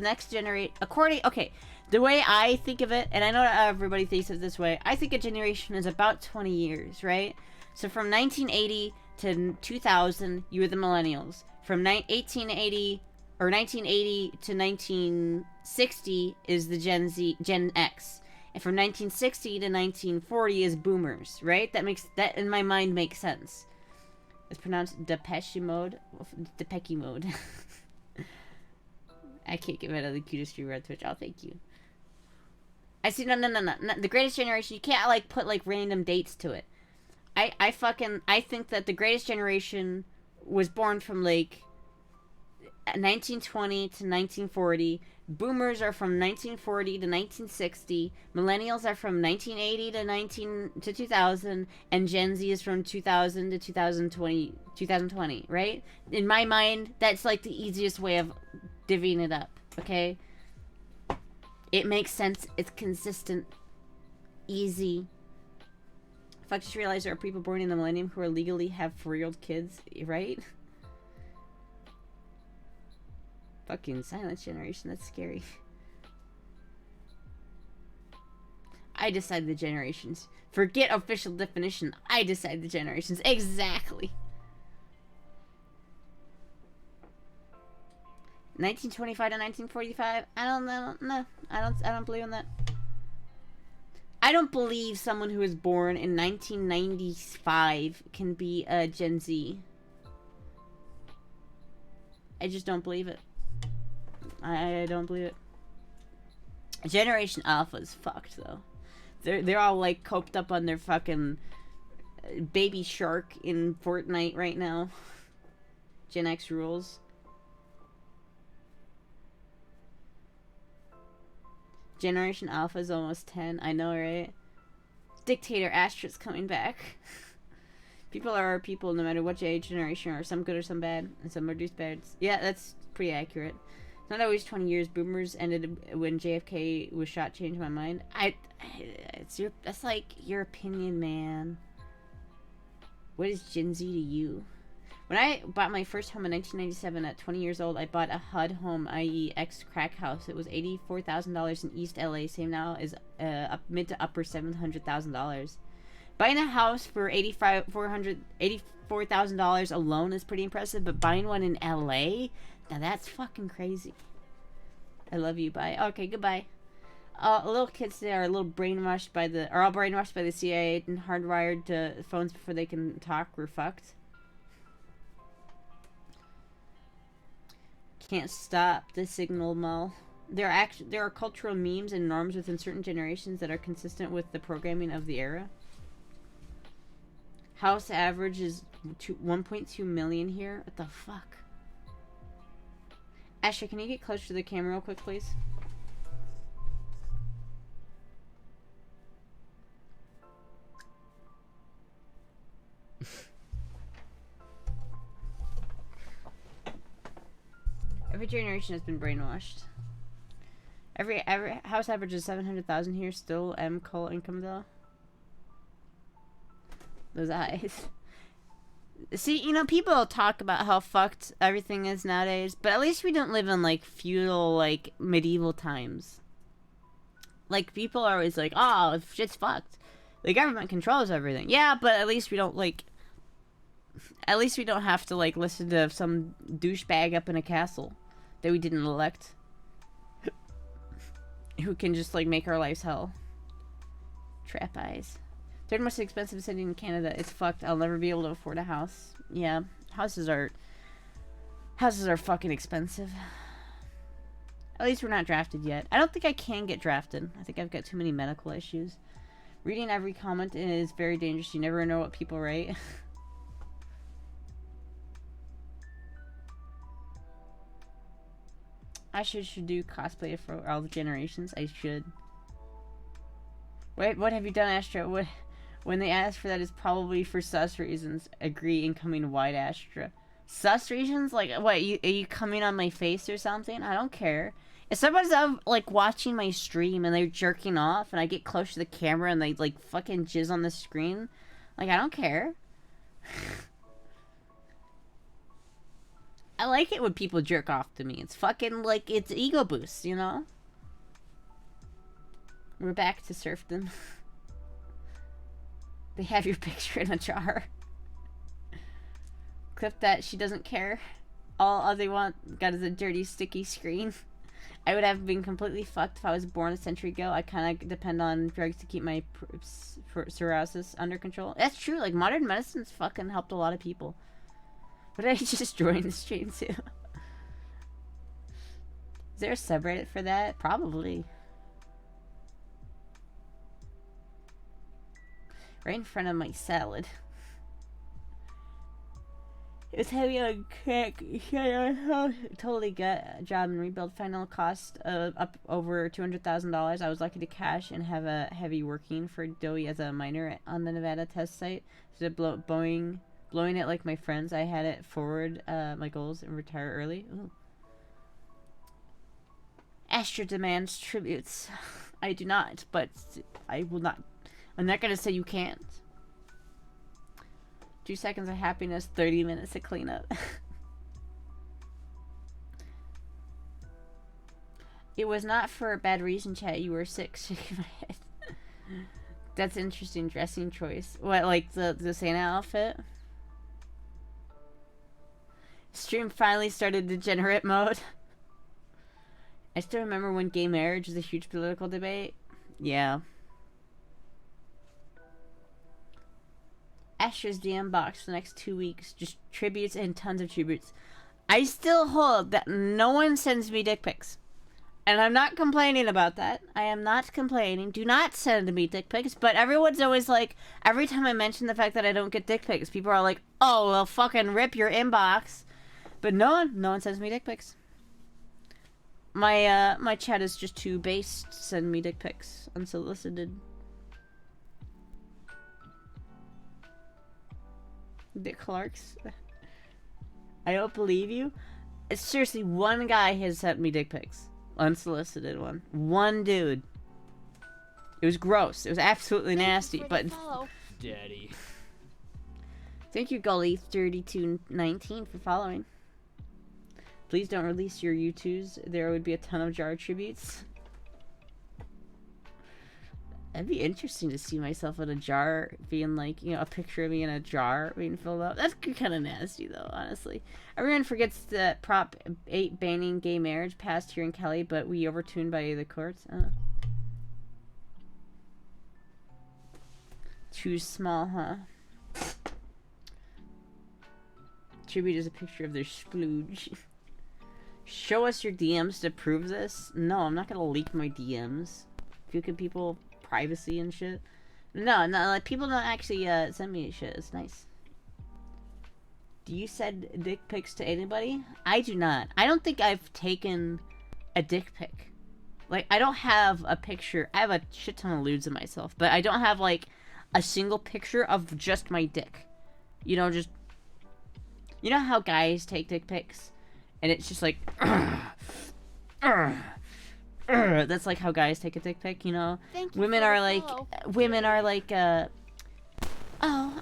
next generation, okay, the way I think of it, and I know not everybody thinks of it this way, I think a generation is about 20 years, right? So from 1980 to 2000, you were the millennials. From 1980 to 1960 is the Gen X. And from 1960 to 1940 is boomers, right? That in my mind makes sense. It's pronounced Depeche mode. Depeche mode. I can't get rid of the cutest streamer on Twitch. Oh, thank you. I see. No. The greatest generation. You can't like put like random dates to it. I think that the greatest generation was born from like 1920 to 1940. Boomers are from 1940 to 1960. Millennials are from 1980 to 2000, and Gen Z is from 2000 to 2020, right? In my mind, that's like the easiest way of divvying it up, okay? It makes sense. It's consistent. Easy. Fuck, just realized there are people born in the millennium who are legally have 4-year-old kids, right? Fucking silence generation, that's scary. I decide the generations. Forget official definition. I decide the generations. Exactly. 1925 to 1945. I don't know. No, I don't believe in that. I don't believe someone who was born in 1995 can be a Gen Z. I just don't believe it. I don't believe it. Generation Alpha is fucked though. They're all like coped up on their fucking baby shark in Fortnite right now. Gen X rules. Generation Alpha is almost 10. I know, right? Dictator Astra's coming back. People are people no matter what age generation are. Some good or some bad. And some are douchebags. Yeah, that's pretty accurate. Not always 20 years. Boomers ended when JFK was shot. Changed my mind. That's like your opinion, man. What is Gen Z to you? When I bought my first home in 1997 at 20 years old, I bought a HUD home, i.e. ex-crack house. It was $84,000 in East LA. Same now is mid to upper $700,000. Buying a house for $84,000 alone is pretty impressive, but buying one in LA, now that's fucking crazy. I love you. Bye. Okay, goodbye. Little kids today are all brainwashed by the CIA and hardwired to phones before they can talk. We're fucked. Can't stop the signal mall. There are cultural memes and norms within certain generations that are consistent with the programming of the era. House average is 1.2 million here. What the fuck? Asher, can you get closer to the camera real quick, please? Every generation has been brainwashed. Every house average is 700,000 here. Still call income though. Those eyes. See, you know, people talk about how fucked everything is nowadays, but at least we don't live in like feudal, like medieval times. Like people are always like, "Oh, shit's fucked. The government controls everything." Yeah, but at least we don't like. At least we don't have to like listen to some douchebag up in a castle that we didn't elect, who can just like make our lives hell. Trap eyes. Third most expensive city in Canada. It's fucked. I'll never be able to afford a house. Yeah, houses are fucking expensive. At least we're not drafted yet. I don't think I can get drafted. I think I've got too many medical issues. Reading every comment is very dangerous. You never know what people write. I should do cosplay for all the generations. I should. Wait, what have you done, Astra? What? When they ask for that, it's probably for sus reasons. Agree, incoming white Astra. Sus reasons? Like, what? Are you coming on my face or something? I don't care. If someone's like watching my stream and they're jerking off, and I get close to the camera and they like fucking jizz on the screen, like I don't care. I like it when people jerk off to me. It's fucking like it's ego boost, you know. We're back to serfdom. They have your picture in a jar. Clip that. She doesn't care. All they want got is a dirty, sticky screen. I would have been completely fucked if I was born a century ago. I kind of depend on drugs to keep my psoriasis under control. That's true. Like modern medicine's fucking helped a lot of people. But I just joined this chain too. Is there a subreddit for that? Probably. Right in front of my salad. It was heavy on crack. Totally got a job and rebuild. Final cost up over $200,000. I was lucky to cash and have a heavy working for Doey as a minor on the Nevada test site. So blowing it like my friends. I had it forward my goals and retire early. Ooh. Astra demands tributes. I do not, but I will not. I'm not gonna say you can't. 2 seconds of happiness, 30 minutes of cleanup. It was not for a bad reason, chat. You were sick. Shaking my head. That's interesting dressing choice. What, like the Santa outfit? Stream finally started degenerate mode. I still remember when gay marriage was a huge political debate. Yeah. Astra's DM box for the next 2 weeks. Just tributes and tons of tributes. I still hold that no one sends me dick pics. And I'm not complaining about that. I am not complaining. Do not send me dick pics. But everyone's always like, every time I mention the fact that I don't get dick pics, people are like, oh, well, fucking rip your inbox. But no one sends me dick pics. My chat is just too base to send me dick pics unsolicited. Dick Clarks. I don't believe you. Seriously, one guy has sent me dick pics. Unsolicited one. One dude. It was gross. It was absolutely nasty, but...
Daddy.
Thank you, Gully3219 for following. Please don't release your U2s. There would be a ton of jar tributes. That'd be interesting to see myself in a jar being like, you know, a picture of me in a jar being filled up. That's kind of nasty, though, honestly. Everyone forgets that Prop 8 banning gay marriage passed here in Cali, but we overturned by the courts. Too small, huh? Tribute is a picture of their splooge. Show us your DMs to prove this? No, I'm not gonna leak my DMs. If you people privacy and shit. No, like people don't actually send me shit. It's nice. Do you send dick pics to anybody? I do not. I don't think I've taken a dick pic. Like, I don't have a picture. I have a shit ton of lewds of myself, but I don't have like a single picture of just my dick. You know, just, you know how guys take dick pics and it's just like that's like how guys take a dick pic, you know. Women are like oh,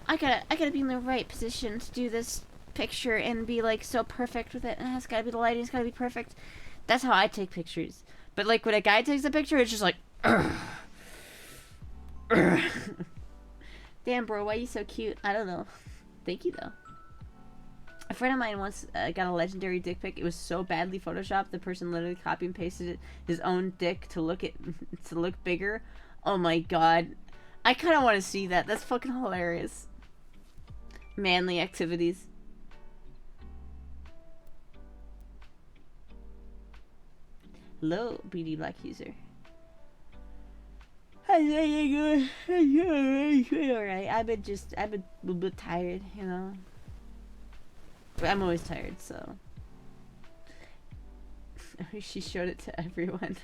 I gotta be in the right position to do this picture and be like so perfect with it, and it's gotta be, the lighting's gotta be perfect. That's how I take pictures. But like when a guy takes a picture, it's just like damn, bro, why are you so cute? I don't know. Thank you though. A friend of mine once got a legendary dick pic. It was so badly photoshopped, the person literally copy and pasted his own dick to look bigger. Oh my god, I kind of want to see that. That's fucking hilarious. Manly activities. Hello, BD Black User. Alright, I've been a little bit tired, you know. But I'm always tired, so. She showed it to everyone.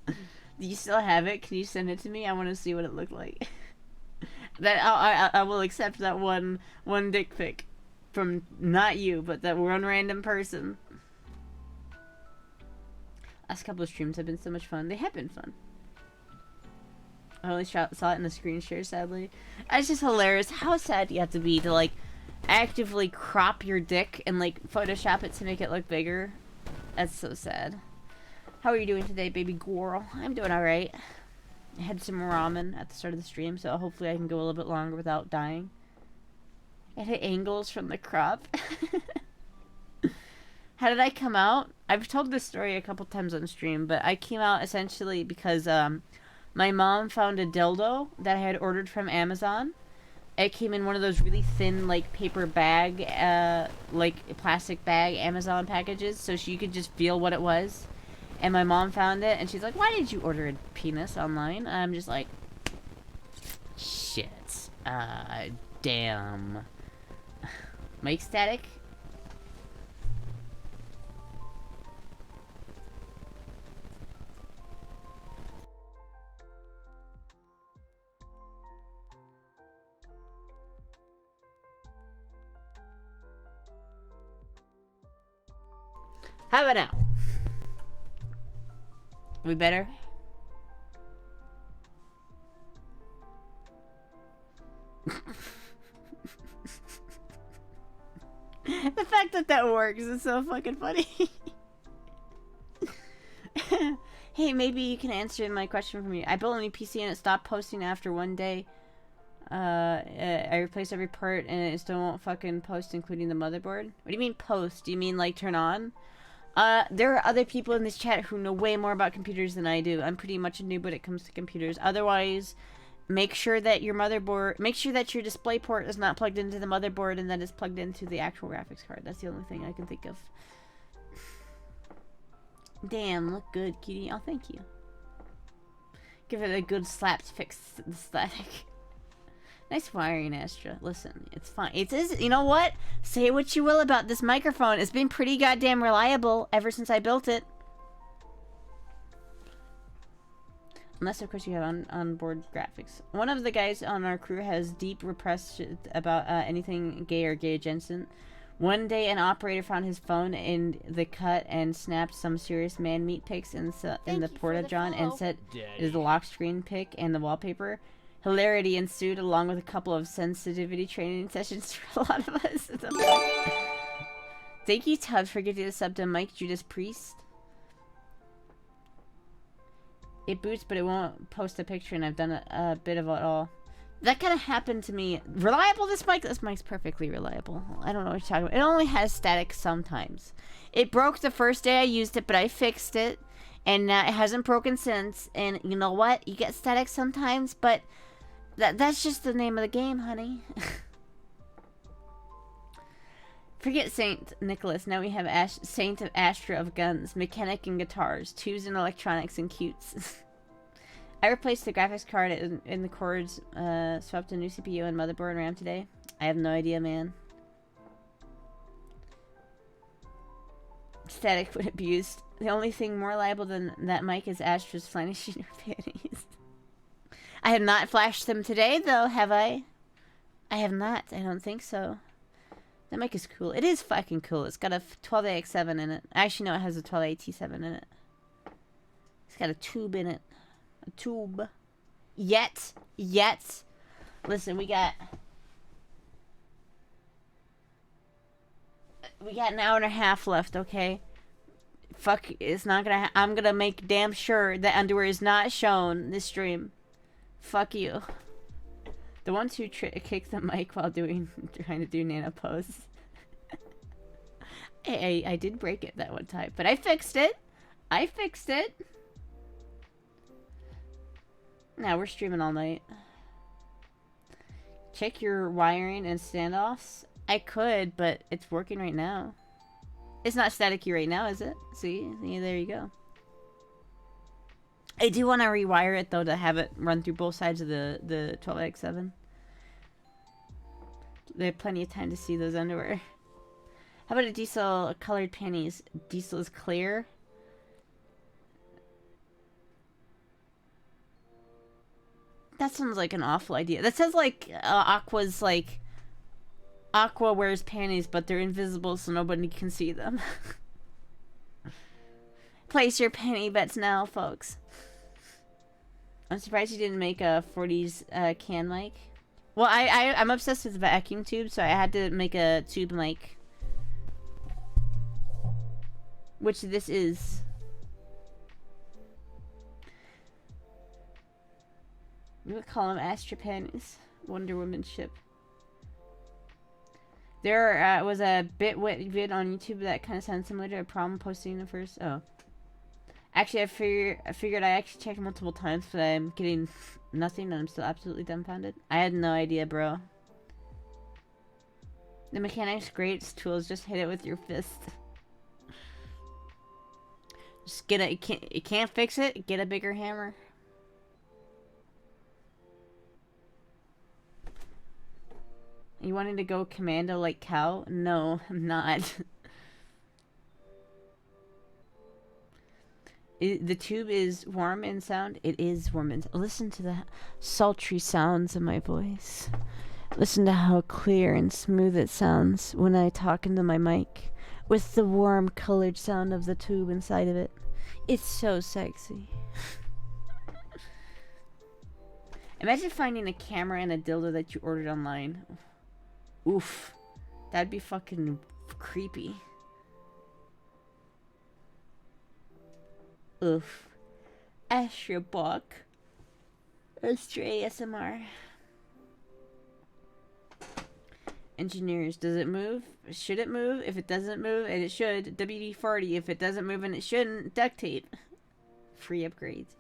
Do you still have it? Can you send it to me? I want to see what it looked like. That I will accept that one dick pic from not you, but that one random person. Last couple of streams have been so much fun. They have been fun. I only saw it in the screen share, sadly. It's just hilarious how sad you have to be to like actively crop your dick and like Photoshop it to make it look bigger. That's so sad. How are you doing today, baby girl? I'm doing alright. I had some ramen at the start of the stream, so hopefully I can go a little bit longer without dying. I hit angles from the crop. How did I come out? I've told this story a couple times on stream, but I came out essentially because my mom found a dildo that I had ordered from Amazon. It came in one of those really thin, like, paper bag, like, plastic bag Amazon packages, so you could just feel what it was. And my mom found it, and she's like, why did you order a penis online? And I'm just like, shit. Damn. Mic static? How about now? We better? The fact that that works is so fucking funny. Hey, maybe you can answer my question for me. I built a new PC and it stopped posting after one day. I replaced every part and it still won't fucking post, including the motherboard. What do you mean post? Do you mean like turn on? There are other people in this chat who know way more about computers than I do. I'm pretty much a noob when it comes to computers. Otherwise, make sure that your motherboard, make sure that your display port is not plugged into the motherboard and that it's plugged into the actual graphics card. That's the only thing I can think of. Damn, look good, cutie. Oh, thank you. Give it a good slap to fix the static. Nice wiring, Astra. Listen, it's fine. It is, you know what? Say what you will about this microphone. It's been pretty goddamn reliable ever since I built it. Unless, of course, you have onboard graphics. One of the guys on our crew has deep repressed shit about anything gay or gay adjacent. One day, an operator found his phone in the cut and snapped some serious man meat pics in the porta-john and said it is the lock screen pic and the wallpaper. Hilarity ensued, along with a couple of sensitivity training sessions for a lot of us. Thank you, Tub, for giving the sub to Mike Judas Priest. It boots, but it won't post a picture, and I've done a bit of it all. That kind of happened to me. Reliable, this mic? This mic's perfectly reliable. I don't know what you're talking about. It only has static sometimes. It broke the first day I used it, but I fixed it, and it hasn't broken since. And you know what? You get static sometimes, but that's just the name of the game, honey. Forget Saint Nicholas. Now we have Saint of Astra of guns, mechanic and guitars, tubes and electronics and cutes. I replaced the graphics card in the cords, swapped a new CPU and motherboard and RAM today. I have no idea, man. Static when abused. The only thing more reliable than that mic is Astra's flashing her panties. I have not flashed them today, though, have I? I have not. I don't think so. That mic is cool. It is fucking cool. It's got a 12AX7 in it. Actually, no, it has a 12AT7 in it. It's got a tube in it. A tube. Yet. Listen, we got an hour and a half left, okay? Fuck, it's not gonna I'm gonna make damn sure that underwear is not shown this stream. Fuck you. The ones who kick the mic while trying to do nano pose. I did break it that one time, but I fixed it. Now we're streaming all night. Check your wiring and standoffs. I could, but it's working right now. It's not staticky right now, is it? See, there you go. I do want to rewire it though to have it run through both sides of the 12X7. They have plenty of time to see those underwear. How about a diesel colored panties? Diesel is clear. That sounds like an awful idea. That sounds like Aqua's like Aqua wears panties, but they're invisible so nobody can see them. Place your panty bets now, folks. I'm surprised you didn't make a 40s can mic. Well, I'm obsessed with vacuum tubes, so I had to make a tube mic. Which this is. We would call them Astra panties. Wonder Woman ship. There was a vid on YouTube that kind of sounds similar to a problem posting the first. Oh. Actually, I figured I actually checked multiple times, but I'm getting nothing, and I'm still absolutely dumbfounded. I had no idea, bro. The mechanic's great. It's tools. Just hit it with your fist. Just get it. You can't fix it. Get a bigger hammer. You wanting to go commando like cow? No, I'm not. The tube is warm in sound. It is warm in. Listen to the sultry sounds of my voice. Listen to how clear and smooth it sounds when I talk into my mic, with the warm colored sound of the tube inside of it. It's so sexy. Imagine finding a camera and a dildo that you ordered online. Oof. That'd be fucking creepy. Oof. Astra Buck. Astra ASMR. Engineers, does it move? Should it move? If it doesn't move, and it should, WD-40. If it doesn't move and it shouldn't, duct tape. Free upgrades.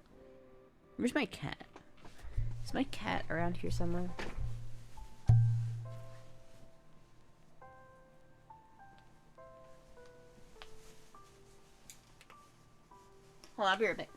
Where's my cat? Is my cat around here somewhere? Hold on, I'll be right back.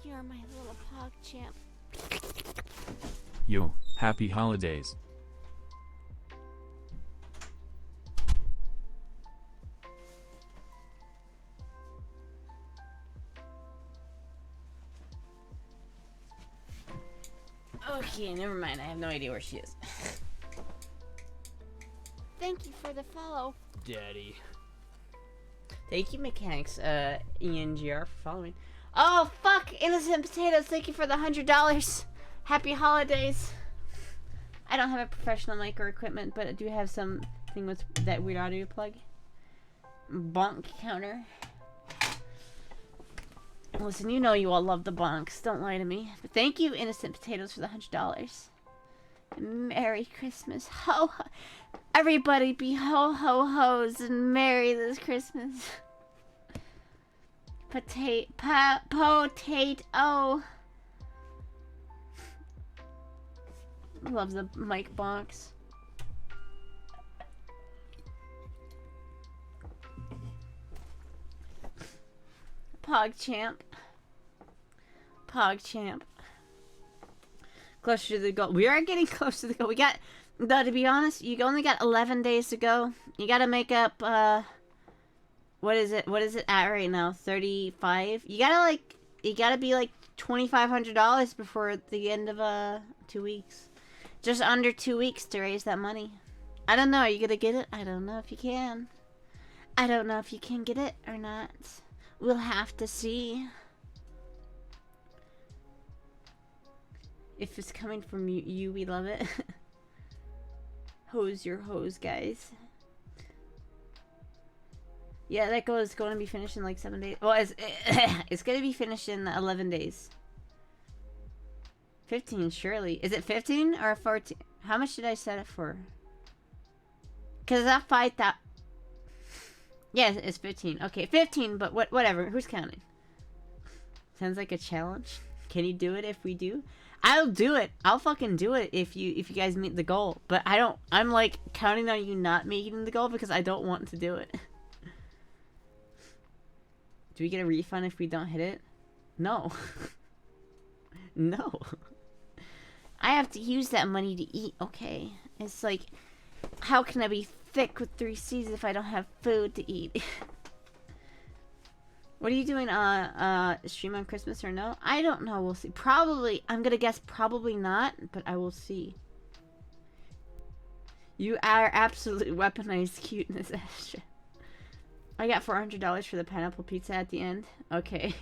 You're my little pog champ.
Yo, happy holidays.
Okay, never mind. I have no idea where she is.
Thank you for the follow.
Daddy.
Thank you, mechanics, ENGR, for following. Oh, fuck! Innocent Potatoes, thank you for the $100. Happy holidays. I don't have a professional mic or equipment, but I do have something with that weird audio plug. Bonk counter. Listen, you know you all love the bonks. Don't lie to me. But thank you, Innocent Potatoes, for the $100. Merry Christmas. Ho ho. Everybody be ho ho ho's and merry this Christmas. Potato. Love the mic box. PogChamp. PogChamp. Closer to the goal. We are getting close to the goal. We got, though, to be honest, you only got 11 days to go. You gotta make up, what is it at right now? 35? You gotta be like $2,500 before the end of, 2 weeks. Just under 2 weeks to raise that money. I don't know. Are you gonna get it? I don't know if you can. I don't know if you can get it or not. We'll have to see. If it's coming from you, we love it. Hose your hose, guys. Yeah, that goal is going to be finished in like 7 days. Well, it's going to be finished in 11 days. 15, surely. Is it 15 or 14? How much did I set it for? Because that fight that... Yeah, it's 15. Okay, 15, but whatever. Who's counting? Sounds like a challenge. Can you do it if we do? I'll do it. I'll fucking do it if you guys meet the goal. But I'm like counting on you not making the goal because I don't want to do it. Do we get a refund if we don't hit it? No. No. I have to use that money to eat. Okay. It's like, how can I be thick with 3 C's if I don't have food to eat? What are you doing, stream on Christmas or no? I don't know, we'll see. Probably, I'm gonna guess probably not, but I will see. You are absolutely weaponized cuteness, Astra. I got $400 for the pineapple pizza at the end. Okay.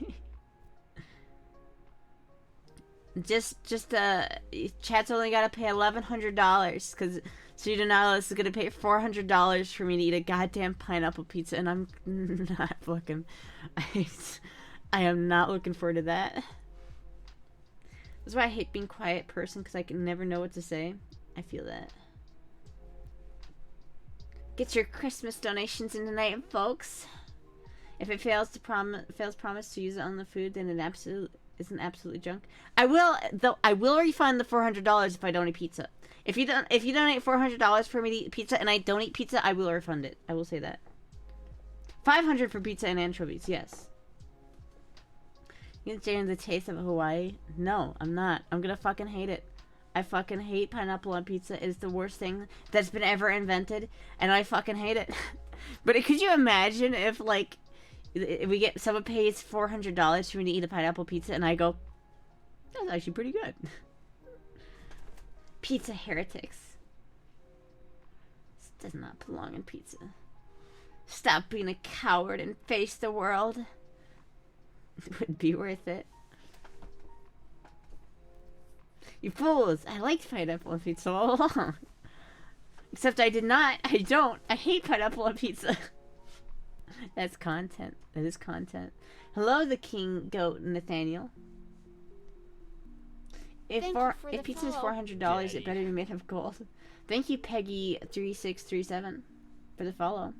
Chat's only gotta pay $1,100, because Pseudonalis is gonna pay $400 for me to eat a goddamn pineapple pizza, and I'm not fucking... I am not looking forward to that. That's why I hate being a quiet person, because I can never know what to say. I feel that. Get your Christmas donations in tonight, folks. If it fails promise to use it on the food, then it isn't absolutely junk. I will refund the $400 if I don't eat pizza. If you donate $400 for me to eat pizza and I don't eat pizza, I will refund it. I will say that. $500 for pizza and anchovies, yes. You enjoying the taste of Hawaii? No, I'm not. I'm gonna fucking hate it. I fucking hate pineapple on pizza. It is the worst thing that's been ever invented, and I fucking hate it. But could you imagine if, like, someone pays $400 for me to eat a pineapple pizza, and I go, that's actually pretty good. Pizza heretics. This does not belong in pizza. Stop being a coward and face the world. It would be worth it. You fools! I liked pineapple on pizza all along. Except I did not. I don't. I hate pineapple on pizza. That's content. That is content. Hello, the King Goat Nathaniel. If pizza is $400, it better be made of gold. Thank you, Peggy3637, for the follow.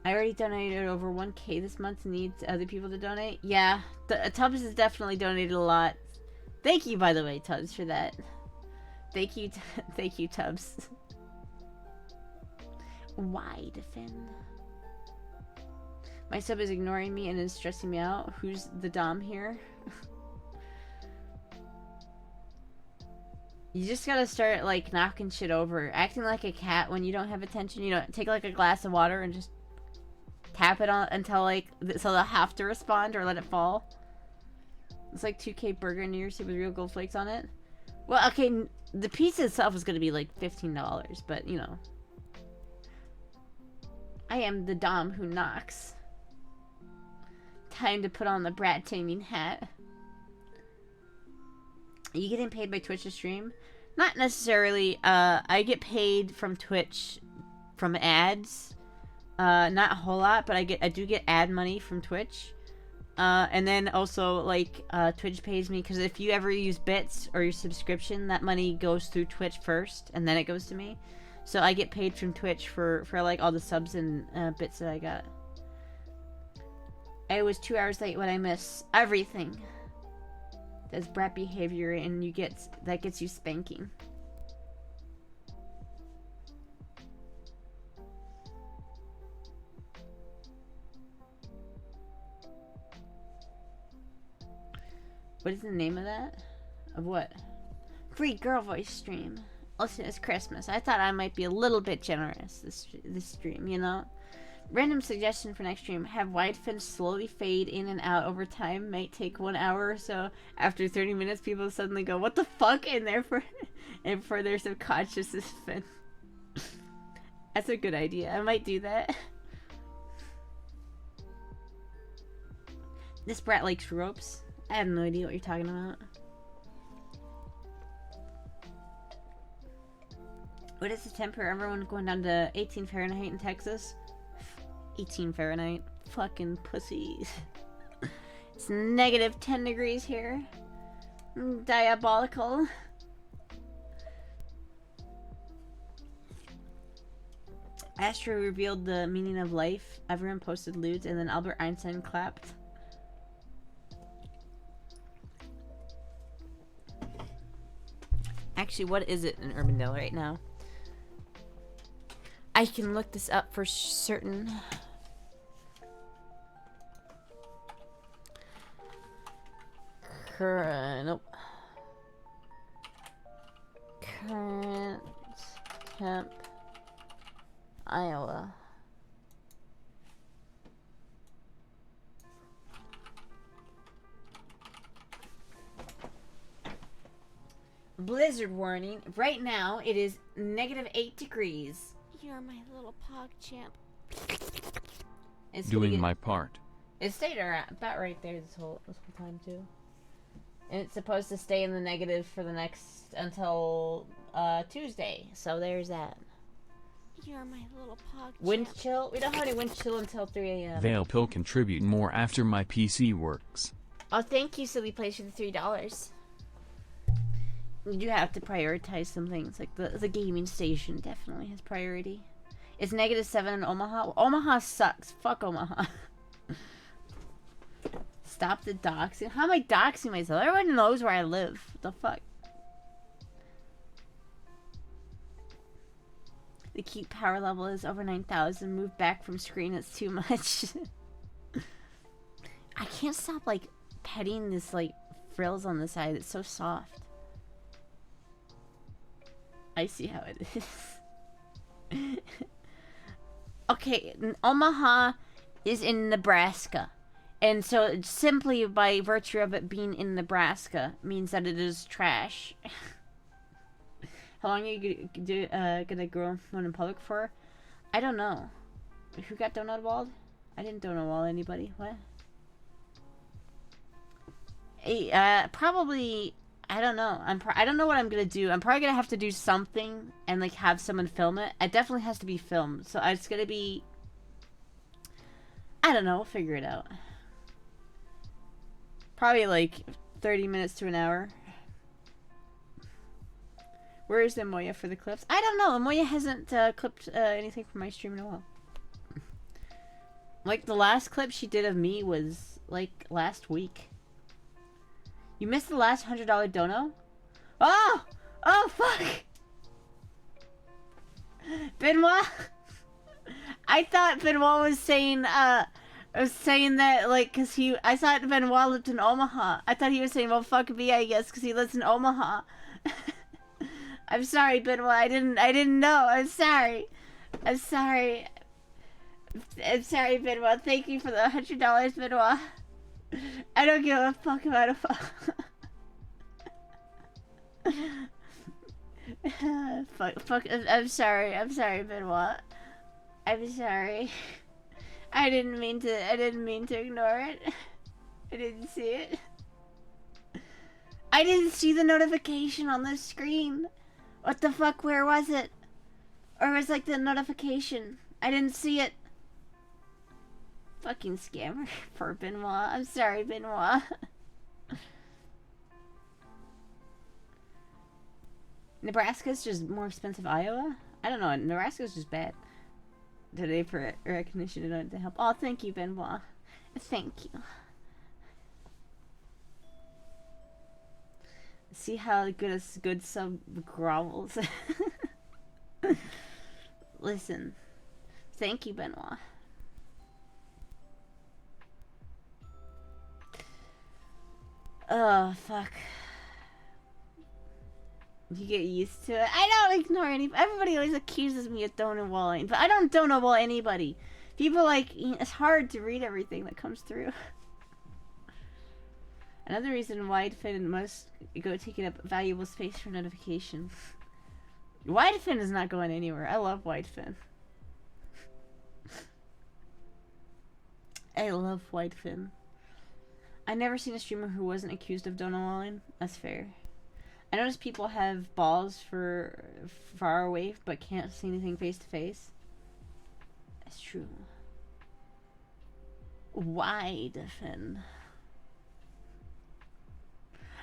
I already donated over 1K this month and need other people to donate. Yeah, Tubbs has definitely donated a lot. Thank you, by the way, Tubbs, for that. Thank you, Tubbs. Why defend? My sub is ignoring me and is stressing me out. Who's the dom here? You just gotta start, like, knocking shit over. Acting like a cat when you don't have attention. You know, take, like, a glass of water and just tap it on until, like, so they'll have to respond or let it fall. It's like 2K burger in New Year's Eve with real gold flakes on it. Well, okay, the pizza itself is gonna be, like, $15, but, you know. I am the dom who knocks. time to put on the brat taming hat. Are you getting paid by Twitch to stream? Not necessarily. I get paid from Twitch from ads. Not a whole lot, but I do get ad money from Twitch. And then also, like, Twitch pays me, because if you ever use bits or your subscription, that money goes through Twitch first, and then it goes to me. So I get paid from Twitch for like, all the subs and bits that I got. I was 2 hours late when I miss everything. That's brat behavior, and that gets you spanking. What is the name of that? Of what? Free girl voice stream. Listen, it's Christmas. I thought I might be a little bit generous this stream, you know? Random suggestion for next stream. Have wide fins slowly fade in and out over time. Might take 1 hour or so. After 30 minutes, people suddenly go, what the fuck? And therefore, and for their subconscious is fin. That's a good idea. I might do that. This brat likes ropes. I have no idea what you're talking about. What is the temperature? Everyone going down to 18 Fahrenheit in Texas? 18 Fahrenheit. Fucking pussies. It's negative 10 degrees here. Diabolical. Astra revealed the meaning of life. Everyone posted lewds, and then Albert Einstein clapped. Actually, what is it in Urbandale right now? I can look this up for certain. Nope. Current temp, Iowa. Blizzard warning. Right now, it is negative 8 degrees.
You're my little pog champ.
It's
Doing my part.
It stayed about right there this whole time too. And it's supposed to stay in the negative for the next until Tuesday. So there's that.
You're my little pog
Wind
champ.
chill. We don't have any wind chill until 3 a.m.
They'll pill contribute more after my PC works.
Oh, thank you, Silly Place, for the $3. You do have to prioritize some things. Like the gaming station definitely has priority. It's negative 7 in Omaha. Well, Omaha sucks. Fuck Omaha. Stop the doxing. How am I doxing myself? Everyone knows where I live. What the fuck? The keep power level is over 9,000. Move back from screen. It's too much. I can't stop, like, petting this, like, frills on the side. It's so soft. I see how it is. Okay, Omaha is in Nebraska. And so simply by virtue of it being in Nebraska means that it is trash. How long are you gonna grow one in public for? I don't know. Who got donut walled? I didn't donut wall anybody. What? Probably. I don't know. I don't know what I'm gonna do. I'm probably gonna have to do something and like have someone film it. It definitely has to be filmed. So it's gonna be. I don't know. We'll figure it out. Probably like 30 minutes to an hour. Where is Amoya for the clips? I don't know. Amoya hasn't clipped anything from my stream in a while. Like the last clip she did of me was like last week. You missed the last $100 dono? Oh! Oh, fuck! Benoit? I thought Benoit was saying, that, like, cause I thought Benoit lived in Omaha. I thought he was saying, well, fuck me, I guess, cause he lives in Omaha. I'm sorry, Benoit, I didn't know, I'm sorry. I'm sorry, Benoit, thank you for the $100, Benoit. I don't give a fuck about a fuck, I'm sorry, Benoit. I'm sorry. I didn't mean to ignore it. I didn't see it. I didn't see the notification on the screen. What the fuck? Where was it? Or was like the notification? I didn't see it. Fucking scammer. Poor Benoit. I'm sorry, Benoit. Nebraska's just more expensive Iowa? I don't know. Nebraska's just bad. Today for recognition and to help. Oh, thank you, Benoit. Thank you. See how good sub grovels. Listen. Thank you, Benoit. Oh, fuck. You get used to it. I don't ignore anybody. Everybody always accuses me of donut-walling, but I don't donut-wall anybody. People like, it's hard to read everything that comes through. Another reason Widefin must go taking up valuable space for notification. Widefin is not going anywhere. I love Widefin. I love Widefin. I've never seen a streamer who wasn't accused of donut-walling. That's fair. I notice people have balls for far away but can't see anything face to face. That's true. Widefin.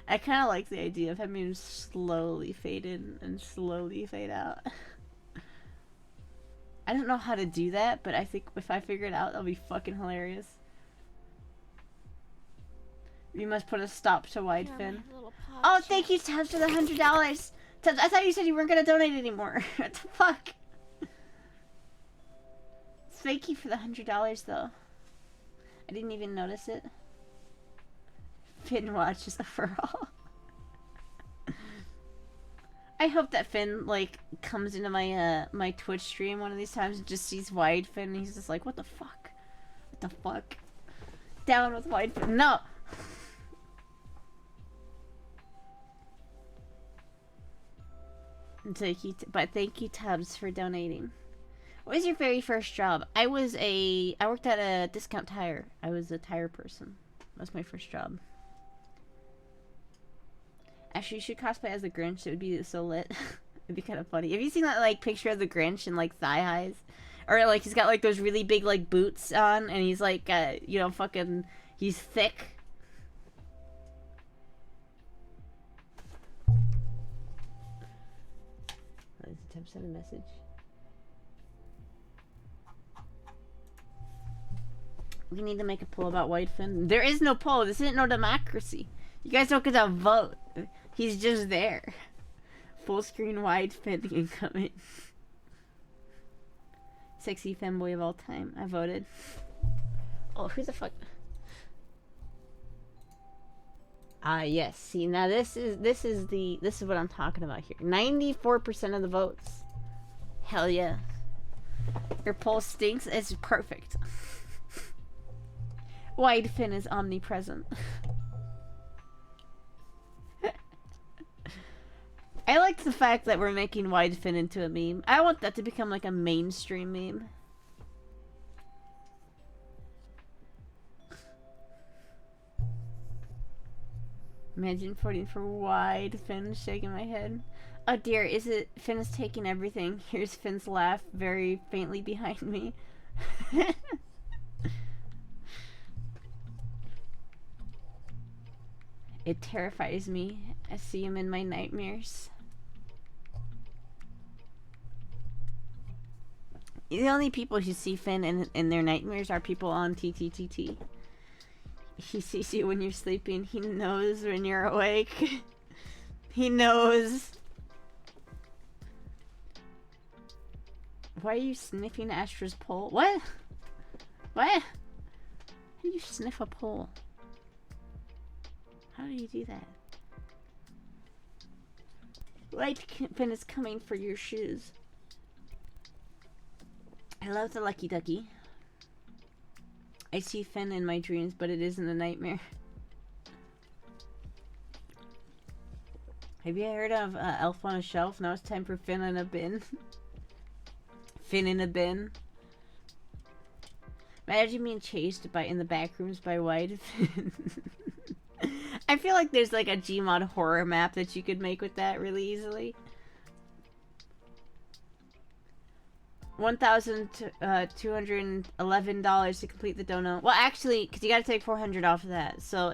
I kind of like the idea of having him slowly fade in and slowly fade out. I don't know how to do that, but I think if I figure it out, that'll be fucking hilarious. You must put a stop to Widefin. Oh, thank you, Tabs, for the $100. Tabs, I thought you said you weren't gonna donate anymore. What the fuck? Thank you for the $100, though. I didn't even notice it. Finn watches for all. I hope that Finn like comes into my my Twitch stream one of these times and just sees Widefin and he's just like, what the fuck? What the fuck? Down with Widefin. No. Thank you, but thank you, Tubbs, for donating. What was your very first job? I worked at a discount tire. I was a tire person. That was my first job. Actually, you should cosplay as the Grinch. It would be so lit. It'd be kind of funny. Have you seen that like picture of the Grinch in like thigh highs, or like he's got like those really big like boots on, and he's like you know, fucking, he's thick. Send a message. We need to make a poll about Widefin. There is no poll. This isn't no democracy. You guys don't get to vote. He's just there. Full screen Widefin incoming. Sexy femboy of all time. I voted. Oh, who the fuck? Ah, yes. See, now this is what I'm talking about here. 94% of the votes. Hell yeah. Your poll stinks. It's perfect. Widefin is omnipresent. I like the fact that we're making Widefin into a meme. I want that to become like a mainstream meme. Imagine voting for Widefin, shaking my head. Oh dear, is it Finn is taking everything? Here's Finn's laugh very faintly behind me. It terrifies me. I see him in my nightmares. The only people who see Finn in their nightmares are people on TTTT. He sees you when you're sleeping. He knows when you're awake. He knows. Why are you sniffing Astra's pole? What? What? How do you sniff a pole? How do you do that? Widefin is coming for your shoes. I love the Lucky Ducky. I see Finn in my dreams, but it isn't a nightmare. Have you heard of Elf on a Shelf? Now it's time for Finn in a bin. Finn in a bin. Imagine being chased by in the back rooms by White. I feel like there's like a Gmod horror map that you could make with that really easily. $1,211 to complete the dono. Well, actually, because you got to take $400 off of that, so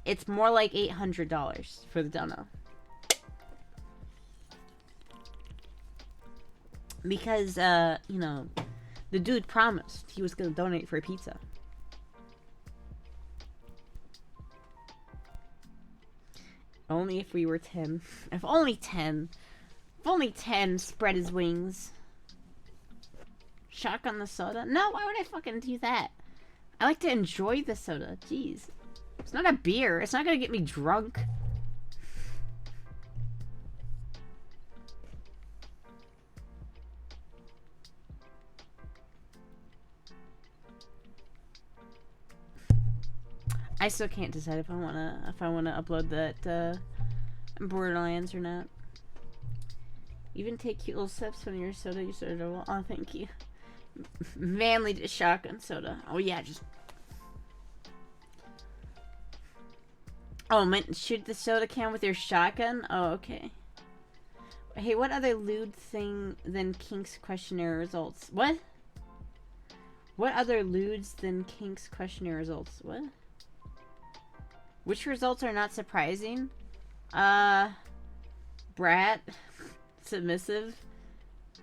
it's more like $800 for the dono. Because you know, the dude promised he was gonna donate for a pizza. Only if we were 10. If only 10. If only 10 spread his wings. Shotgun the soda? No, why would I fucking do that? I like to enjoy the soda. Jeez. It's not a beer. It's not gonna get me drunk. I still can't decide if I wanna upload that Borderlands or not. Even take cute little sips when you're soda. You soda. Well, oh, thank you. Manly to shotgun soda. Oh yeah, just. Oh man, shoot the soda can with your shotgun. Oh okay. Hey, what other lewd thing than Kink's questionnaire results? What? What other lewds than Kink's questionnaire results? What? Which results are not surprising? Brat, submissive,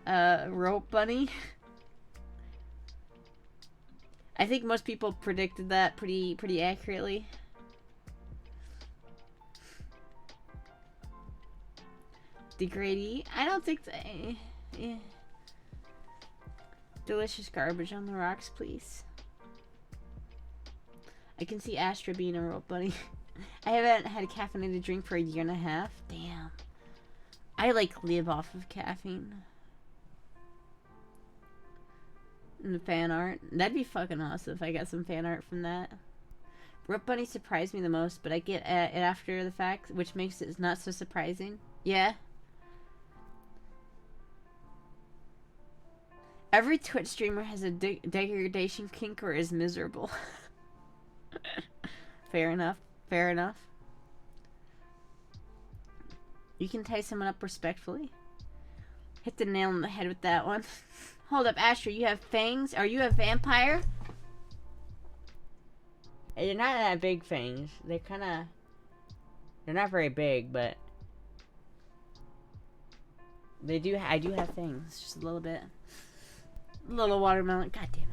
rope bunny. I think most people predicted that pretty accurately. Degradee? I don't think that. Yeah. Delicious garbage on the rocks, please. I can see Astra being a rope bunny. I haven't had a caffeinated drink for a year and a half. Damn. I like live off of caffeine. And the fan art. That'd be fucking awesome if I got some fan art from that. Rope bunny surprised me the most, but I get it after the fact, which makes it not so surprising. Yeah. Every Twitch streamer has a degradation kink or is miserable. Fair enough. Fair enough. You can tie someone up respectfully. Hit the nail on the head with that one. Hold up, Astra, you have fangs? Are you a vampire? They're not that big fangs. They're kinda... They're not very big, but... They do... I do have fangs. Just a little bit. A little watermelon. God damn it.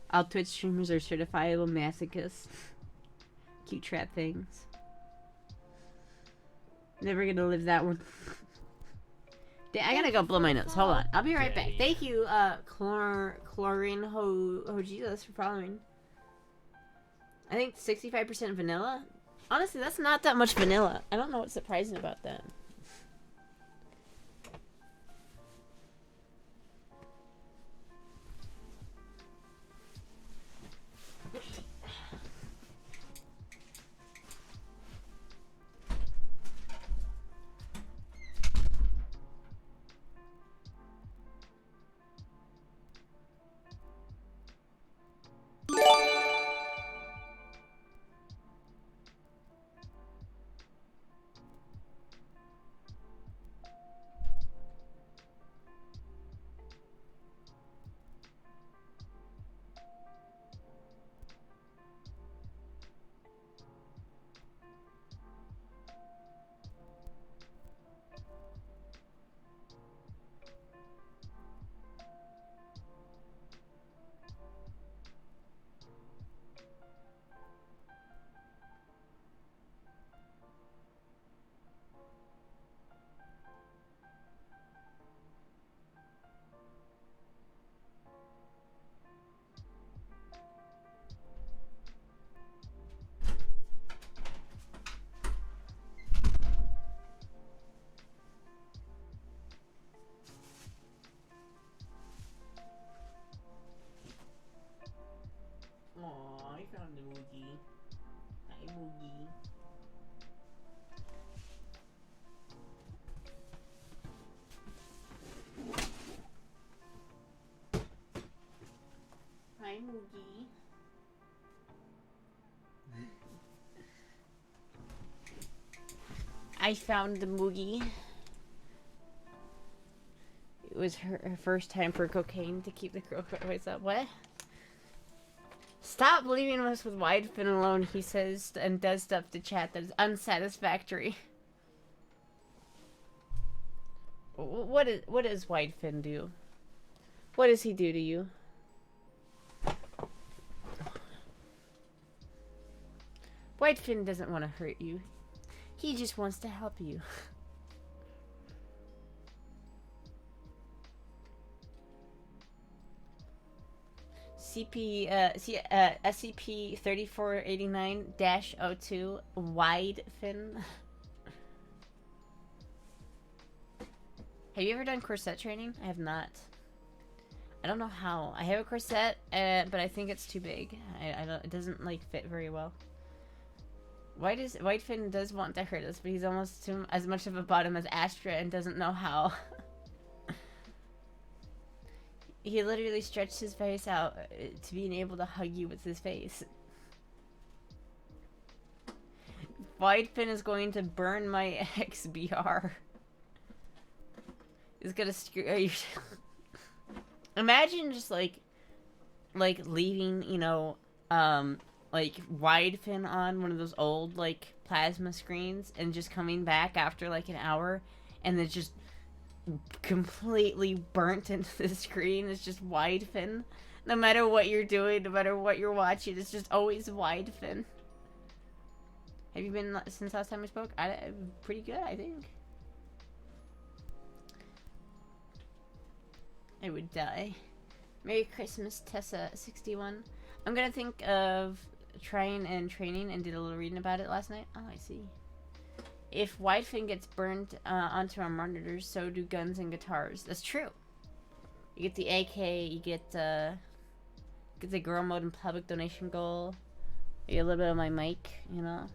All Twitch streamers are certifiable masochists. Cute trap things. Never gonna live that one. I gotta go blow my nose. Hold on. I'll be right back. Thank you, Chlorine Hojilas for following. I think 65% vanilla. Honestly, that's not that much vanilla. I don't know what's surprising about that. I found the Moogie. It was her first time for cocaine to keep the girl voice up. What? Stop leaving us with Widefin alone, he says, and does stuff to chat that is unsatisfactory. What does Widefin do? What does he do to you? Widefin doesn't want to hurt you. He just wants to help you. SCP-3489-02 Widefin. Have you ever done corset training? I have not. I don't know how. I have a corset, but I think it's too big. I don't. It doesn't like fit very well. Widefin does want to hurt us, but he's almost as much of a bottom as Astra and doesn't know how. He literally stretched his face out to being able to hug you with his face. Widefin is going to burn my XBR. He's gonna screw. Imagine just like leaving, you know, like Widefin on one of those old like plasma screens and just coming back after like an hour and it's just completely burnt into the screen. It's just Widefin. No matter what you're doing, no matter what you're watching, it's just always Widefin. Have you been since last time we spoke? Pretty good, I think. I would die. Merry Christmas, Tessa61. I'm gonna think of trying and training and did a little reading about it last night. Oh, I see. If Widefin gets burned onto our monitors, so do guns and guitars. That's true. You get the AK, you get the girl mode and public donation goal. You get a little bit of my mic, you know.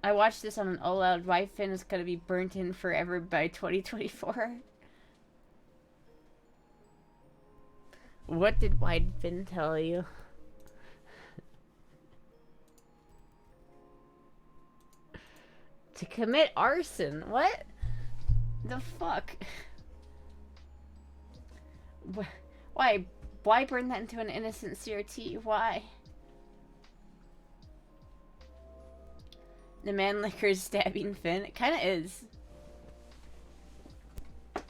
I watched this on an all-out. Widefin is gonna be burnt in forever by 2024. What did Widefin tell you? To commit arson? What? The fuck? Why? Why burn that into an innocent CRT? Why? The man licker is stabbing Finn. It kind of is. Oh,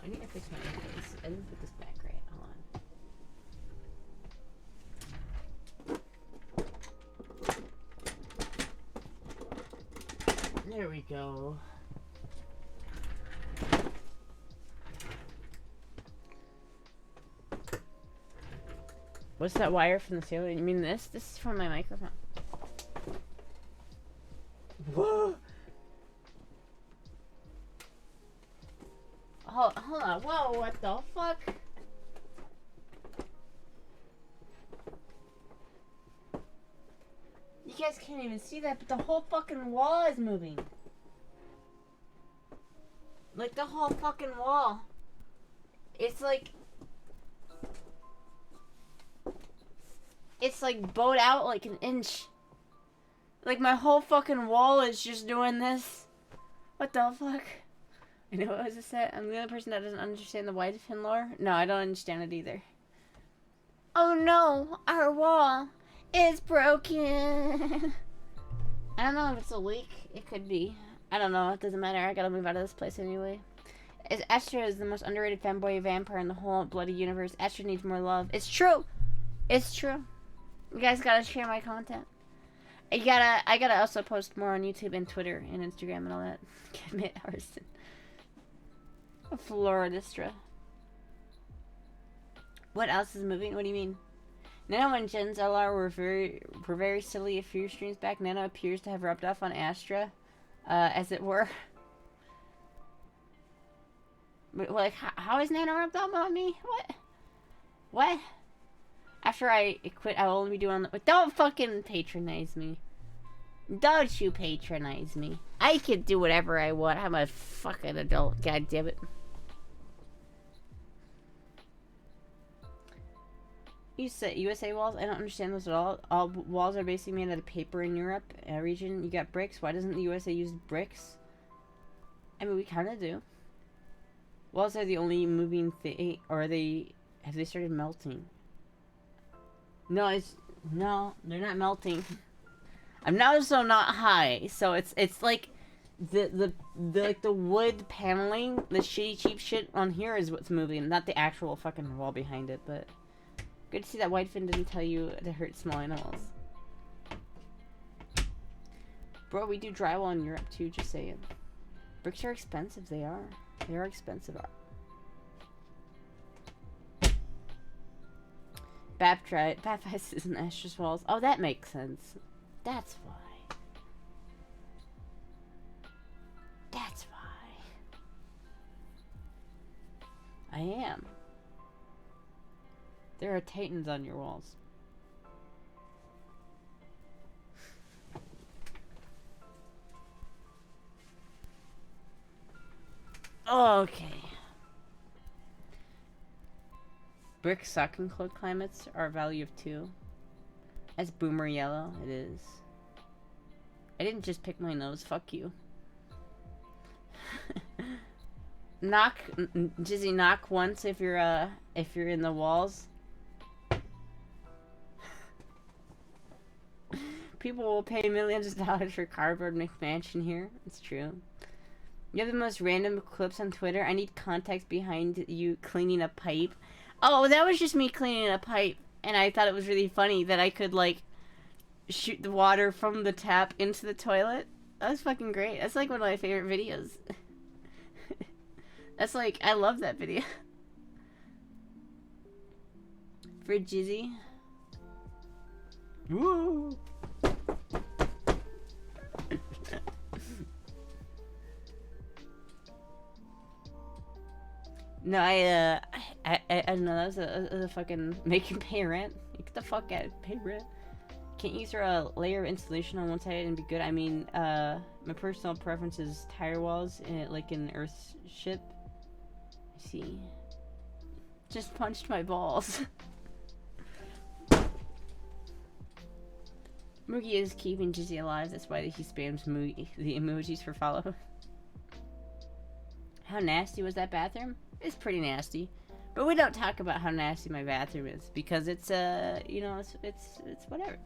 I need to fix my face. I didn't put this back right. Hold on. There we go. What's that wire from the ceiling? You mean this? This is from my microphone. Whoa! Hold on. Whoa, what the fuck? You guys can't even see that, but the whole fucking wall is moving. Like, the whole fucking wall. It's like... It's like bowed out like an inch. Like, my whole fucking wall is just doing this. What the fuck? I know what was it said? I'm the only person that doesn't understand the Widefin lore. No, I don't understand it either. Oh no, our wall is broken. I don't know if it's a leak. It could be. I don't know. It doesn't matter. I gotta move out of this place anyway. Astra is the most underrated fanboy vampire in the whole bloody universe. Astra needs more love. It's true. It's true. You guys gotta share my content. I gotta also post more on YouTube and Twitter and Instagram and all that. Commit arson. Floridistra. What else is moving? What do you mean? Nano and Jen's LR were very silly a few streams back. Nano appears to have rubbed off on Astra, as it were. But, like, how is Nano rubbed off on me? What? What? After I quit, I'll only be doing... Don't fucking patronize me. Don't you patronize me. I can do whatever I want. I'm a fucking adult. God damn it. You said USA walls? I don't understand those at all. All walls are basically made out of paper in Europe region. You got bricks. Why doesn't the USA use bricks? I mean, we kind of do. Walls are the only moving thing, or have they started melting? No, no, they're not melting. I'm now also not high, so it's like the wood paneling, the shitty cheap shit on here is what's moving, not the actual fucking wall behind it. But good to see that Whitefin didn't tell you to hurt small animals. Bro, we do drywall in Europe too, just saying. Bricks are expensive, they are. They are expensive. Baptized isn't Astra's walls. Oh, that makes sense. That's why. That's why. I am. There are titans on your walls. Okay. Brick suck in cold climates are a value of 2. That's boomer yellow. It is. I didn't just pick my nose. Fuck you. Knock, Jizzy, knock once if you're in the walls. People will pay millions of dollars for cardboard McMansion here. It's true. You have the most random clips on Twitter. I need context behind you cleaning a pipe. Oh, that was just me cleaning a pipe, and I thought it was really funny that I could like shoot the water from the tap into the toilet. That was fucking great. That's like one of my favorite videos. That's like, I love that video. For Jizzy. Woo! No, I don't know, that was a fucking make you pay rent. Get the fuck out, pay rent. Can't you throw a layer of insulation on one side and be good? I mean, my personal preference is tire walls, like in Earth's ship. I see. Just punched my balls. Moogie is keeping Jizzy alive, that's why he spams the emojis for follow. How nasty was that bathroom? It's pretty nasty. But we don't talk about how nasty my bathroom is, because it's, you know, it's whatever.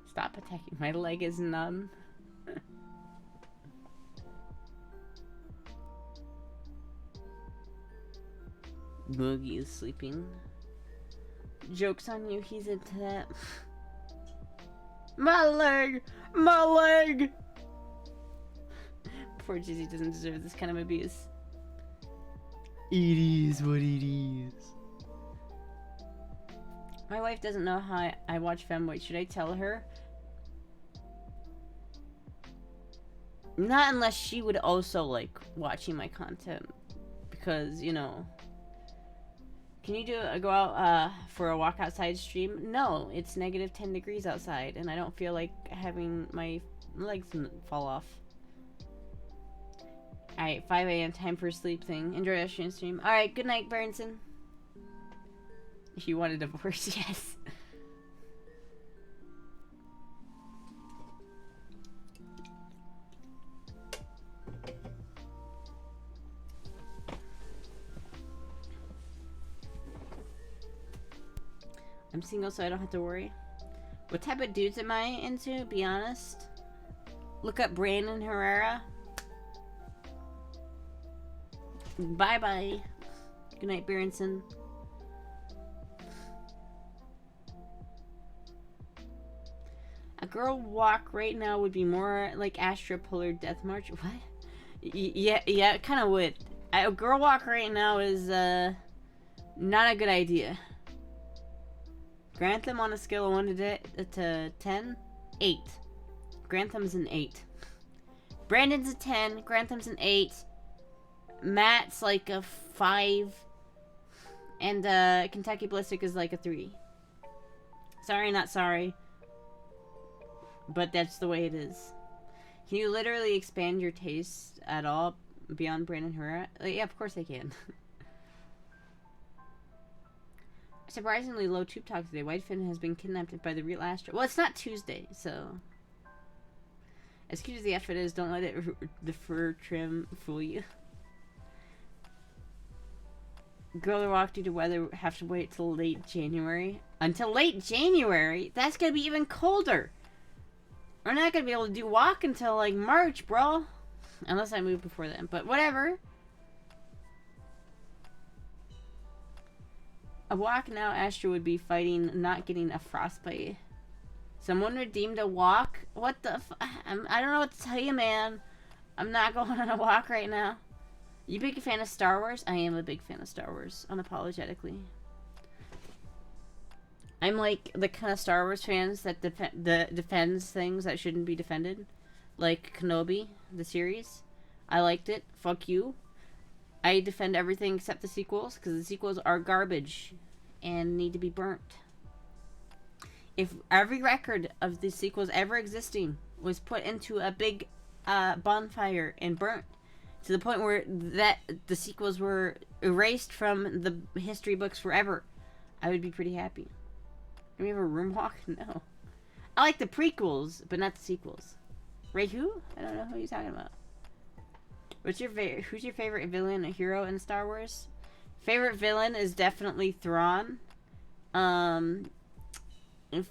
Stop attacking. My leg is numb. Boogie is sleeping. Joke's on you, he's into that. My leg! My leg! Poor Jizzy doesn't deserve this kind of abuse. It is what it is. My wife doesn't know how I watch Femboy. Should I tell her? Not unless she would also like watching my content. Because, you know... Can you go out for a walk outside stream? No, it's negative 10 degrees outside, and I don't feel like having my legs fall off. Alright, 5 a.m. time for a sleep thing. Enjoy your stream. Alright, good night, Burnson. If you want a divorce, yes. I'm single, so I don't have to worry. What type of dudes am I into? Be honest. Look up Brandon Herrera. Bye bye. Good night, Berenson. A girl walk right now would be more like Astra Polar Death March. What? Yeah, it kind of would. A girl walk right now is not a good idea. Grantham on a scale of 1 to 10? 8. Grantham's an 8. Brandon's a 10. Grantham's an 8. Matt's like a 5. And Kentucky Ballistic is like a 3. Sorry, not sorry. But that's the way it is. Can you literally expand your taste at all beyond Brandon Herrera? Yeah, of course I can. Surprisingly low tube talk today. Whitefin has been kidnapped by the real Astra. Well, it's not Tuesday, so... As cute as the outfit is, don't let the fur trim fool you. Girl who walked due to weather have to wait till late January. Until late January? That's gonna be even colder! We're not gonna be able to do walk until like March, bro. Unless I move before then, but whatever. A walk now, Astra would be fighting not getting a frostbite. Someone redeemed a walk? What the I don't know what to tell you, man. I'm not going on a walk right now. You big fan of Star Wars? I am a big fan of Star Wars, unapologetically. I'm like the kind of Star Wars fans that defends things that shouldn't be defended. Like Kenobi, the series. I liked it. Fuck you. I defend everything except the sequels, because the sequels are garbage and need to be burnt. If every record of the sequels ever existing was put into a big bonfire and burnt, to the point where the sequels were erased from the history books forever, I would be pretty happy. Do we have a room walk? No. I like the prequels, but not the sequels. Ray who? I don't know who you're talking about. Who's your favorite villain or hero in Star Wars? Favorite villain is definitely Thrawn. And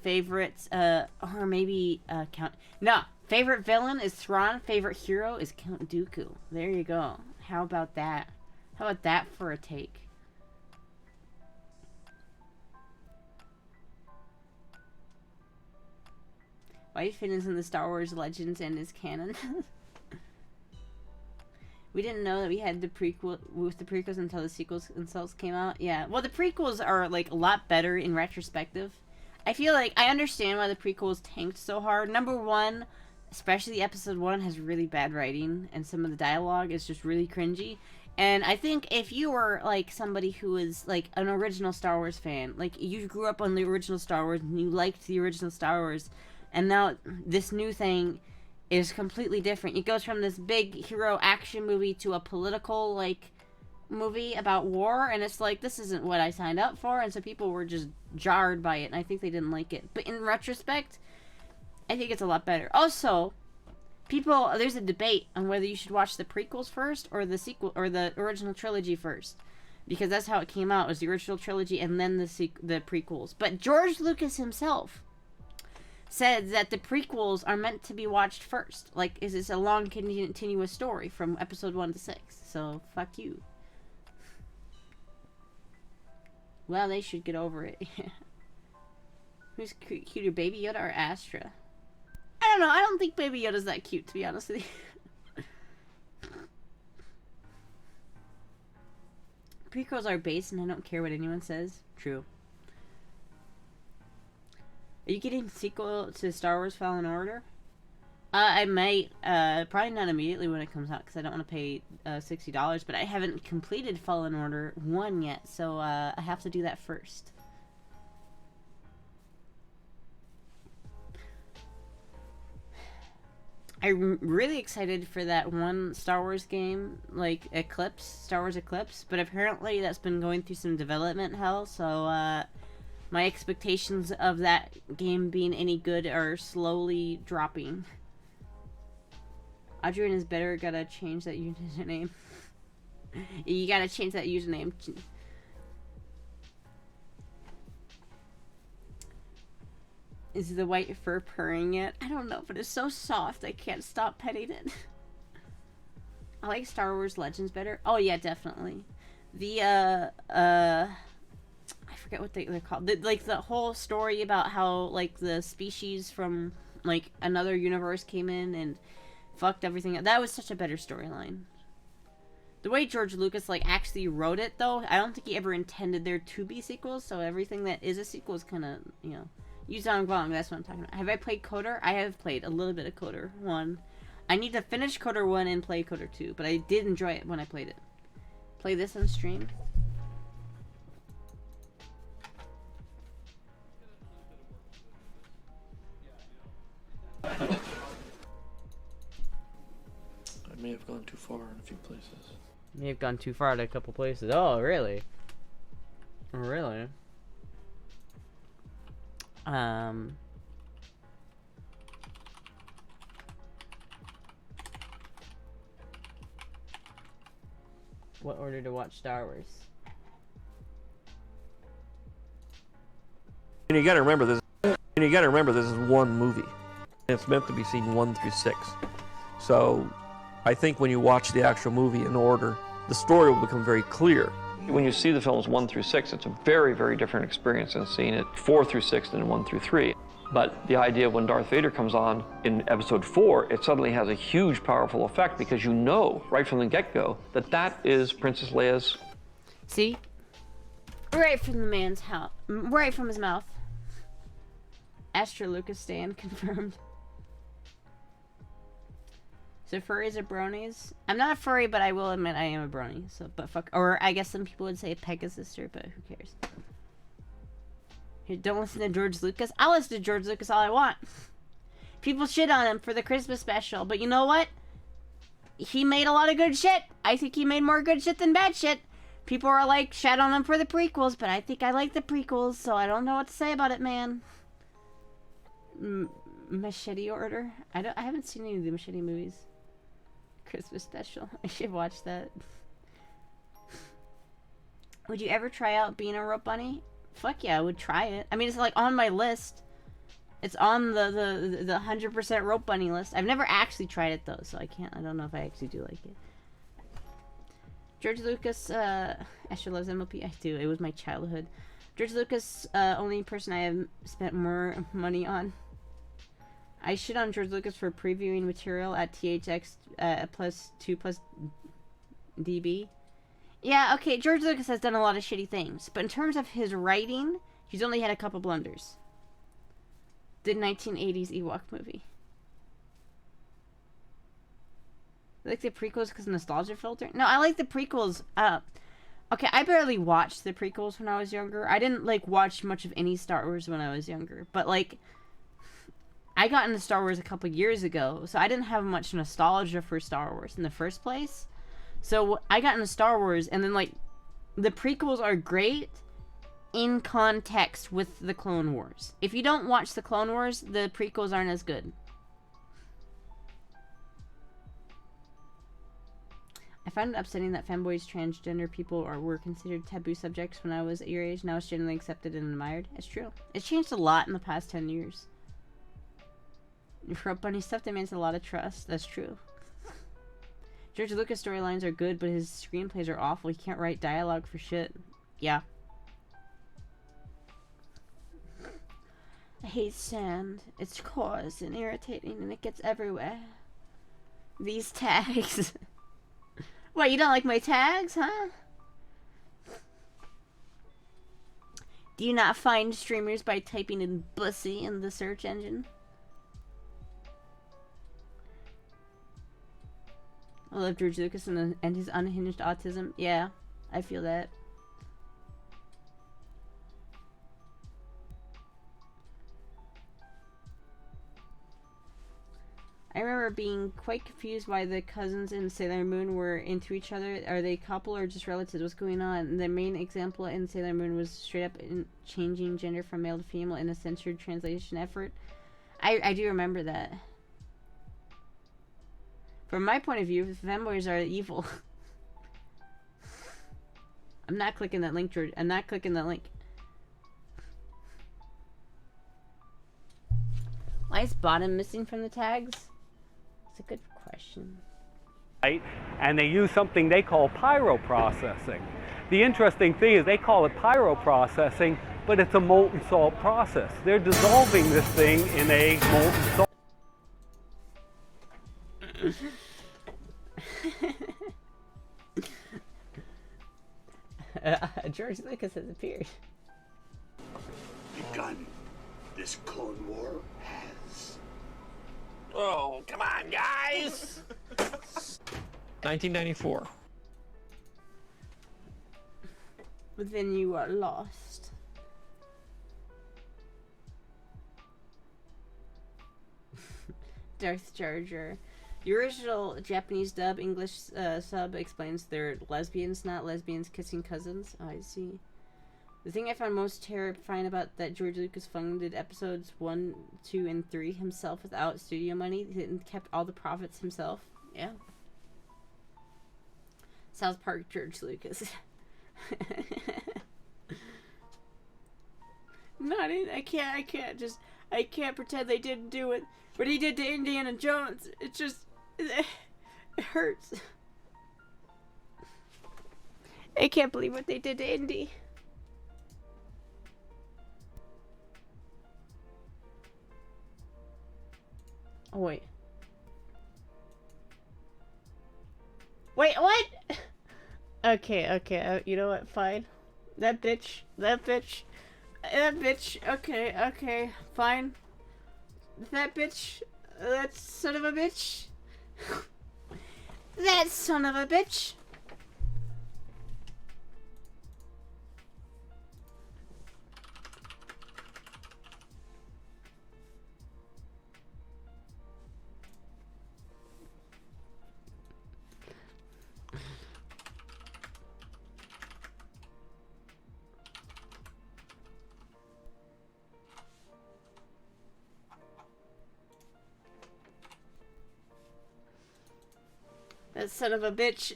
favorites, or maybe Count. No, favorite villain is Thrawn. Favorite hero is Count Dooku. There you go. How about that? How about that for a take? Whitefin is in the Star Wars Legends and is canon. We didn't know that we had the prequels until the sequels themselves came out. Yeah, well, the prequels are like a lot better in retrospective. I feel like I understand why the prequels tanked so hard. Number one, especially episode 1, has really bad writing, and some of the dialogue is just really cringy. And I think if you were like somebody who is like an original Star Wars fan, like you grew up on the original Star Wars and you liked the original Star Wars, and now this new thing is completely different. It goes from this big hero action movie to a political like movie about war, and it's like, this isn't what I signed up for, and so people were just jarred by it, and I think they didn't like it. But in retrospect, I think it's a lot better. Also, there's a debate on whether you should watch the prequels first or the sequel or the original trilogy first, because that's how it came out, was the original trilogy and then the prequels. But George Lucas himself said that the prequels are meant to be watched first. Like, is this a long continuous story from episode 1 to 6? So fuck you. Well, they should get over it. Who's cuter, Baby Yoda or Astra? I don't know. I don't think Baby Yoda's that cute, to be honest with you. Prequels are base, and I don't care what anyone says. True. Are you getting a sequel to Star Wars Fallen Order? I might. Probably not immediately when it comes out, because I don't want to pay $60, but I haven't completed Fallen Order 1 yet, so I have to do that first. I'm really excited for that one Star Wars game, like Star Wars Eclipse, but apparently that's been going through some development hell, so my expectations of that game being any good are slowly dropping. Adrian is better, gotta change that username. You gotta change that username. Is the white fur purring yet? I don't know, but it's so soft I can't stop petting it. I like Star Wars Legends better. Oh yeah, definitely. The I forget what they're called. Like the whole story about how like the species from like another universe came in and fucked everything up. That was such a better storyline. The way George Lucas like actually wrote it though, I don't think he ever intended there to be sequels, so everything that is a sequel is kind of, you know, Yuzong Vong, that's what I'm talking about. Have I played Coder? I have played a little bit of Coder 1. I need to finish Coder 1 and play Coder 2, but I did enjoy it when I played it. Play this on stream.
may have gone too far in a few places.
May have gone too far in a couple places. Oh, really? Really? What order to watch Star Wars?
And you gotta remember this. And you gotta remember this is one movie. It's meant to be seen 1 through 6. So, I think when you watch the actual movie in order, the story will become very clear. When you see the films 1 through 6, it's a very, very different experience than seeing it 4 through 6 than 1 through 3. But the idea of when Darth Vader comes on in episode 4, it suddenly has a huge, powerful effect because you know right from the get-go that that is Princess Leia's.
See? Right from the man's house. Right from his mouth. Astra Lucas stand confirmed. So furries are bronies? I'm not a furry, but I will admit I am a brony. So, but fuck, or I guess some people would say Pegasister, but who cares? Here, don't listen to George Lucas. I'll listen to George Lucas all I want. People shit on him for the Christmas special, but you know what? He made a lot of good shit. I think he made more good shit than bad shit. People are like, shat on him for the prequels, but I think I like the prequels, so I don't know what to say about it, man. Machete Order? I haven't seen any of the Machete movies. Christmas special. I should watch that. Would you ever try out being a rope bunny? Fuck yeah, I would try it. I mean, it's like on my list. It's on the 100% rope bunny list. I've never actually tried it though, so I don't know if I actually do like it. George Lucas, Asher loves MLP. I do. It was my childhood. George Lucas, only person I have spent more money on. I shit on George Lucas for previewing material at THX plus 2 plus DB. Yeah, okay, George Lucas has done a lot of shitty things, but in terms of his writing, he's only had a couple blunders. The 1980s Ewok movie. I like the prequels because nostalgia filter? No, I like the prequels. Okay, I barely watched the prequels when I was younger. I didn't, like, watch much of any Star Wars when I was younger. But, like, I got into Star Wars a couple years ago, so I didn't have much nostalgia for Star Wars in the first place. So I got into Star Wars, and then, like, the prequels are great in context with the Clone Wars. If you don't watch the Clone Wars, the prequels aren't as good. I find it upsetting that femboys, transgender people were considered taboo subjects when I was at your age. Now it's generally accepted and admired. It's true. It's changed a lot in the past 10 years. Rope bunny stuff demands a lot of trust. That's true. George Lucas storylines are good, but his screenplays are awful. He can't write dialogue for shit. Yeah. I hate sand. It's coarse and irritating, and it gets everywhere. These tags. What, you don't like my tags, huh? Do you not find streamers by typing in bussy in the search engine? I love George Lucas and his unhinged autism. Yeah, I feel that. I remember being quite confused why the cousins in Sailor Moon were into each other. Are they a couple or just relatives? What's going on? And the main example in Sailor Moon was straight up in changing gender from male to female in a censored translation effort. I do remember that. From my point of view, femboys are evil. I'm not clicking that link, George. I'm not clicking that link. Why is bottom missing from the tags? It's a good question.
And they use something they call pyroprocessing. The interesting thing is they call it pyroprocessing, but it's a molten salt process. They're dissolving this thing in a molten salt.
George Lucas has appeared.
Begun. This Clone War has.
Oh, come on, guys! 1994.
But then you are lost. Darth Jar Jar. The original Japanese dub English sub explains they're lesbians, not lesbians kissing cousins. Oh, I see. The thing I found most terrifying about that George Lucas funded episodes 1, 2, and 3 himself without studio money. He kept all the profits himself. Yeah. South Park George Lucas. Not in. I can't pretend they didn't do it. What he did to Indiana Jones, it hurts. I can't believe what they did to Indy. Oh, wait. Wait, what? Okay, you know what, fine. That bitch, okay, fine. That bitch, that son of a bitch. That son of a bitch. That son of a bitch.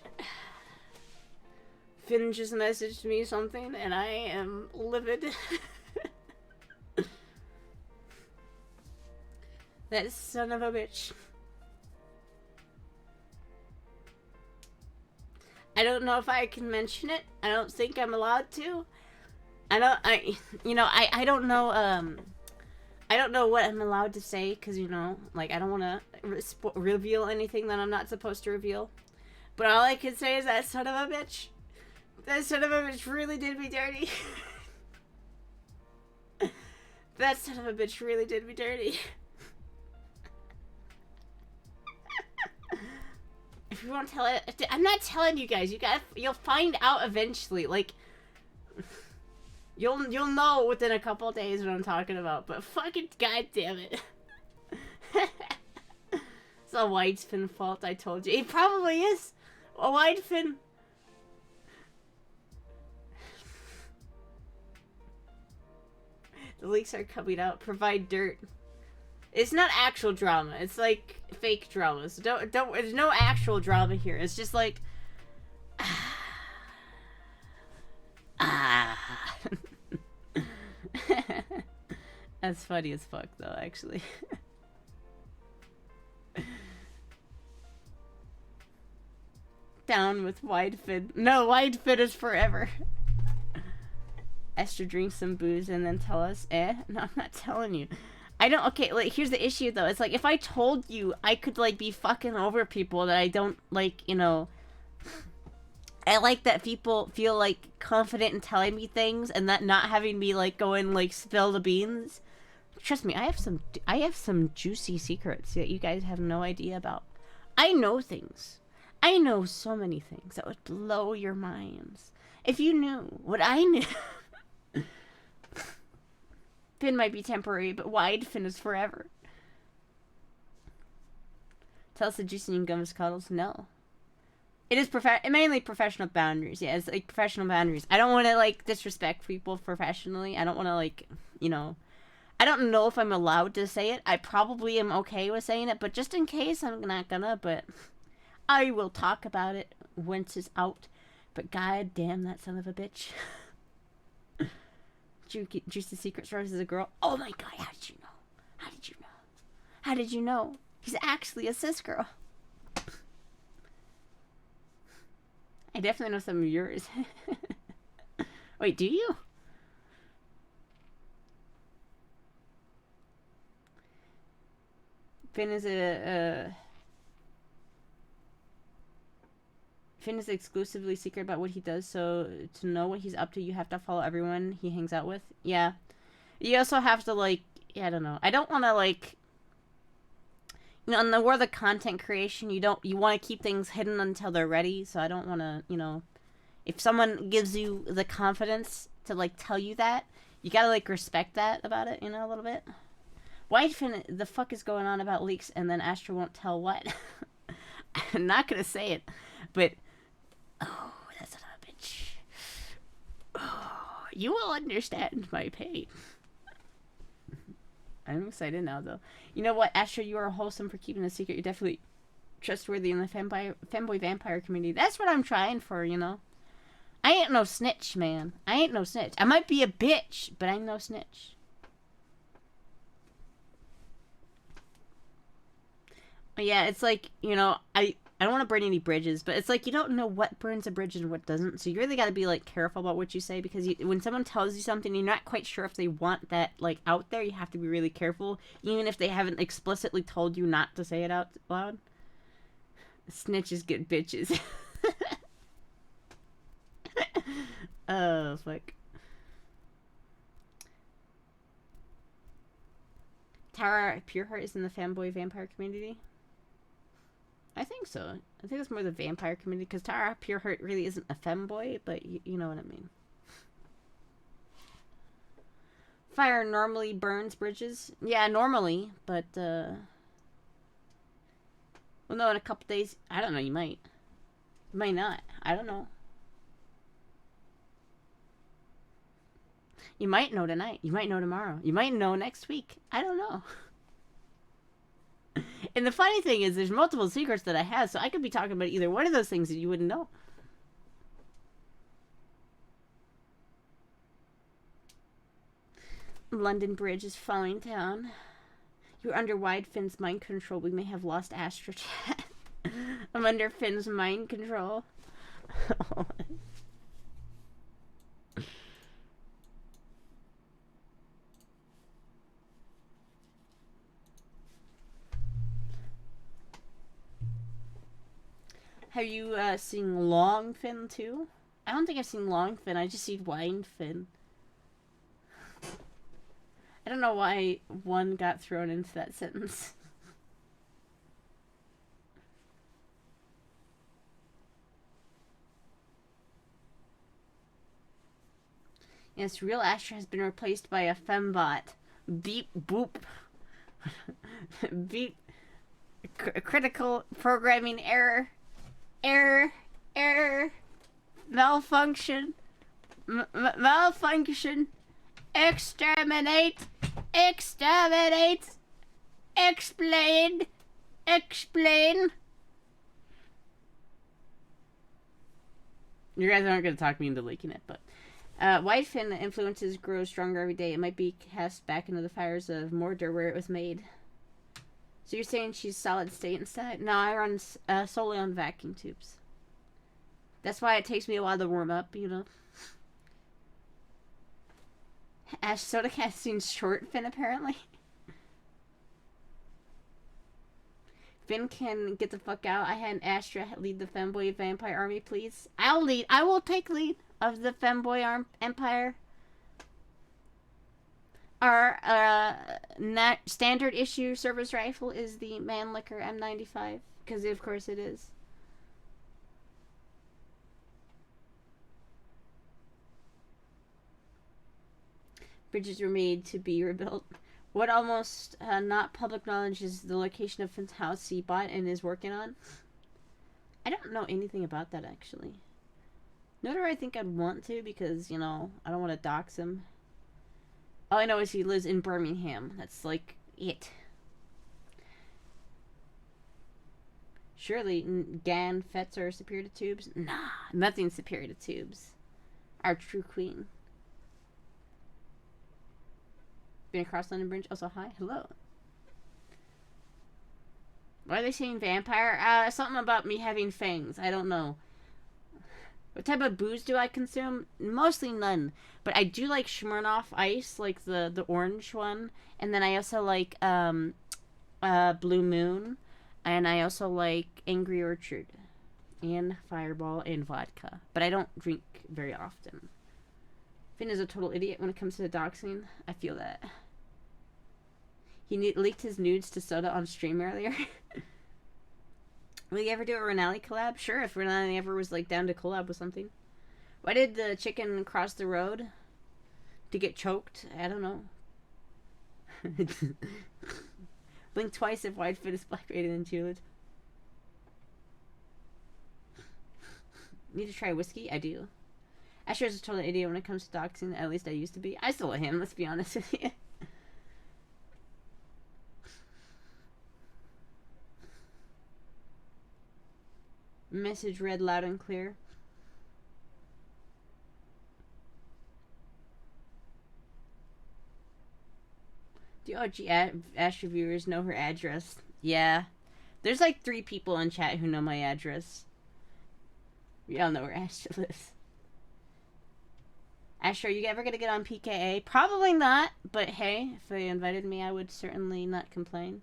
Finn just messaged me something and I am livid. That son of a bitch. I don't know if I can mention it. I don't think I'm allowed to. I don't know, I don't know what I'm allowed to say, because, you know, like, I don't want to reveal anything that I'm not supposed to reveal. But all I can say is that son of a bitch. That son of a bitch really did me dirty. That son of a bitch really did me dirty. If you won't tell it, I'm not telling you guys. You'll find out eventually. Like, you'll know within a couple days what I'm talking about. But fucking goddamn it, it's a wide fin fault. I told you. It probably is a wide fin. The leaks are coming out. Provide dirt. It's not actual drama. It's like fake drama. So don't. There's no actual drama here. It's just like. That's funny as fuck, though. Actually. Down with wide fin. No, wide fin is forever. Esther drinks some booze and then tell us, no, I'm not telling you. I don't, okay, like, here's the issue, though. It's like, if I told you, I could, like, be fucking over people that I don't, like, you know. I like that people feel, like, confident in telling me things and that not having me, like, go and, like, spill the beans. Trust me, I have some juicy secrets that you guys have no idea about. I know things. I know so many things that would blow your minds. If you knew what I knew. Fin might be temporary, but wide fin is forever. Tell us the juicy and gums cuddles. No. It is mainly professional boundaries. Yeah, it's like professional boundaries. I don't want to, like, disrespect people professionally. I don't want to, like, you know. I don't know if I'm allowed to say it. I probably am okay with saying it, but just in case, I'm not gonna. But I will talk about it once it's out. But god damn that son of a bitch. Juicy Secrets Rose is a girl. Oh my god, how did you know? How did you know? How did you know? He's actually a cis girl. I definitely know some of yours. Wait, do you? Finn is exclusively secret about what he does, so to know what he's up to, you have to follow everyone he hangs out with. Yeah. You also have to, like, yeah, I don't know. I don't want to, like, you know, in the world of content creation, you want to keep things hidden until they're ready, so I don't want to, you know, if someone gives you the confidence to, like, tell you that, you gotta, like, respect that about it, you know, a little bit. Why the fuck is going on about leaks and then Astra won't tell what? I'm not gonna say it, but oh, that's son of a bitch. Oh, you will understand my pain. I'm excited now, though. You know what, Astra? You are wholesome for keeping a secret. You're definitely trustworthy in the femboy vampire community. That's what I'm trying for, you know. I ain't no snitch, man. I ain't no snitch. I might be a bitch, but I'm no snitch. But yeah, it's like, you know, I don't want to burn any bridges, but it's like you don't know what burns a bridge and what doesn't. So you really got to be like careful about what you say, because when someone tells you something, you're not quite sure if they want that like out there. You have to be really careful, even if they haven't explicitly told you not to say it out loud. Snitches get bitches. Oh, fuck. Tara Pureheart is in the fanboy vampire community? I think so. I think it's more the vampire community, because Tara Pureheart really isn't a femboy, but you know what I mean. Fire normally burns bridges? Yeah, normally, but, well, no, in a couple days, I don't know, you might. You might not. I don't know. You might know tonight. You might know tomorrow. You might know next week. I don't know. And the funny thing is, there's multiple secrets that I have, so I could be talking about either one of those things that you wouldn't know. London Bridge is falling down. You're under Wide Finn's mind control. We may have lost Astra Chat. I'm under Finn's mind control. Have you seen Long Fin too? I don't think I've seen Long Fin. I just seen Wide Fin. I don't know why one got thrown into that sentence. Yes, real Astra has been replaced by a fembot. Beep boop. Beep. Critical programming error. Error. Malfunction. Malfunction. Exterminate. Explain. You guys aren't going to talk me into leaking it, but White Fin influences grow stronger every day. It might be cast back into the fires of Mordor where it was made. So you're saying she's solid state instead? No, I run solely on vacuum tubes. That's why it takes me a while to warm up, you know. Ash Soda Casting's short Finn, apparently. Finn can get the fuck out. I had Astra lead the femboy vampire army, please. I'll lead. I will take lead of the femboy empire. Our standard issue service rifle is the Mannlicher M95, because of course it is. Bridges were made to be rebuilt. What almost not public knowledge is the location of Finn's house he bought and is working on? I don't know anything about that, actually. Nor do I think I'd want to, because, you know, I don't want to dox him. All I know is he lives in Birmingham. That's, like, it. Surely GAN FETs are superior to tubes? Nah, nothing's superior to tubes. Our true queen. Been across London Bridge. Also, hi. Hello. Why are they saying vampire? Something about me having fangs. I don't know. What type of booze do I consume? Mostly none. But I do like Smirnoff Ice, like the orange one. And then I also like Blue Moon. And I also like Angry Orchard. And Fireball and vodka. But I don't drink very often. Finn is a total idiot when it comes to the doxing. I feel that. He leaked his nudes to Soda on stream earlier. Will you ever do a Renali collab? Sure, if Renali ever was like down to collab with something. Why did the chicken cross the road? To get choked? I don't know. Blink twice if Wide Fit is black rated and cheerlead. Need to try whiskey? I do. Astra's a total idiot when it comes to doxing. At least I used to be. I still him, let's be honest with you. Message read loud and clear. Do OG Astra viewers know her address? Yeah. There's like 3 people in chat who know my address. We all know where Astra lives. Astra, are you ever gonna get on PKA? Probably not, but hey, if they invited me, I would certainly not complain.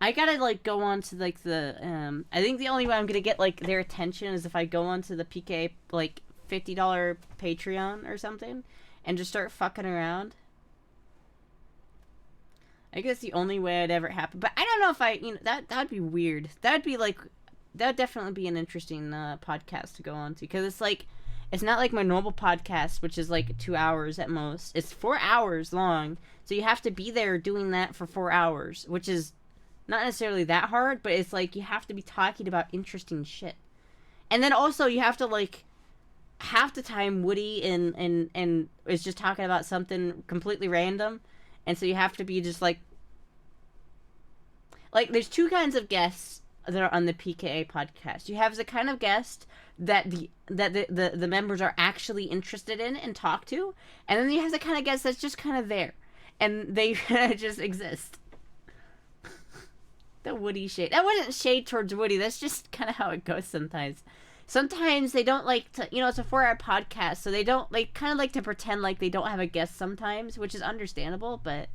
I gotta like go on to like the I think the only way I'm gonna get like their attention is if I go onto the PKA like $50 Patreon or something and just start fucking around. I guess the only way it'd ever happen, but I don't know if that'd be weird. That'd definitely be an interesting podcast to go on to, because it's like, it's not like my normal podcast, which is like 2 hours at most. It's 4 hours long, so you have to be there doing that for 4 hours, which is not necessarily that hard, but it's like you have to be talking about interesting shit, and then also you have to like half the time Woody and is just talking about something completely random. And so you have to be just like there's 2 kinds of guests that are on the PKA podcast. You have the kind of guest that the members are actually interested in and talk to, and then you have the kind of guest that's just kind of there, and they just exist. The Woody shade. That wasn't shade towards Woody. That's just kind of how it goes sometimes. Sometimes they don't like to, it's a 4-hour podcast, so they kind of like to pretend like they don't have a guest sometimes, which is understandable, but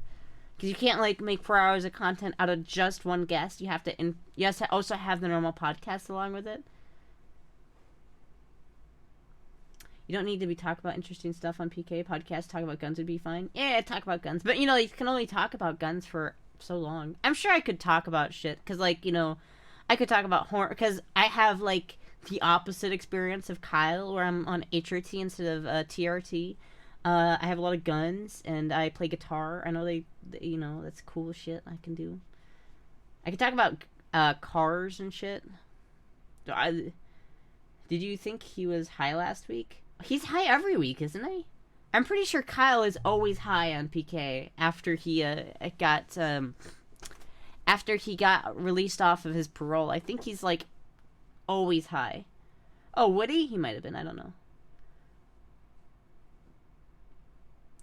because you can't like make 4 hours of content out of just one guest. You have to also have the normal podcast along with it. You don't need to be talking about interesting stuff on PK podcast. Talk about guns would be fine. Yeah, talk about guns, but you can only talk about guns for so long. I'm sure I could talk about shit, because I could talk about horror, because I have like the opposite experience of Kyle, where I'm on HRT instead of TRT. I have a lot of guns, and I play guitar. I know that's cool shit I can do. I can talk about cars and shit. Did you think he was high last week? He's high every week, isn't he? I'm pretty sure Kyle is always high on PK after he got released off of his parole. I think he's like always high. Oh, Woody? He might have been. I don't know.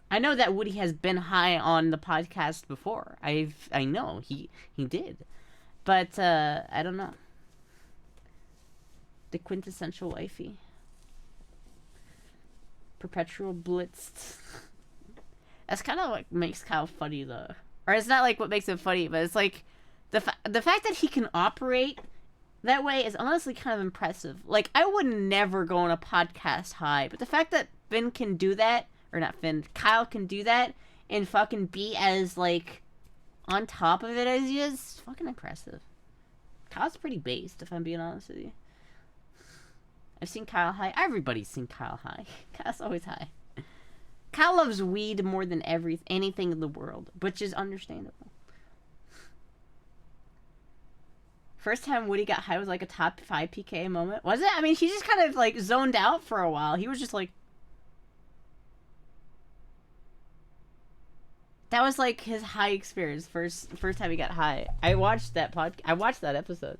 I know that Woody has been high on the podcast before. I know he did, but I don't know. The quintessential wifey. Perpetual blitzed. That's kind of what makes Kyle funny, though. Or it's not like what makes him funny, but it's like the fact that he can operate that way is honestly kind of impressive. Like, I would never go on a podcast high, but the fact that Finn can do that, or not Finn, Kyle can do that and fucking be as like on top of it as he is, fucking impressive. Kyle's pretty based, if I'm being honest with you. I've seen Kyle high. Everybody's seen Kyle high. Kyle's always high. Kyle loves weed more than anything in the world, which is understandable. First time Woody got high was like a top 5 PK moment. Was it? I mean, he just kind of like zoned out for a while. He was just like... That was like his high experience. First time he got high. I watched that episode.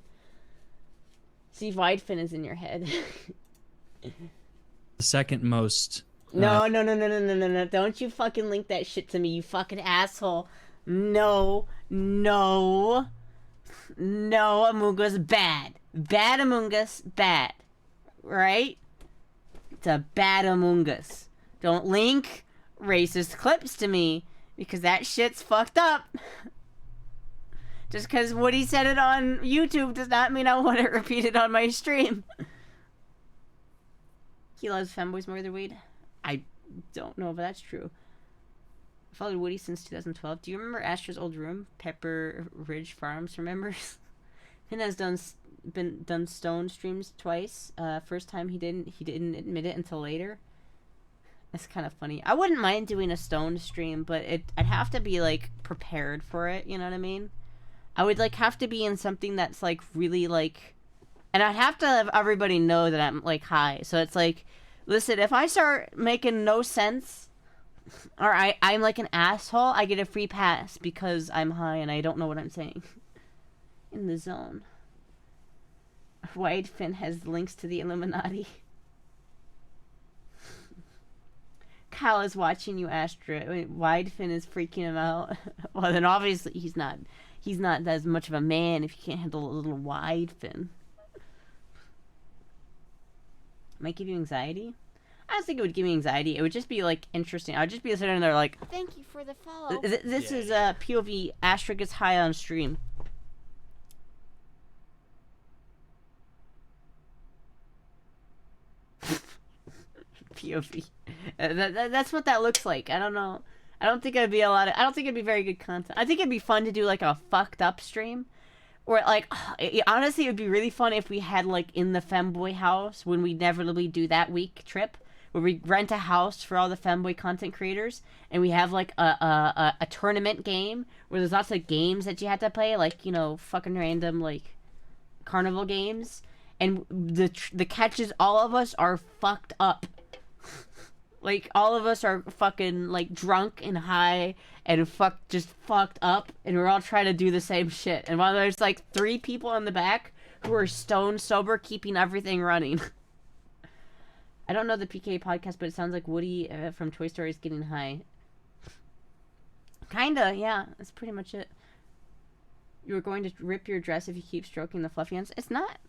See, Widefin is in your head.
The second most.
No. Don't you fucking link that shit to me, you fucking asshole. No. Among Us, bad. Bad Among Us, bad. Right? It's a bad Among Us. Don't link racist clips to me, because that shit's fucked up. Just because Woody said it on YouTube does not mean I want it repeated on my stream. He loves femboys more than weed. I don't know if that's true. I followed Woody since 2012. Do you remember Astra's old room? Pepper Ridge Farms remembers? Finn has done Stone streams twice. First time he didn't admit it until later. That's kind of funny. I wouldn't mind doing a Stone stream, but I'd have to be like prepared for it. You know what I mean? I would like have to be in something that's like really like And I'd have to have everybody know that I'm, like, high. So it's like, listen, if I start making no sense, or I'm like an asshole, I get a free pass because I'm high and I don't know what I'm saying. In the zone. Widefin has links to the Illuminati. Kyle is watching you, Astra. Widefin is freaking him out. Well, then obviously he's not as much of a man if you can't handle a little Widefin. Might give you anxiety? I don't think it would give me anxiety. It would just be, like, interesting. I'd just be sitting there like...
Thank you for the follow.
This is POV. Astra gets high on stream. POV. That's what that looks like. I don't know. I don't think it'd be I don't think it'd be very good content. I think it'd be fun to do like a fucked up stream. Or like, honestly, it would be really fun if we had like in the femboy house when we inevitably do that week trip, where we rent a house for all the femboy content creators, and we have like a tournament game where there's lots of games that you have to play, like, you know, fucking random like carnival games, and the catch is all of us are fucked up. Like, all of us are fucking, like, drunk and high and just fucked up, and we're all trying to do the same shit. And while there's, like, 3 people in the back who are stone sober, keeping everything running. I don't know the PK podcast, but it sounds like Woody from Toy Story is getting high. Kinda, yeah. That's pretty much it. You're going to rip your dress if you keep stroking the fluffy ends. It's not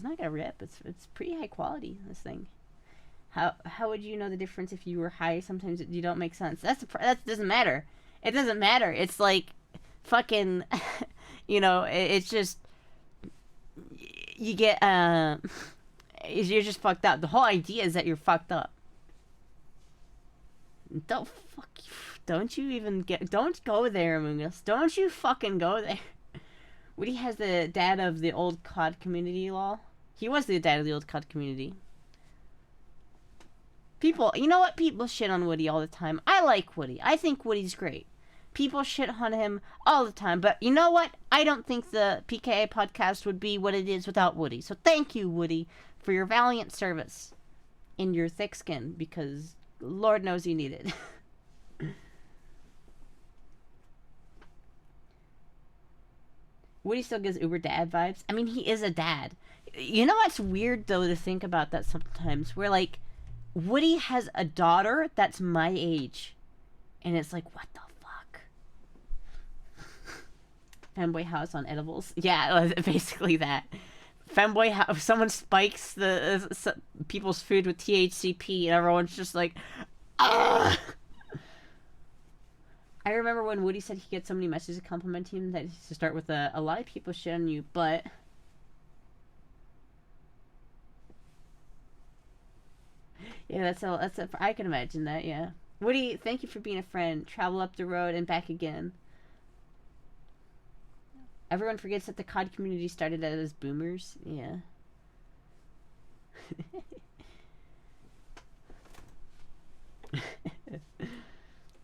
gonna rip. It's pretty high quality, this thing. How would you know the difference if you were high? Sometimes you don't make sense. That doesn't matter. It doesn't matter. It's like fucking, you know. It's just you get you're just fucked up. The whole idea is that you're fucked up. Don't go there, Among Us. Don't you fucking go there. Woody has the dad of the old COD community, lol. He was the dad of the old COD community. People, you know what? People shit on Woody all the time. I like Woody. I think Woody's great. People shit on him all the time. But you know what? I don't think the PKA podcast would be what it is without Woody. So thank you, Woody, for your valiant service in your thick skin, because Lord knows you need it. Woody still gives Uber dad vibes. I mean, he is a dad. You know what's weird, though, to think about that sometimes? Where, like, Woody has a daughter that's my age. And it's like, what the fuck? Femboy house on edibles. Yeah, basically that. Femboy house. Someone spikes the people's food with THCP and everyone's just like, ah! I remember when Woody said he gets so many messages complimenting him that he used to start with a lot of people shit on you, but... Yeah, I can imagine that, yeah. Woody, thank you for being a friend. Travel up the road and back again. Everyone forgets that the COD community started out as boomers. Yeah.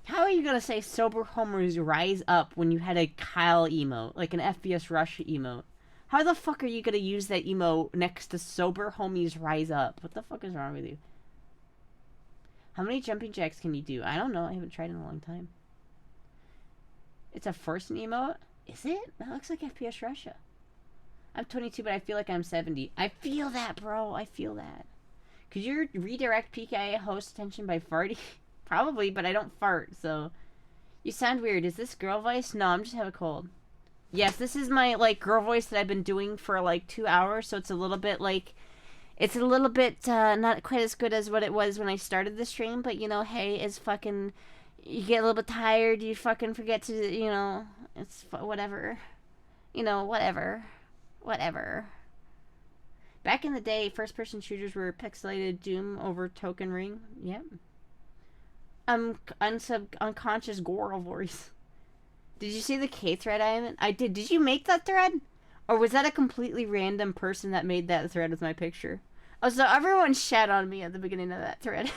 How are you gonna say sober homers rise up when you had a Kyle emote, like an FPS Russia emote? How the fuck are you gonna use that emote next to sober homies rise up? What the fuck is wrong with you? How many jumping jacks can you do? I don't know. I haven't tried in a long time. It's a first emote? Is it? That looks like FPS Russia. I'm 22, but I feel like I'm 70. I feel that, bro. I feel that. Could you redirect PKA host attention by farting? Probably, but I don't fart, so... You sound weird. Is this girl voice? No, I'm just have a cold. Yes, this is my, like, girl voice that I've been doing for, like, 2 hours, so it's a little bit, like... It's a little bit, not quite as good as what it was when I started the stream, but, you know, hey, it's fucking... You get a little bit tired, you fucking forget to, you know... It's whatever. You know, whatever. Whatever. Back in the day, first-person shooters were pixelated Doom over Token Ring. Yep. Unconscious gore voice. Did you see the K thread I did. Did you make that thread? Or was that a completely random person that made that thread with my picture? Oh, so everyone shat on me at the beginning of that thread.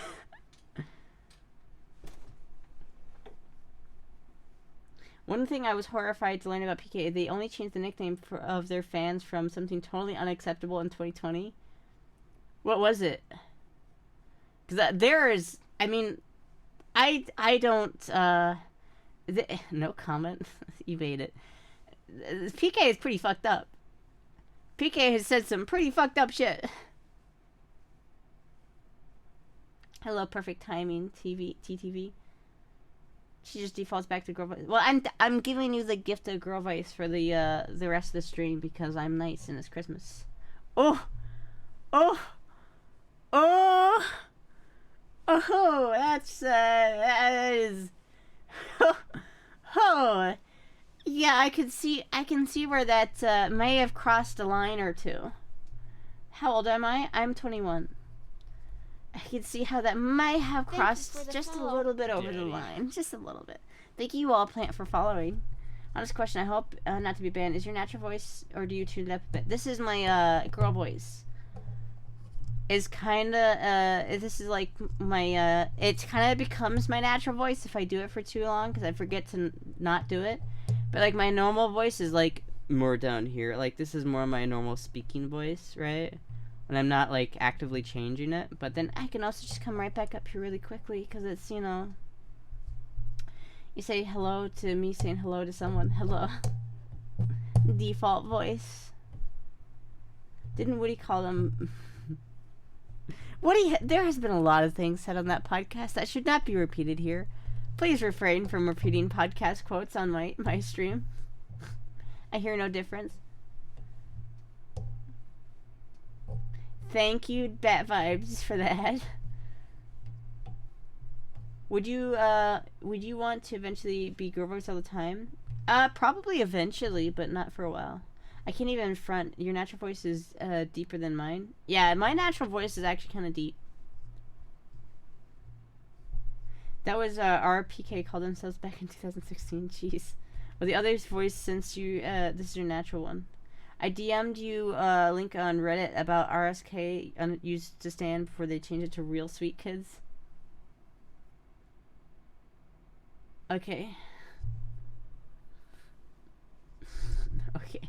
One thing I was horrified to learn about PK, they only changed the nickname of their fans from something totally unacceptable in 2020. What was it? Because there is, I mean, I don't, no comment. Evade it. PK is pretty fucked up. PK has said some pretty fucked up shit. Hello, perfect timing, TTV. She just defaults back to girl voice. Well, I'm giving you the gift of girl voice for the rest of the stream because I'm nice and it's Christmas. Oh, oh, oh, oh. That is. Oh, yeah. I can see where that may have crossed a line or two. How old am I? I'm 21. I can see how that might have crossed just a little bit over the line. Just a little bit. Thank you all, Plant, for following. Honest question, I hope not to be banned. Is your natural voice, or do you tune it up a bit? This is my girl voice. Is kinda, this is like my, it kinda becomes my natural voice if I do it for too long, because I forget to not do it. But like my normal voice is like more down here. Like this is more my normal speaking voice, right? And I'm not like actively changing it, but then I can also just come right back up here really quickly because it's, you know, you say hello to me saying hello to someone. Hello. Default voice. Didn't Woody call them Woody? There has been a lot of things said on that podcast that should not be repeated here. Please refrain from repeating podcast quotes on my stream. I hear no difference. Thank you, Bat Vibes, for that. Would you want to eventually be girl voice all the time? Probably eventually, but not for a while. I can't even front. Your natural voice is deeper than mine. Yeah, my natural voice is actually kind of deep. That was RPK called themselves back in 2016. Jeez. Well, the other's voice since you this is your natural one. I DM'd you a link on Reddit about RSK used to stand before they changed it to Real Sweet Kids. Okay. Okay.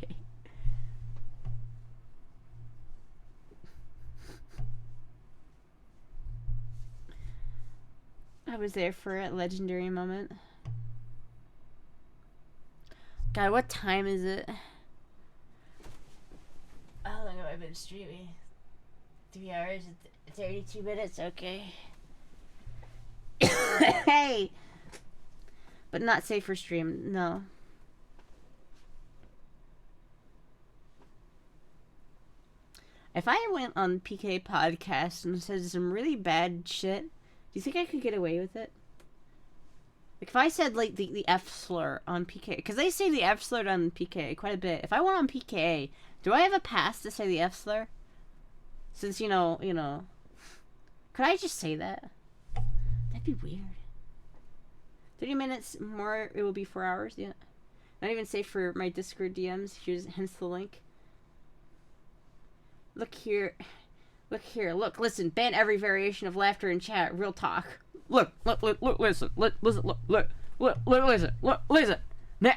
I was there for a legendary moment. God, what time is it? How long have I been streaming? 3 hours and 32 minutes, okay. Hey! But not safe for stream, no. If I went on PK podcast and said some really bad shit, do you think I could get away with it? Like if I said like the F slur on PK, because they say the F slur on PK quite a bit. If I went on PK, do I have a pass to say the F slur? Since you know, could I just say that? That'd be weird. 30 minutes more, it will be 4 hours. Yeah, not even safe for my Discord DMs. Here's hence the link. Look here, look, listen. Ban every variation of laughter in chat. Real talk. Look, listen, listen. Nah.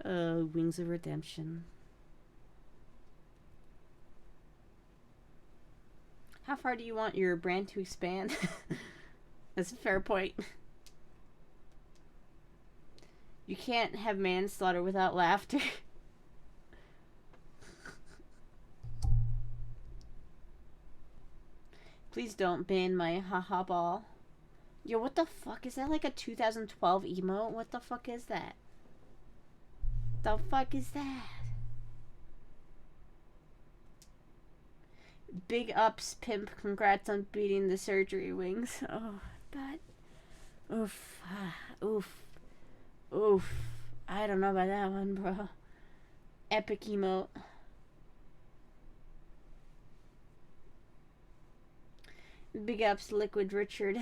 Wings of Redemption. How far do you want your brand to expand? That's a fair point. You can't have manslaughter without laughter. Please don't ban my haha ball. Yo, what the fuck? Is that like a 2012 emote? What the fuck is that? The fuck is that? Big ups, pimp. Congrats on beating the surgery wings. Oh, God. Oof. Oof. Oof. I don't know about that one, bro. Epic emote. Big ups, Liquid Richard.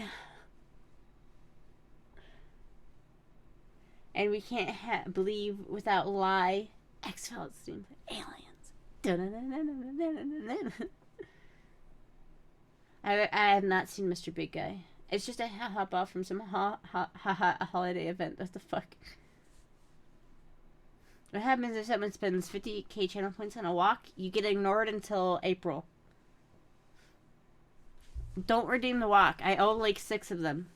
And we can't believe without lie. X-Files stream aliens. I have not seen Mr. Big Guy. It's just a hop off from some holiday event. What the fuck? What happens if someone spends 50k channel points on a walk? You get ignored until April. Don't redeem the walk. I owe like 6 of them.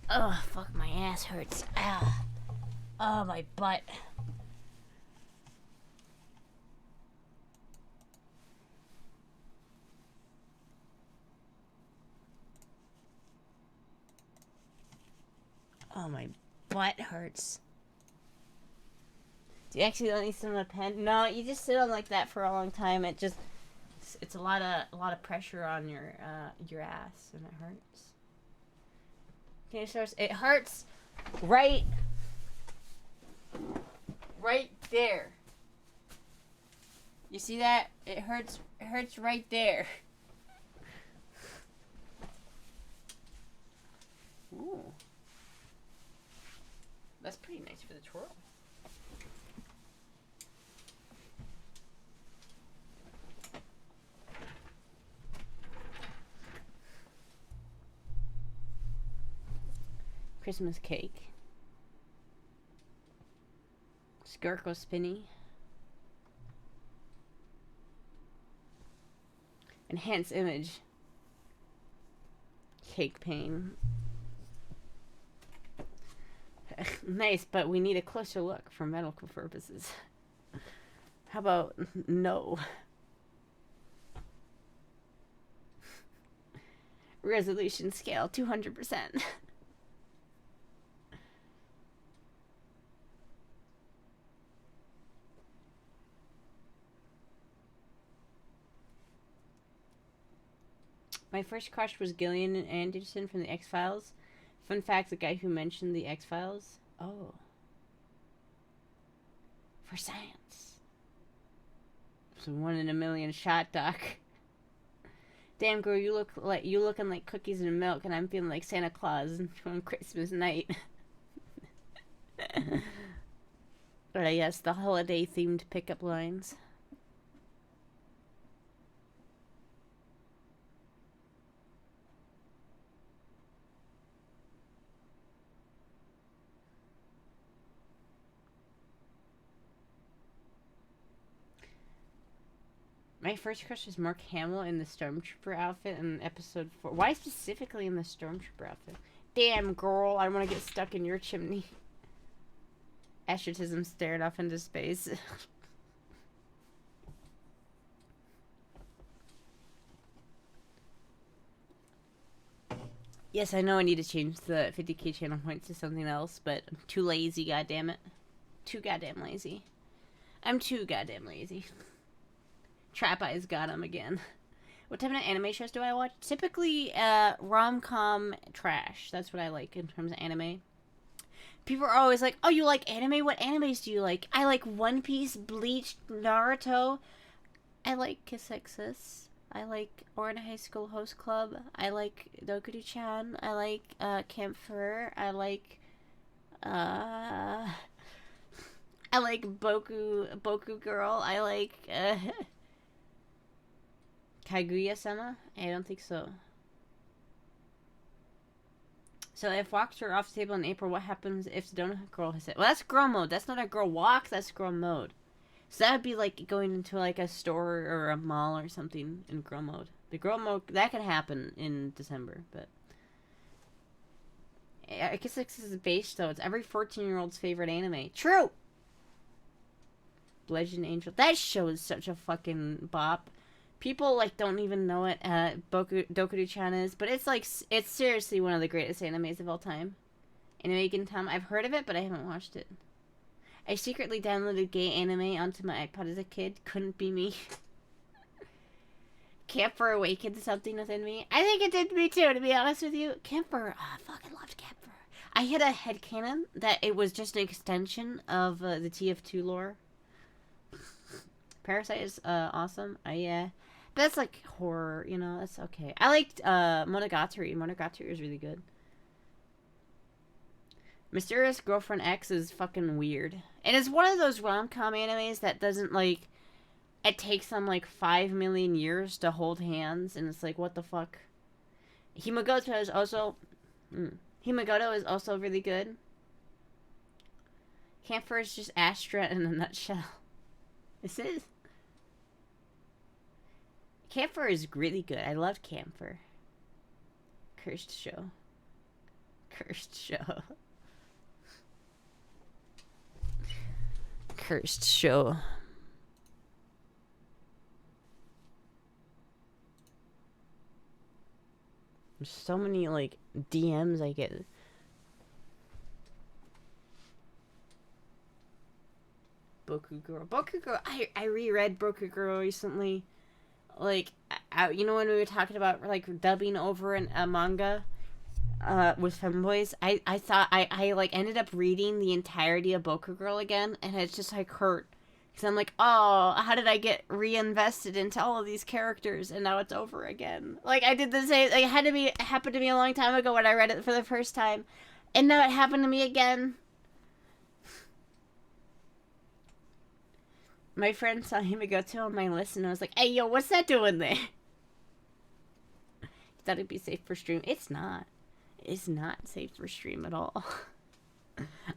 Oh, fuck, my ass hurts. Ah. Oh, my butt. Oh, my butt hurts. Do you accidentally sit on a pen? No, you just sit on like that for a long time. It's a lot of pressure on your ass, and it hurts. Okay, so it hurts right there. You see that? It hurts right there. Ooh. That's pretty nice for the twirl. Christmas cake. Skirko spinny. Enhance image. Cake pane. Nice, but we need a closer look for medical purposes. How about no? Resolution scale 200%. My first crush was Gillian Anderson from the X-Files. Fun fact, the guy who mentioned the X-Files. Oh. For science. It's a 1 in a million shot, Doc. Damn, girl, you looking like cookies and milk, and I'm feeling like Santa Claus on Christmas night. But yes, the holiday-themed pickup lines. My first crush was Mark Hamill in the Stormtrooper outfit in episode 4. Why specifically in the Stormtrooper outfit? Damn, girl, I want to get stuck in your chimney. Astrotism stared off into space. Yes, I know I need to change the 50k channel points to something else, but I'm too lazy, goddammit. Too goddamn lazy. I'm too goddamn lazy. Trap Eyes got him again. What type of anime shows do I watch? Typically, rom-com trash. That's what I like in terms of anime. People are always like, oh, you like anime? What animes do you like? I like One Piece, Bleach, Naruto. I like Kiss Exes. I like Orin High School Host Club. I like Dokuru-chan. I like Camphor. I like Boku Girl. I like Kaguya-sama? I don't think so. So if walks are off the table in April, what happens if the donut girl has it? Well, that's girl mode. That's not a girl walk. That's girl mode. So that would be like going into like a store or a mall or something in girl mode. The girl mode, that could happen in December, but I guess this is based though. It's every 14-year-old's favorite anime. True. Legend Angel. That show is such a fucking bop. People like don't even know what Dokuru-chan is, but it's like it's seriously one of the greatest animes of all time. Anime Gintama. I've heard of it, but I haven't watched it. I secretly downloaded gay anime onto my iPod as a kid. Couldn't be me. Camphor awakened something within me. I think it did me too, to be honest with you. Camphor, I fucking loved Camphor. I had a headcanon that it was just an extension of the TF2 lore. Parasite is awesome. Yeah. But that's like horror, you know, that's okay. I liked Monogatari. Monogatari is really good. Mysterious Girlfriend X is fucking weird. And it's one of those rom-com animes that doesn't like it takes them like 5 million years to hold hands, and it's like, what the fuck? Himagoto is also really good. Camphor is just Astra in a nutshell. This is. Camphor is really good. I love Camphor. Cursed show. Cursed show. Cursed show. There's so many, like, DMs I get. Bokuguro. Bokuguro. I reread Bokuguro recently. Like, you know when we were talking about, like, dubbing over a manga with femboys? I thought, I like, ended up reading the entirety of Bokuguro again, and it's just, like, hurt. Because I'm like, oh, how did I get reinvested into all of these characters, and now it's over again? Like, I did the same, like, it happened to me a long time ago when I read it for the first time, and now it happened to me again. My friend saw Himagoto on my list, and I was like, hey, yo, what's that doing there? He thought it'd be safe for stream. It's not. It's not safe for stream at all.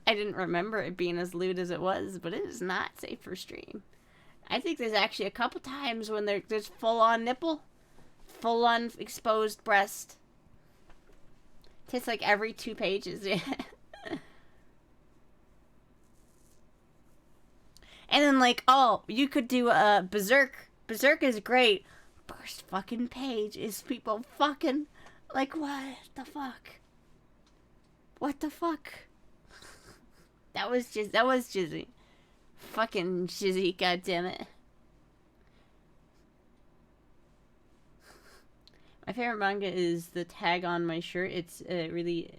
I didn't remember it being as lewd as it was, but it is not safe for stream. I think there's actually a couple times when there's full-on nipple, full-on exposed breast. It's like every 2 pages, yeah. And then, like, oh, you could do Berserk. Berserk is great. First fucking page is people fucking, like, what the fuck? What the fuck? That was Jizzy. Fucking Jizzy, goddammit. My favorite manga is the tag on my shirt. It's really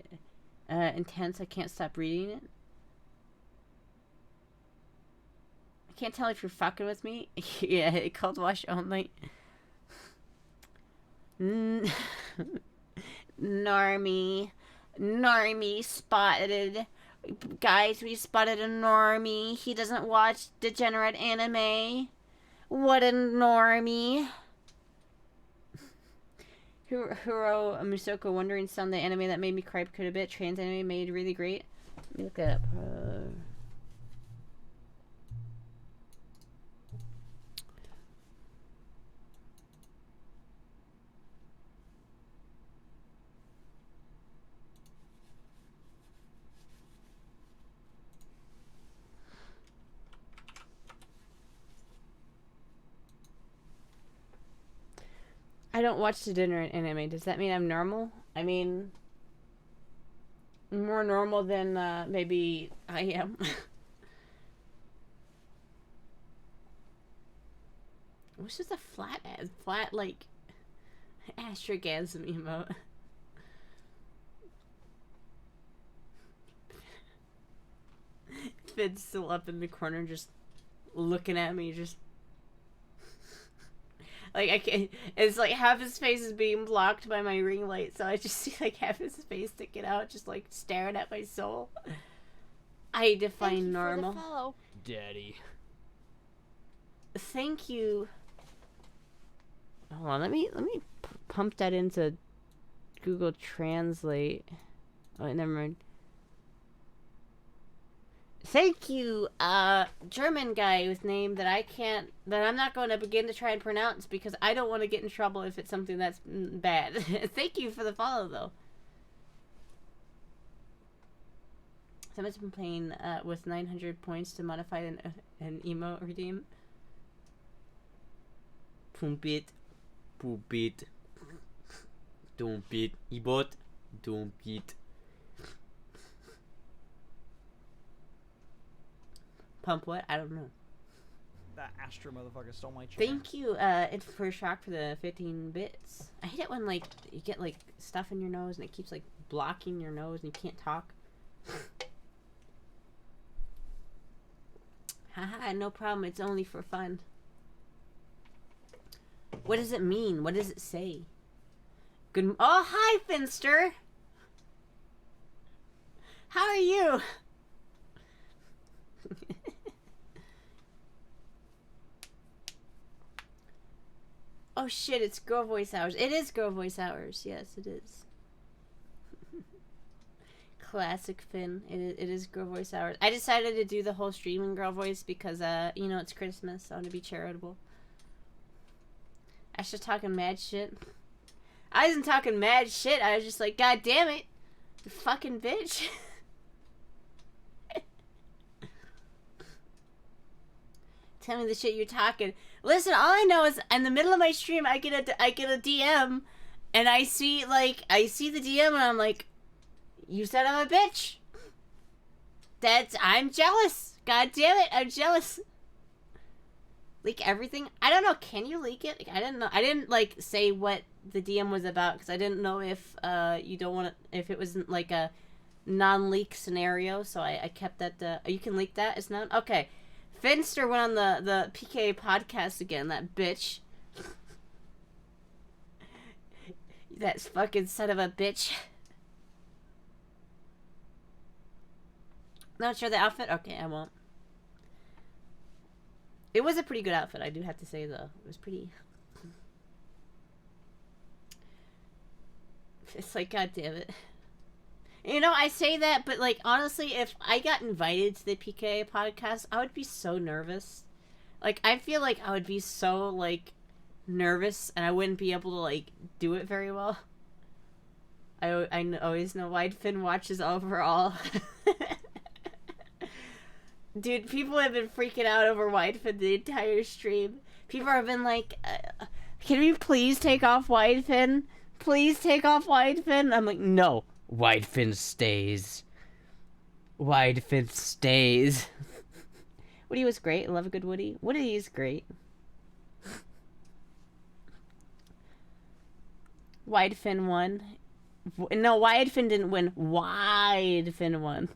intense. I can't stop reading it. I can't tell if you're fucking with me. Yeah, cold wash only. Normie. Normie spotted. Guys, we spotted a normie. He doesn't watch degenerate anime. What a normie. Hiro Musoko Wondering Son, the anime that made me cry quite a bit. Trans anime made really great. Let me look that up. I don't watch the dinner anime. Does that mean I'm normal? I mean, more normal than maybe I am. What's just a flat like astrogasm emote? Fid's still up in the corner, just looking at me, just. Like, I can't, it's like half his face is being blocked by my ring light, so I just see like half his face sticking out, just like staring at my soul. I define normal.
Daddy.
Thank you. Hold on, let me pump that into Google Translate. Oh, never mind. Thank you, German guy with name that I'm not going to begin to try and pronounce because I don't want to get in trouble if it's something that's bad. Thank you for the follow, though. Someone's been playing with 900 points to modify an emote redeem. Pumpit. Poopit. Dumpit. Ebot. Dumpit. Pump what? I don't know.
That Astra motherfucker stole my chair.
Thank you, for Shock for the 15 bits. I hate it when, like, you get, like, stuff in your nose and it keeps, like, blocking your nose and you can't talk. Haha, no problem. It's only for fun. What does it mean? What does it say? Good. Oh, hi, Finster! How are you? Oh shit, it's girl voice hours. It is girl voice hours. Yes, it is. Classic Finn. It is girl voice hours. I decided to do the whole stream in girl voice because, you know, it's Christmas. I want to be charitable. I was just talking mad shit. I wasn't talking mad shit. I was just like, God damn it, you fucking bitch. Tell me the shit you're talking. Listen, all I know is in the middle of my stream, I get a DM, and I see the DM, and I'm like, you said I'm a bitch. I'm jealous. God damn it, I'm jealous. Leak everything? I don't know. Can you leak it? Like, I didn't know. I didn't like say what the DM was about because I didn't know if you don't want to, if it wasn't like a non-leak scenario. So I kept that. You can leak that. It's not okay. Finster went on the PK podcast again. That bitch. That fucking son of a bitch. Not sure the outfit? Okay, I won't. It was a pretty good outfit, I do have to say, though. It was pretty... It's like, God damn it. You know, I say that, but, like, honestly, if I got invited to the PK podcast, I would be so nervous. Like, I feel like I would be so, like, nervous, and I wouldn't be able to, like, do it very well. I always know Wide Fin watches overall. Dude, people have been freaking out over Widefin the entire stream. People have been like, can we please take off Widefin? Please take off Widefin? I'm like, no. Widefin stays. Widefin stays. Woody was great. I love a good Woody. Woody is great. Widefin won. No, Widefin didn't win. Widefin won.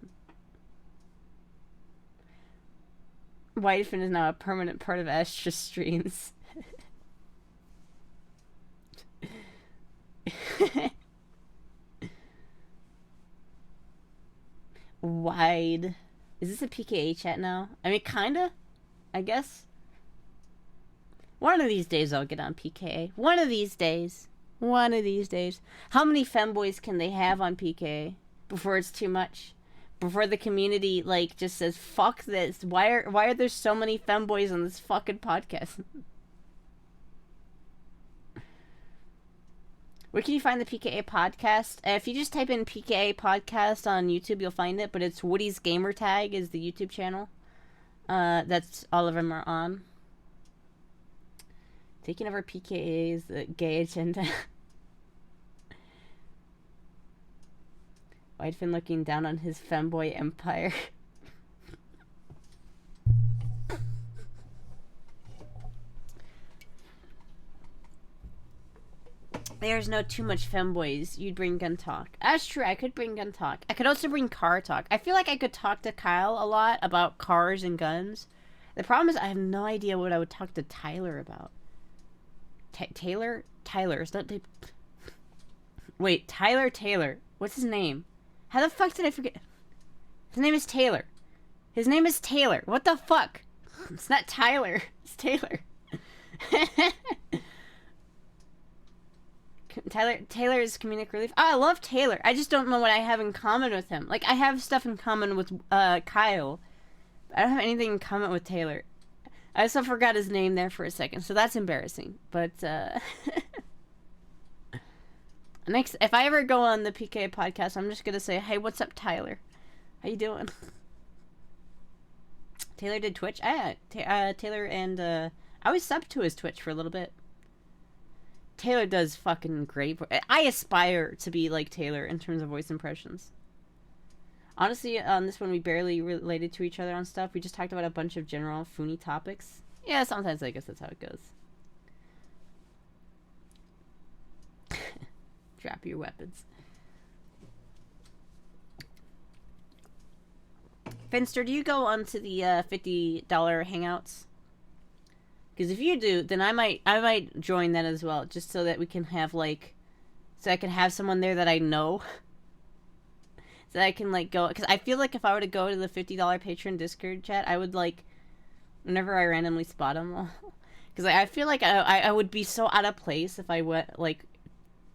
Widefin is now a permanent part of Astra streams. Wide. Is this a PKA chat now? I mean, kinda. I guess. One of these days I'll get on PKA. One of these days. One of these days. How many femboys can they have on PKA before it's too much? Before the community, like, just says, fuck this. Why are there so many femboys on this fucking podcast? Where can you find the PKA podcast? If you just type in PKA podcast on YouTube, you'll find it, but it's Woody's Gamer Tag is the YouTube channel. That's all of them are on. Taking over PKA's the gay agenda. Widefin looking down on his femboy empire. There's no too much femboys. You'd bring gun talk. That's true. I could bring gun talk. I could also bring car talk. I feel like I could talk to Kyle a lot about cars and guns. The problem is I have no idea what I would talk to Tyler about. Taylor? Tyler. Is that... Wait, Tyler Taylor. What's his name? How the fuck did I forget? His name is Taylor. His name is Taylor. What the fuck? It's not Tyler. It's Taylor. Taylor is comedic relief. Oh, I love Taylor. I just don't know what I have in common with him. Like, I have stuff in common with Kyle. I don't have anything in common with Taylor. I also forgot his name there for a second, so that's embarrassing. But, next, if I ever go on the PK podcast, I'm just gonna say, hey, what's up, Tyler? How you doing? Taylor did Twitch? Taylor and, I was subbed to his Twitch for a little bit. Taylor does fucking great. I aspire to be like Taylor in terms of voice impressions. Honestly, on this one, we barely related to each other on stuff. We just talked about a bunch of general Foony topics. Yeah, sometimes I guess that's how it goes. Drop your weapons. Finster, do you go onto the $50 hangouts? Because if you do, then I might join that as well, just so that we can have, like, so I can have someone there that I know. So that I can, like, go, because I feel like if I were to go to the $50 patron Discord chat, I would, like, whenever I randomly spot them, because Because I feel like I would be so out of place if I went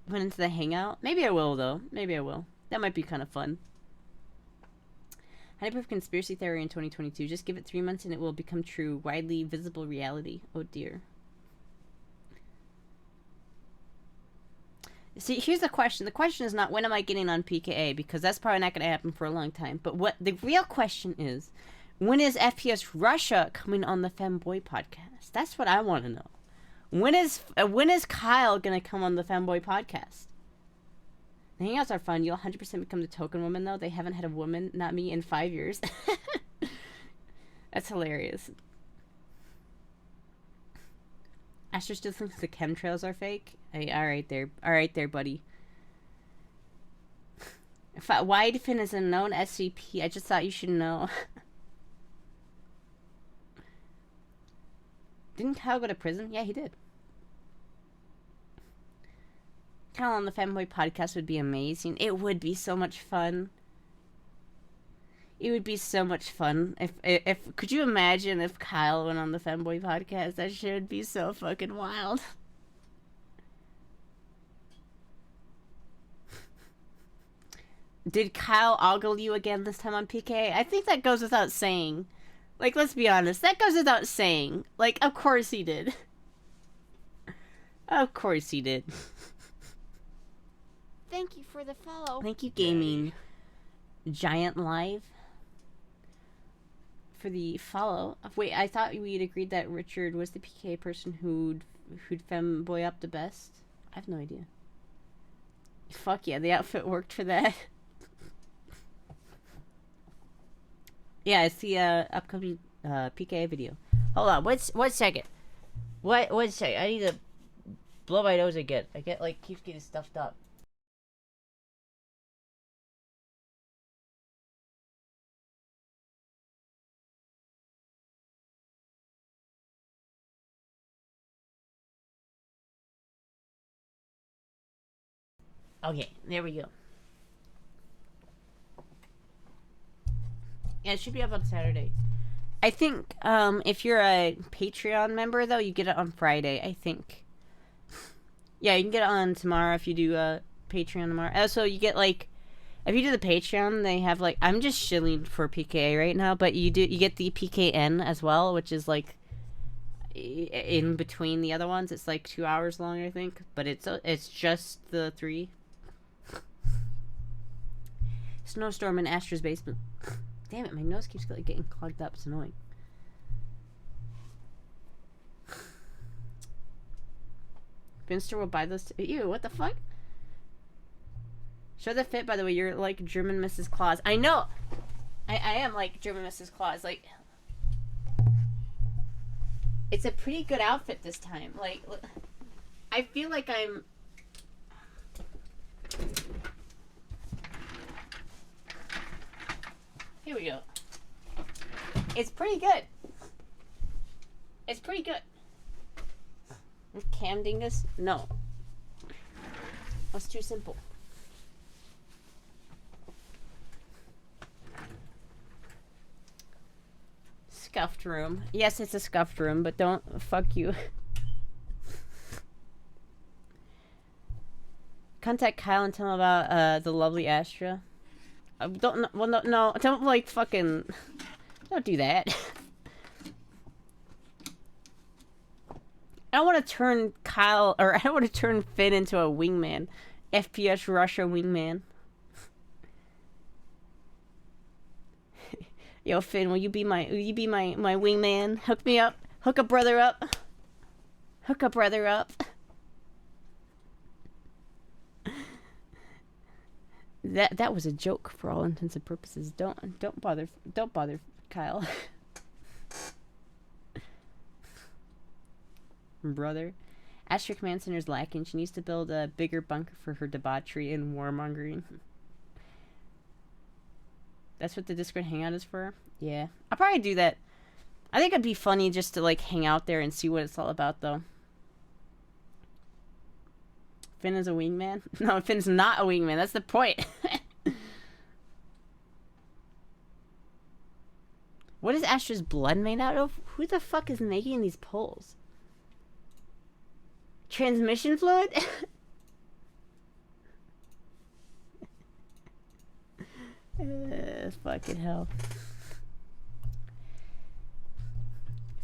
into the hangout. Maybe I will, though. Maybe I will. That might be kind of fun. How to prove conspiracy theory in 2022. Just give it 3 months and it will become true. Widely visible reality. Oh, dear. See, here's the question. The question is not when am I getting on PKA, because that's probably not going to happen for a long time. But what the real question is, when is FPS Russia coming on the Femboy podcast? That's what I want to know. When is Kyle going to come on the Femboy podcast? The hangouts are fun. You'll 100% become the token woman, though. They haven't had a woman, not me, in 5 years. That's hilarious. Astra still thinks the chemtrails are fake. Hey, all right there, buddy. Widefin is a known SCP. I just thought you should know. Didn't Kyle go to prison? Yeah, he did. Kyle on the Femboy podcast would be amazing. It would be so much fun. It would be so much fun. If could you imagine if Kyle went on the Femboy podcast? That shit would be so fucking wild. Did Kyle ogle you again this time on PK? I think that goes without saying. Like, let's be honest. That goes without saying. Like, of course he did. Of course he did.
Thank you for the follow.
Thank you, Gaming Giant Live, for the follow. Wait, I thought we'd agreed that Richard was the PK person who'd femboy up the best. I have no idea. Fuck yeah, the outfit worked for that. Yeah, it's the upcoming PK video. Hold on, one second. One second. I need to blow my nose again. I get keeps getting stuffed up. Okay, there we go. Yeah, it should be up on Saturday. I think if you're a Patreon member, though, you get it on Friday, I think. Yeah, you can get it on tomorrow if you do Patreon tomorrow. Also, you get, if you do the Patreon, they have, I'm just shilling for PKA right now, but you get the PKN as well, which is, in between the other ones. It's, 2 hours long, I think, but it's just the 3. Snowstorm in Astra's basement. Damn it, my nose keeps getting clogged up. It's annoying. Finster will buy those. Ew, what the fuck? Show the fit, by the way. You're like German Mrs. Claus. I know! I am like German Mrs. Claus. It's a pretty good outfit this time. I feel like I'm... Here we go. It's pretty good. It's pretty good. Cam Dingus? No. That's too simple. Scuffed room. Yes, it's a scuffed room, but don't... Fuck you. Contact Kyle and tell him about the lovely Astra. Don't fucking... Don't do that. I don't want to turn Kyle, or I don't want to turn Finn into a wingman. FPS Russia wingman. Yo, Finn, will you be my wingman? Hook me up. Hook a brother up. Hook a brother up. That was a joke for all intents and purposes. Don't bother Kyle. Brother. Astra Command Center's lacking. She needs to build a bigger bunker for her debauchery and warmongering. That's what the Discord hangout is for? Yeah. I'll probably do that. I think it'd be funny just to hang out there and see what it's all about, though. Finn is a wingman? No, Finn's not a wingman. That's the point. What is Astra's blood made out of? Who the fuck is making these polls? Transmission fluid? Fucking hell.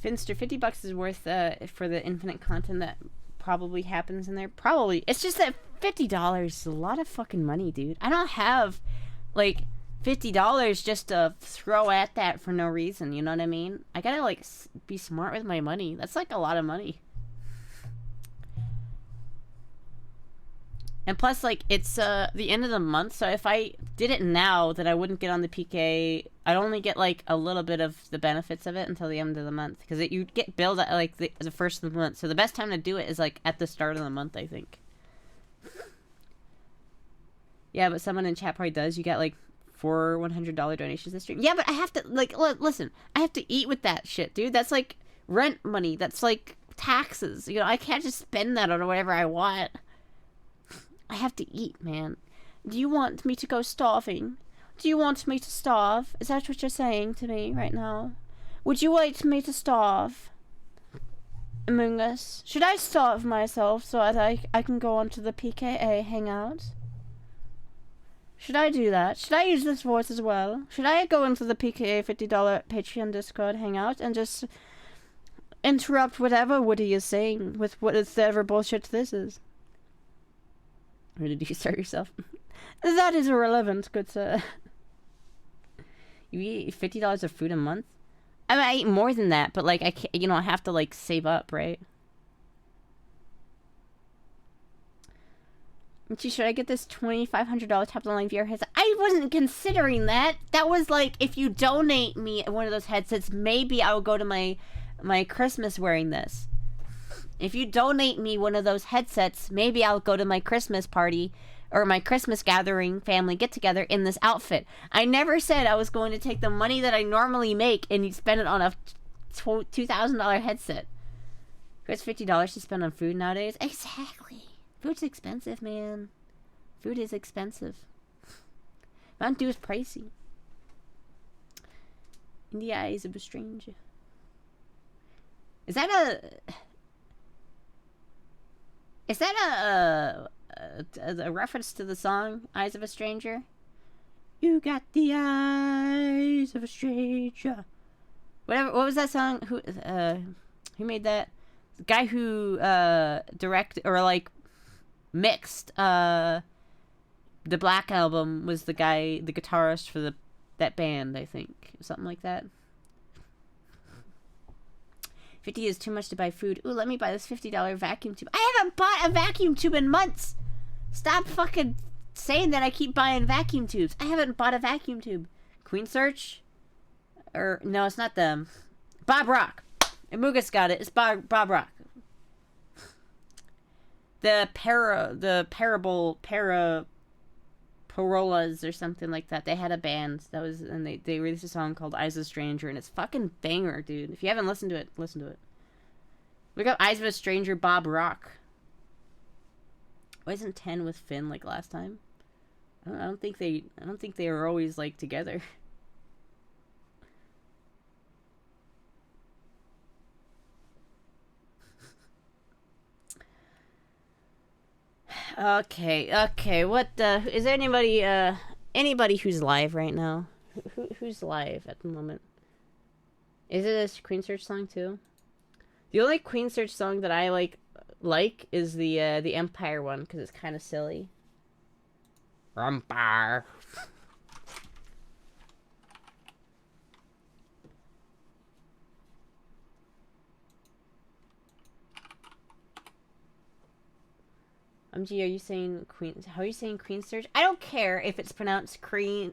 Finster, $50 is worth for the infinite content that probably happens in there. Probably. It's just that $50 is a lot of fucking money, dude. I don't have like $50 just to throw at that for no reason, you know what I mean? I gotta like be smart with my money. That's like a lot of money. And plus, like, it's the end of the month, so if I did it now, then I wouldn't get on the PK. I'd only get, like, a little bit of the benefits of it until the end of the month. Because you get billed at, like, the first of the month. So the best time to do it is, like, at the start of the month, I think. Yeah, but someone in chat probably does. You get, like, 4 $100 donations this stream. Yeah, but I have to, like, listen. I have to eat with that shit, dude. That's, like, rent money. That's, like, taxes. You know, I can't just spend that on whatever I want. I have to eat, man. Do you want me to go starving? Do you want me to starve? Is that what you're saying to me right now? Would you like me to starve? Among Us. Should I starve myself so that I can go onto the PKA hangout? Should I do that? Should I use this voice as well? Should I go into the PKA $50 Patreon Discord hangout and just interrupt whatever Woody is saying with whatever bullshit this is? Or did you start yourself? That is irrelevant, good sir. You eat $50 of food a month? I mean, I eat more than that, but like I can't, you know, I have to like save up, right? Should I get this $2,500 top of the line VR headset? I wasn't considering that. That was like, if you donate me one of those headsets, maybe I will go to my Christmas wearing this. If you donate me one of those headsets, maybe I'll go to my Christmas party or my Christmas gathering family get-together in this outfit. I never said I was going to take the money that I normally make and spend it on a $2,000 headset. Who has $50 to spend on food nowadays? Exactly. Food's expensive, man. Food is expensive. Mountain Dew is pricey. In the eyes of a stranger. Is that a reference to the song Eyes of a Stranger? You got the eyes of a stranger. Whatever. What was that song? Who made that? The guy who directed or like mixed the Black Album was the guy, the guitarist for that band, I think. Something like that. 50 is too much to buy food. Ooh, let me buy this $50 vacuum tube. I haven't bought a vacuum tube in months. Stop fucking saying that I keep buying vacuum tubes. I haven't bought a vacuum tube. Queen Search? Or, no, it's not them. Bob Rock. Amugus got it. It's Bob Rock. The Parolas or something like that. They had a band that was, and they released a song called Eyes of a Stranger, and it's fucking banger, dude. If you haven't listened to it, listen to it. Look up Eyes of a Stranger, Bob Rock. Why isn't 10 with Finn like last time? I don't think they were always like together. Okay. What is there anybody who's live right now? Who's live at the moment? Is it a Queen Search song too? The only Queen Search song that I like is the Empire one because it's kind of silly. Empire. G, are you saying Queen? How are you saying Queen Search? I don't care if it's pronounced Queen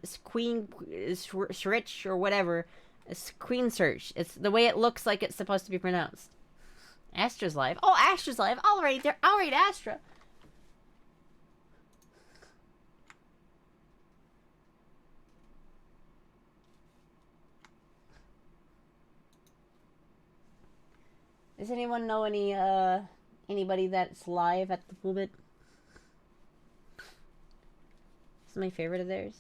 Search or whatever. It's Queen Search. It's the way it looks like it's supposed to be pronounced. Astra's live. Oh, Astra's live. I'll rate Astra. Does anyone know anybody that's live at the moment? It's my favorite of theirs.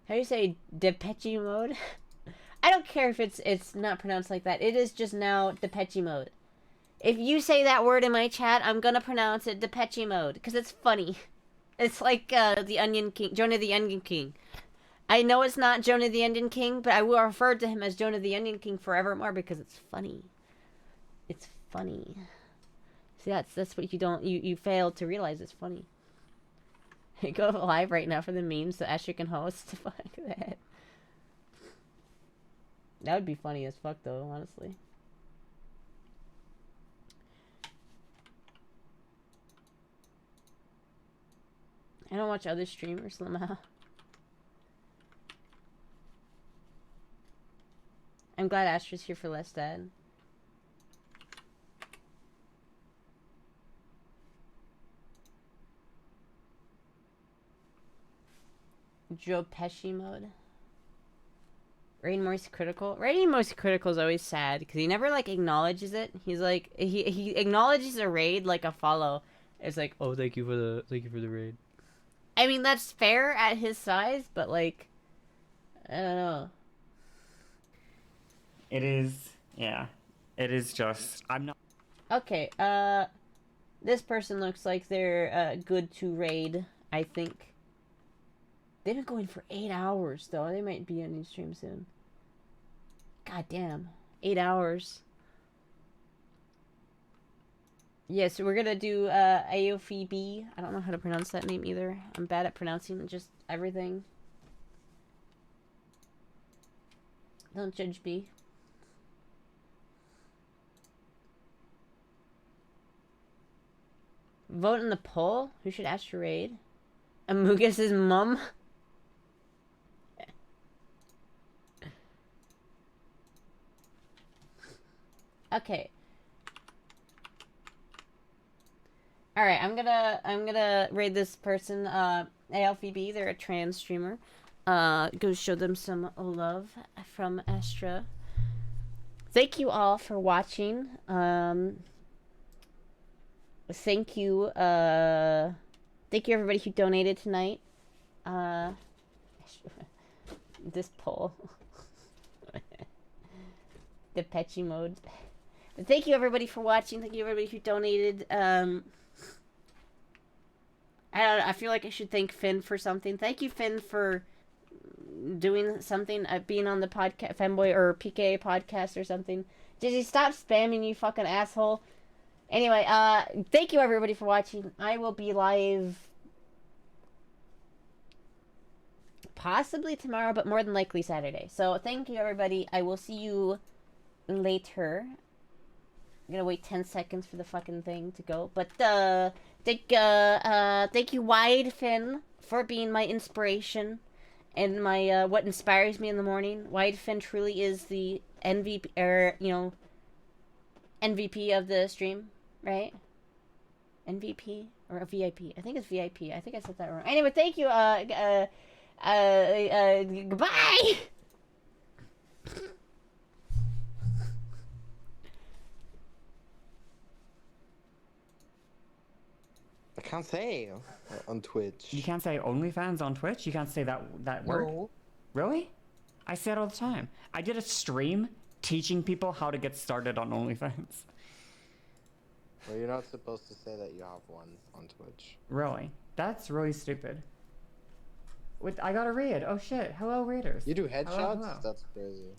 How do you say Depeche mode? I don't care if it's not pronounced like that. It is just now Depeche mode. If you say that word in my chat, I'm gonna pronounce it Depeche Mode, because it's funny. It's like the Onion King, Jonah the Onion King. I know it's not Jonah the Onion King, but I will refer to him as Jonah the Onion King forevermore because it's funny. It's funny. See, that's what you failed to realize. It's funny. Go live right now for the memes so Asher can host. Fuck that. That would be funny as fuck, though, honestly. I don't watch other streamers, Lama. I'm glad Astra's here for Less Dad. Joe Pesci mode. Rating most critical. Rating most critical is always sad because he never like acknowledges it. He's like he acknowledges a raid like a follow. It's like, oh, thank you for the raid. I mean, that's fair at his size, but like, I don't know.
It is, yeah. It is just, I'm not.
Okay, this person looks like they're good to raid, I think. They've been going for 8 hours, though. They might be ending stream soon. God damn. 8 hours. Yeah, so we're gonna do AOFB. I don't know how to pronounce that name either. I'm bad at pronouncing just everything. Don't judge me. Vote in the poll? Who should ask to raid? Amugus' mum? Okay. Alright, I'm gonna raid this person, ALFB, they're a trans streamer. Go show them some love from Astra. Thank you all for watching. Thank you everybody who donated tonight. This poll. Depeche mode. But thank you everybody for watching. Thank you everybody who donated. I don't know, I feel like I should thank Finn for something. Thank you, Finn, for doing something, being on the podcast, Femboy or PKA podcast or something. Did you stop spamming, you fucking asshole? Anyway, thank you everybody for watching. I will be live possibly tomorrow, but more than likely Saturday. So thank you everybody. I will see you later. I'm gonna wait 10 seconds for the fucking thing to go. But thank you, Wide Finn, for being my inspiration and my what inspires me in the morning. Wide Finn truly is the MVP, or MVP of the stream, right? MVP or a VIP? I think it's VIP. I think I said that wrong. Anyway, thank you. Goodbye.
I can't say on Twitch.
You can't say OnlyFans on Twitch? You can't say that word?
No.
Really? I say it all the time. I did a stream teaching people how to get started on OnlyFans.
Well, you're not supposed to say that you have one on Twitch.
Really? That's really stupid. I got a raid. Oh shit. Hello, raiders.
You do headshots?
Hello.
That's crazy.